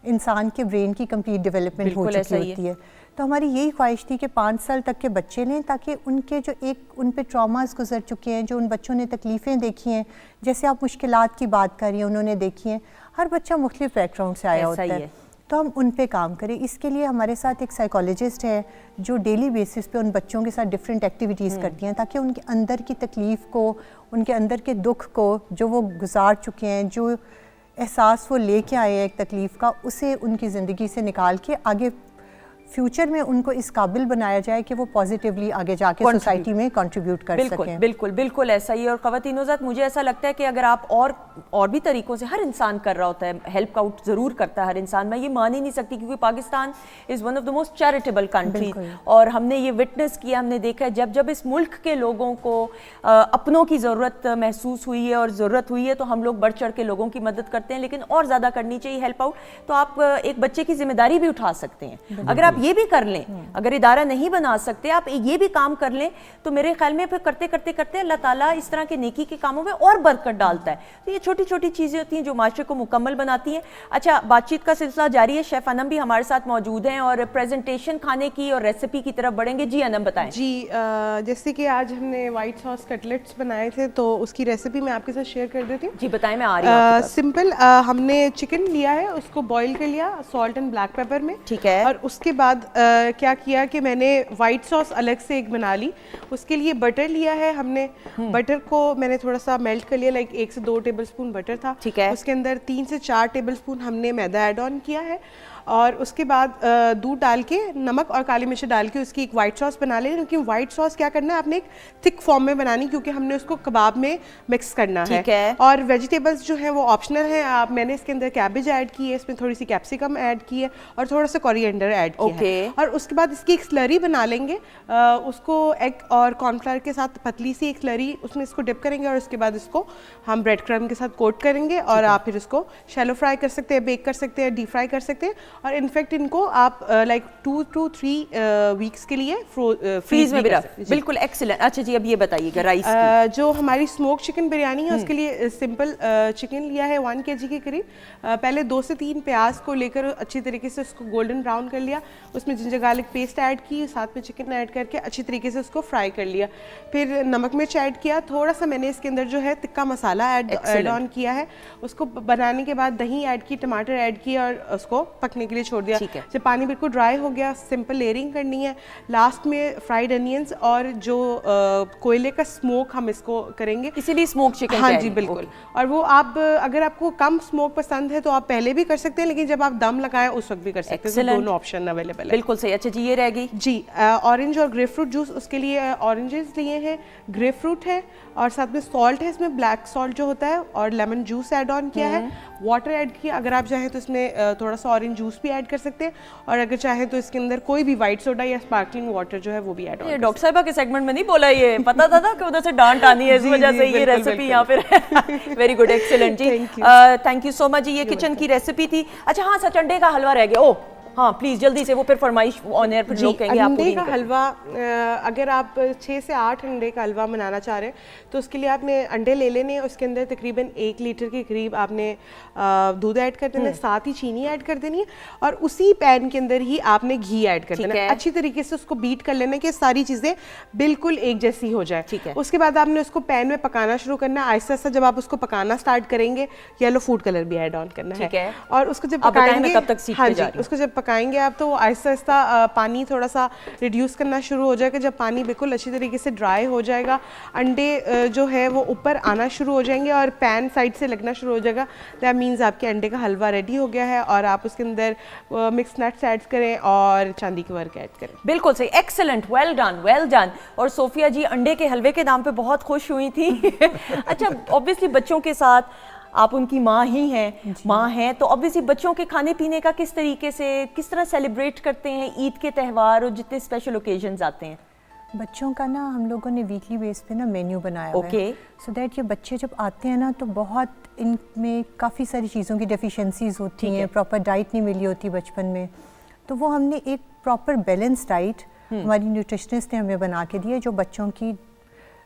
Speaker 11: इंसान के ब्रेन की कंप्लीट डेवलपमेंट हो चुकी होती है। तो हमारी यही ख्वाहिश थी कि 5 साल तक के बच्चे लें, ताकि उनके जो उन पे ट्रॉमास गुजर चुके हैं, जो उन बच्चों ने तकलीफ़ें देखी हैं, जैसे आप मुश्किलात की बात कर रही हैं, उन्होंने देखी हैं। हर बच्चा मुख्तलिफ बैकग्राउंड से आया होता है, तो हम उन पे काम करें। इसके लिए हमारे साथ एक साइकोलॉजिस्ट है जो डेली बेसिस पे उन बच्चों के साथ डिफरेंट एक्टिविटीज़ करती हैं, ताकि उनके अंदर की तकलीफ़ को, उनके अंदर के दुख को जो वो गुजार चुके हैं, जो एहसास वो लेके आए हैं एक तकलीफ़ का, उसे उनकी ज़िंदगी से निकाल के आगे फ्यूचर में उनको इस काबिल बनाया जाए कि वो पॉजिटिवली आगे जाके सोसाइटी में कंट्रीब्यूट कर सकें।
Speaker 1: बिल्कुल बिल्कुल ऐसा ही है। और ख़वातीनो ज़ात, मुझे ऐसा लगता है कि अगर आप और भी तरीक़ों से, हर इंसान कर रहा होता है, हेल्प आउट ज़रूर करता है हर इंसान। मैं ये मान ही नहीं सकती, क्योंकि Pakistan is one of the most charitable country, और हमने ये विटनेस किया, हमने देखा है जब जब इस मुल्क के लोगों को अपनों की ज़रूरत महसूस हुई है और ज़रूरत हुई है, तो हम लोग बढ़ चढ़ के लोगों की मदद करते हैं। लेकिन और ज़्यादा करनी चाहिए हेल्प आउट। तो आप एक बच्चे की जिम्मेदारी भी उठा सकते हैं। अगर आप ये भी कर लें, अगर इदारा नहीं बना सकते, आप ये भी काम कर लें, तो मेरे ख्याल में फिर करते करते करते अल्लाह ताला इस तरह के नेकी के कामों में और बरकत डालता है। तो ये छोटी छोटी चीज़ें होती हैं जो माशरे को मुकम्मल बनाती हैं। अच्छा, बातचीत का सिलसिला जारी है। शेफ़ अनम भी हमारे साथ मौजूद हैं और प्रेजेंटेशन खाने की और रेसिपी की तरफ बढ़ेंगे। जी अनम, बताएं।
Speaker 3: जी, जैसे कि आज हमने वाइट सॉस कटलेट्स बनाए थे, तो उसकी रेसिपी मैं आपके साथ शेयर कर देती हूँ।
Speaker 1: जी बताएं, मैं आ रही हूँ।
Speaker 3: सिंपल, हमने चिकन लिया है, उसको बॉईल कर लिया सॉल्ट एंड ब्लैक पेपर में,
Speaker 1: ठीक है।
Speaker 3: और उसके बाद क्या किया कि मैंने वाइट सॉस अलग से एक बना ली। उसके लिए बटर लिया है हमने, बटर को मैंने थोड़ा सा मेल्ट कर लिया, लाइक 1 से 2 टेबलस्पून बटर था,
Speaker 1: ठीक है।
Speaker 3: उसके अंदर 3 से 4 टेबलस्पून हमने मैदा ऐड ऑन किया है, और उसके बाद दूध डाल के, नमक और काली मिर्च डाल के उसकी एक वाइट सॉस बना लें। क्योंकि वाइट सॉस क्या करना है, आपने एक थिक फॉर्म में बनानी, क्योंकि हमने उसको कबाब में मिक्स करना है। और वेजिटेबल्स जो है वो ऑप्शनल है। आप, मैंने इसके अंदर कैबेज ऐड की है, इसमें थोड़ी सी कैप्सिकम ऐड की है, और थोड़ा सा कोरिएंडर ऐड किया है। और उसके बाद इसकी एक स्लरी बना लेंगे, उसको एग और कॉर्नफ्लावर के साथ पतली सी एक स्लरी, उसमें इसको डिप करेंगे, और उसके बाद इसको हम ब्रेड क्रम्ब के साथ कोट करेंगे, और आप फिर इसको शैलो फ्राई कर सकते हैं, बेक कर सकते हैं, डीप फ्राई कर सकते हैं। और इनफैक्ट इनको आप लाइक 2 to 3 वीक्स के लिए
Speaker 1: फ्रीज में भी रख, बिल्कुल एक्सीलेंट। अच्छा जी, अब ये बताइएगा राइस
Speaker 3: जो हमारी स्मोक चिकन बिरयानी है उसके लिए सिंपल चिकन लिया है 1 kg के करीब। पहले 2 से 3 प्याज को लेकर अच्छी तरीके से उसको गोल्डन ब्राउन कर लिया, उसमें जिंजर गार्लिक पेस्ट ऐड की, साथ में चिकन ऐड करके अच्छी तरीके से उसको फ्राई कर लिया। फिर नमक मिर्च ऐड किया, थोड़ा सा मैंने इसके अंदर जो है तिक्का मसाला ऐड ऑन किया है। उसको बनाने के बाद दही ऐड की, टमाटर ऐड की और उसको पकने के लिए छोड़ दिया। जब पानी बिल्कुल ड्राई हो गया, सिंपल लेयरिंग करनी है। लास्ट में फ्राइड अनियंस और जो कोयले का स्मोक हम इसको करेंगे,
Speaker 1: इसीलिए स्मोक चिकन।
Speaker 3: हाँ जी बिल्कुल। और वो आप अगर आपको कम स्मोक पसंद है तो आप पहले भी कर सकते हैं, लेकिन जब आप दम लगाएं उस वक्त भी कर सकते हैं। तो दोनों ऑप्शन अवेलेबल है।
Speaker 1: बिल्कुल सही। अच्छा जी, ये रह गई
Speaker 3: जी ऑरेंज और ग्रेप फ्रूट जूस। उसके लिए ऑरेंजेस लिए हैं, ग्रेप फ्रूट है और साथ में सॉल्ट है, इसमें ब्लैक सॉल्ट जो होता है, और लेमन जूस ऐड ऑन किया है, वाटर ऐड किया। अगर आप चाहें तो इसमें थोड़ा सा ऑरेंज जूस भी ऐड कर सकते हैं, और अगर चाहें तो इसके अंदर कोई भी व्हाइट सोडा या स्पार्कलिंग वाटर जो है वो भी ऐड ऑन।
Speaker 1: डॉक्टर साहिबा के सेगमेंट में नहीं बोला, ये पता था कि उधर से डांट आनी है, इस वजह से ये रेसिपी यहाँ पे। वेरी गुड, एक्सीलेंट जी, थैंक यू सो मच जी। ये किचन की रेसिपी थी। अच्छा हाँ, सच अंडे का हलवा रह गया। ओ हाँ प्लीज जल्दी से, वो फिर फरमाइश ऑन एयर, फिर लोग कहेंगे आप
Speaker 3: अंडे का हलवा। अगर आप 6 से 8 अंडे का हलवा बनाना चाह रहे हैं तो उसके लिए आपने अंडे ले लेने हैं। उसके अंदर तकरीबन 1 लीटर के करीब आपने दूध ऐड कर देना है, साथ ही चीनी ऐड कर देनी है, और उसी पैन के अंदर ही आपने घी ऐड कर देना है। अच्छी तरीके से उसको बीट कर लेना है कि सारी चीज़ें बिल्कुल एक जैसी हो जाए। उसके बाद आपने उसको पैन में पकाना शुरू करना है। आहिस्ता आहिस्ता जब आप उसको पकाना स्टार्ट करेंगे, येलो फूड कलर भी ऐड ऑन करना है, और उसको जब पकाएंगे, हाँ जी, उसको जब पकाएंगे आप तो आहिस्ता आहिस्ता पानी थोड़ा सा रिड्यूस करना शुरू हो जाएगा। जब पानी बिल्कुल अच्छी तरीके से ड्राई हो जाएगा, अंडे जो है वो ऊपर आना शुरू हो जाएंगे और पैन साइड से लगना शुरू हो जाएगा। दैट मीन्स आपके अंडे का हलवा रेडी हो गया है, और आप उसके अंदर मिक्स नट्स ऐड करें और चांदी के वर्क ऐड करें।
Speaker 1: बिल्कुल सही, excellent, well done, well done. और सोफिया जी अंडे के हलवे के नाम पे बहुत खुश हुई थी। अच्छा, ऑब्वियसली बच्चों के साथ आप उनकी माँ ही हैं, माँ हैं, तो ऑब्वियसली बच्चों के खाने पीने का किस तरीके से, किस तरह सेलिब्रेट करते हैं ईद के त्यौहार और जितने स्पेशल ओकेजन्स आते हैं?
Speaker 11: बच्चों का ना हम लोगों ने वीकली बेस पे ना मेन्यू बनाया हुआ है, सो दैट ये बच्चे जब आते हैं ना तो बहुत इनमें काफ़ी सारी चीज़ों की डेफिशिएंसीज होती हैं, प्रॉपर डाइट नहीं मिली होती बचपन में, तो वो हमने एक प्रॉपर बैलेंस डाइट हमारी न्यूट्रिशनिस्ट ने हमें बना के दी है, जो बच्चों की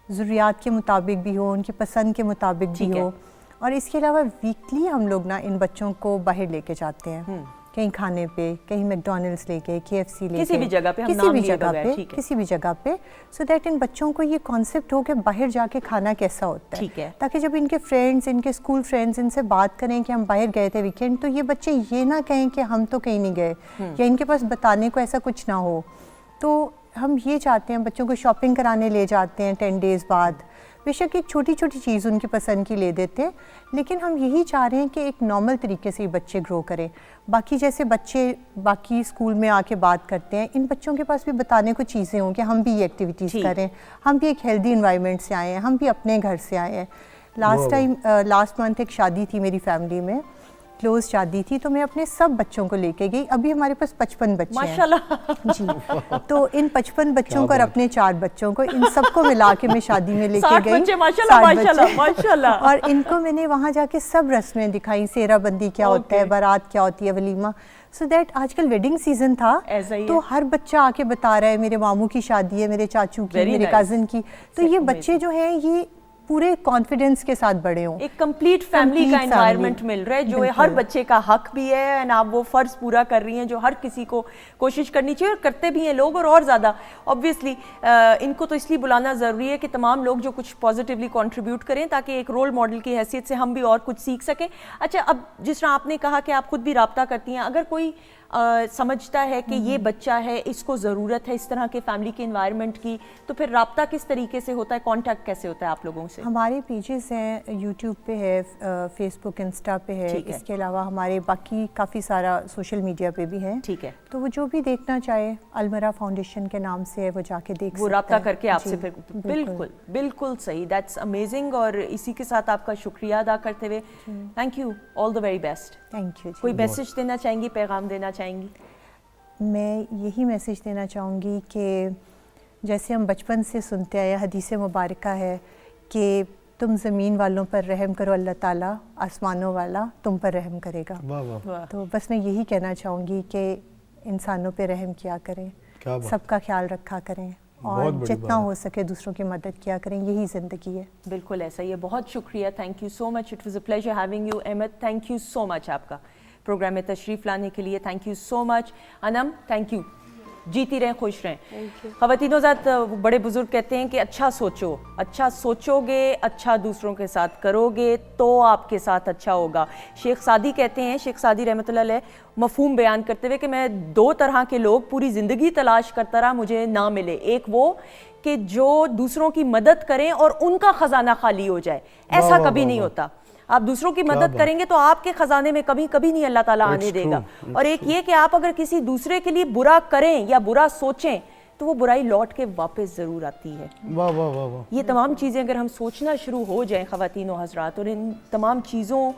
Speaker 11: ज़रूरियात के मुताबिक भी हो, उनकी पसंद के मुताबिक भी हो। और इसके अलावा वीकली हम लोग ना इन बच्चों को बाहर लेके जाते हैं, कहीं खाने पे, कहीं मैकडॉनल्ड्स लेके, KFC लेके,
Speaker 1: किसी भी जगह पे,
Speaker 11: किसी भी जगह पे, सो दैट इन बच्चों को ये कॉन्सेप्ट हो कि बाहर जाके खाना कैसा होता है, ताकि जब इनके फ्रेंड्स, इनके स्कूल फ्रेंड्स इनसे बात करें कि हम बाहर गए थे वीकेंड, तो ये बच्चे ये ना कहें कि हम तो कहीं नहीं गए, या इनके पास बताने को ऐसा कुछ ना हो। तो हम ये चाहते हैं, बच्चों को शॉपिंग कराने ले जाते हैं 10 डेज़ बाद, बेशक एक छोटी छोटी चीज़ उनकी पसंद की ले देते हैं, लेकिन हम यही चाह रहे हैं कि एक नॉर्मल तरीके से बच्चे ग्रो करें। बाकी जैसे बच्चे बाकी स्कूल में आके बात करते हैं, इन बच्चों के पास भी बताने को चीज़ें हों कि हम भी ये एक्टिविटीज़ करें, हम भी एक हेल्दी इन्वायरमेंट से आए हैं, हम भी अपने घर से आए हैं। लास्ट मंथ एक शादी थी मेरी फैमिली में, क्लोज शादी थी, तो मैं अपने सब बच्चों को लेके गई। अभी हमारे पास 55 बच्चे
Speaker 1: माशाल्लाह
Speaker 11: जी, तो इन 55 बच्चों को और अपने 4 बच्चों को, इन सबको मिला के मैं शादी में लेके गई।
Speaker 1: 60 माशाल्लाह माशाल्लाह।
Speaker 11: और इनको मैंने वहाँ जाके सब रस्में दिखाई, सेहराबंदी क्या होता है, बारात क्या होती है, वलीमा, सो दैट आजकल वेडिंग सीजन था, तो हर बच्चा आके बता रहा है मेरे मामू की शादी है, मेरे चाचू की, मेरे कज़न की, तो ये बच्चे जो हैं ये पूरे कॉन्फिडेंस के साथ बड़े हों,
Speaker 1: एक कंप्लीट फैमिली का एनवायरनमेंट मिल रहा है, जो हर बच्चे का हक भी है, एंड आप वो फ़र्ज़ पूरा कर रही हैं जो हर किसी को कोशिश करनी चाहिए, और करते भी हैं लोग, और ज़्यादा ऑब्वियसली इनको तो इसलिए बुलाना ज़रूरी है कि तमाम लोग जो कुछ पॉजिटिवली कंट्रीब्यूट करें, ताकि एक रोल मॉडल की हैसियत से हम भी और कुछ सीख सकें। अच्छा, अब जिस तरह आपने कहा कि आप खुद भी राब्ता करती हैं, अगर कोई समझता है कि ये बच्चा है, इसको ज़रूरत है इस तरह के फैमिली के एनवायरनमेंट की, तो फिर राब्ता किस तरीके से होता है, कांटेक्ट कैसे होता है आप लोगों से?
Speaker 11: हमारे पेजेस हैं, यूट्यूब पे है, फेसबुक, इंस्टा पे है, इसके अलावा हमारे बाकी काफ़ी सारा सोशल मीडिया पे भी है।
Speaker 1: ठीक है,
Speaker 11: तो वो जो भी देखना चाहे, अलमरा फाउंडेशन के नाम से है, वो जाके देख
Speaker 1: वो राब्ता करके आपसे फिर बिल्कुल बिल्कुल सही, दैट्स अमेजिंग। और इसी के साथ आपका शुक्रिया अदा करते हुए thank you, all the very best.
Speaker 11: Thank you.
Speaker 1: कोई मैसेज देना चाहेंगी, पैगाम देना चाहेंगी?
Speaker 11: मैं यही मैसेज देना चाहूँगी कि जैसे हम बचपन से सुनते आए, हदीस मुबारका है कि तुम ज़मीन वालों पर रहम करो, अल्लाह ताला आसमानों वाला तुम पर रहम करेगा।
Speaker 9: वाह वाह,
Speaker 11: तो बस मैं यही कहना चाहूँगी कि इंसानों पे रहम किया करें,
Speaker 9: क्या बात।
Speaker 11: सबका ख्याल रखा करें
Speaker 9: बहुत
Speaker 11: और
Speaker 9: बड़ी
Speaker 11: जितना
Speaker 9: बात
Speaker 11: हो सके दूसरों की मदद किया करें, यही ज़िंदगी है।
Speaker 1: बिल्कुल ऐसा ही है। बहुत शुक्रिया, thank you so much, it was a pleasure having you. Ahmed, thank you so much आपका प्रोग्राम में तशरीफ़ लाने के लिए, thank you so much. Anam, thank you, जीती रहें, खुश रहें। ख़वातीनो ज़ात बड़े बुजुर्ग कहते हैं कि अच्छा सोचो, अच्छा सोचोगे, अच्छा दूसरों के साथ करोगे तो आपके साथ अच्छा होगा। शेख सादी कहते हैं, शेख सादी रहमतुल्लाह अलैह, मफ़हूम बयान करते हुए कि मैं 2 तरह के लोग पूरी ज़िंदगी तलाश करता रहा, मुझे ना मिले। एक वो कि जो दूसरों की मदद करें और उनका ख़जाना खाली हो जाए, ऐसा कभी नहीं होता। आप दूसरों की मदद करेंगे तो आपके खजाने में कभी कभी नहीं अल्लाह ताला आने देगा। और एक ये कि आप अगर किसी दूसरे के लिए बुरा करें या बुरा सोचें तो वो बुराई लौट के वापस ज़रूर आती है।
Speaker 9: वाह वाह वाह वाह।
Speaker 1: ये तमाम चीज़ें अगर हम सोचना शुरू हो जाएं ख़वातीन और हज़रात, और इन तमाम चीज़ों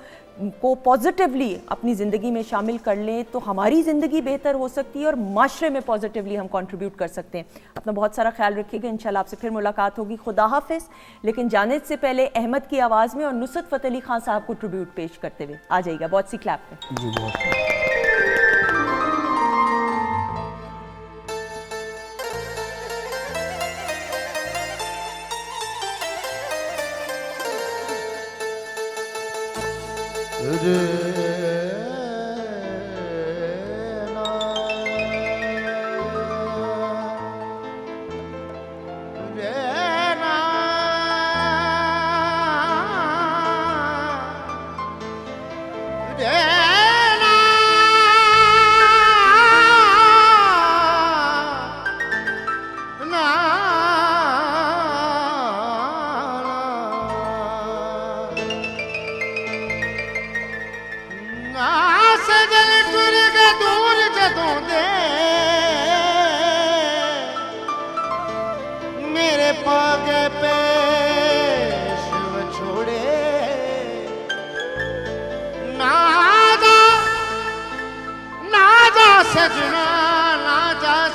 Speaker 1: को पॉजिटिवली अपनी ज़िंदगी में शामिल कर लें तो हमारी ज़िंदगी बेहतर हो सकती है और माशरे में पॉजिटिवली हम कंट्रीब्यूट कर सकते हैं। अपना बहुत सारा ख्याल रखिएगा, इंशाल्लाह आपसे फिर मुलाकात होगी। खुदा हाफिज़। लेकिन जाने से पहले अहमद की आवाज़ में और नुसरत फ़तेह अली खान साहब को ट्रिब्यूट पेश करते हुए आ जाइएगा बहुत सी क्लैप में।
Speaker 9: जी बहुत।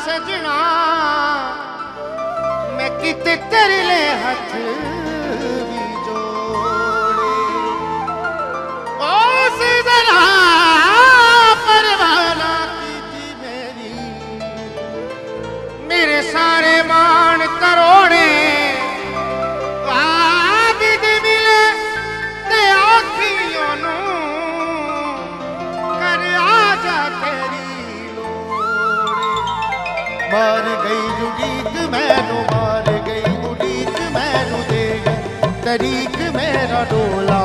Speaker 10: सजना मैं किते तेरे हथ भी जोड़े ओ सजना परवाना की मेरी मेरे सारे मान करोड़े आदिद मिले ते आखियों नू कर आजा तेरी मार गई जुगीत मैनू मार गई उड़ीक मैनू दे तरीक मेरा डोला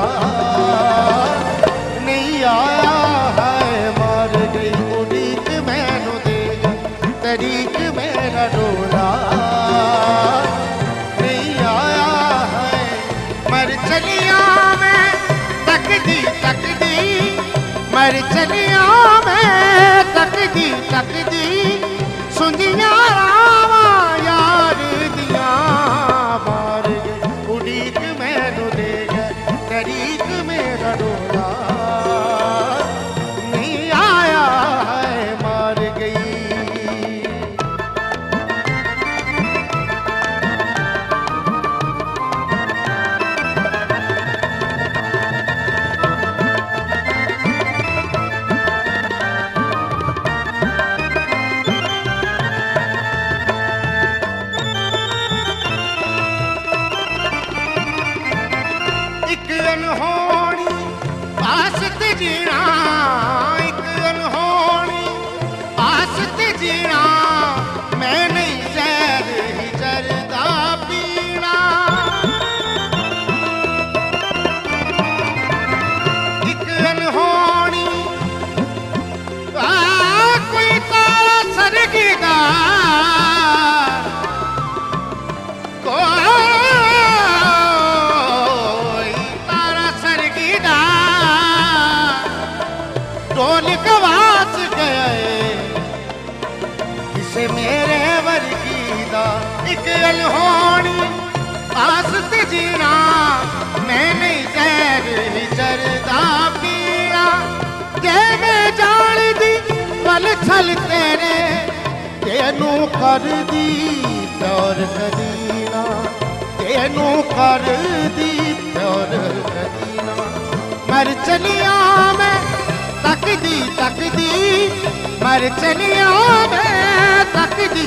Speaker 10: नहीं आया है मार गई उड़ीक मैनू दे तरीक मेरा डोला नहीं आया है मर चलिया मैं तकदी मर चलिया मैं तकदी सुनिया रावा यार दिया मार गए उड़ीक मैनू दे गए तरीक मेरा डोला नहीं आया है मार गई जीना एक अनहोनी आसत जीना मैं नहीं जहर ही जरदा पीना एक अनहोनी कोई तारा सरगीदा ढोल गवाच गए किसे मेरे वर्गी दा एक अनहोनी आसत जीना मैं नहीं जहर जरदा पीना जे मैं जान दी पल छल तेरे तेनू कर दी प्यार कदी ना तेनू कर दी प्यार मदीना मर चलिया मैं तकदी तकदी मर चलिया मैं तकदी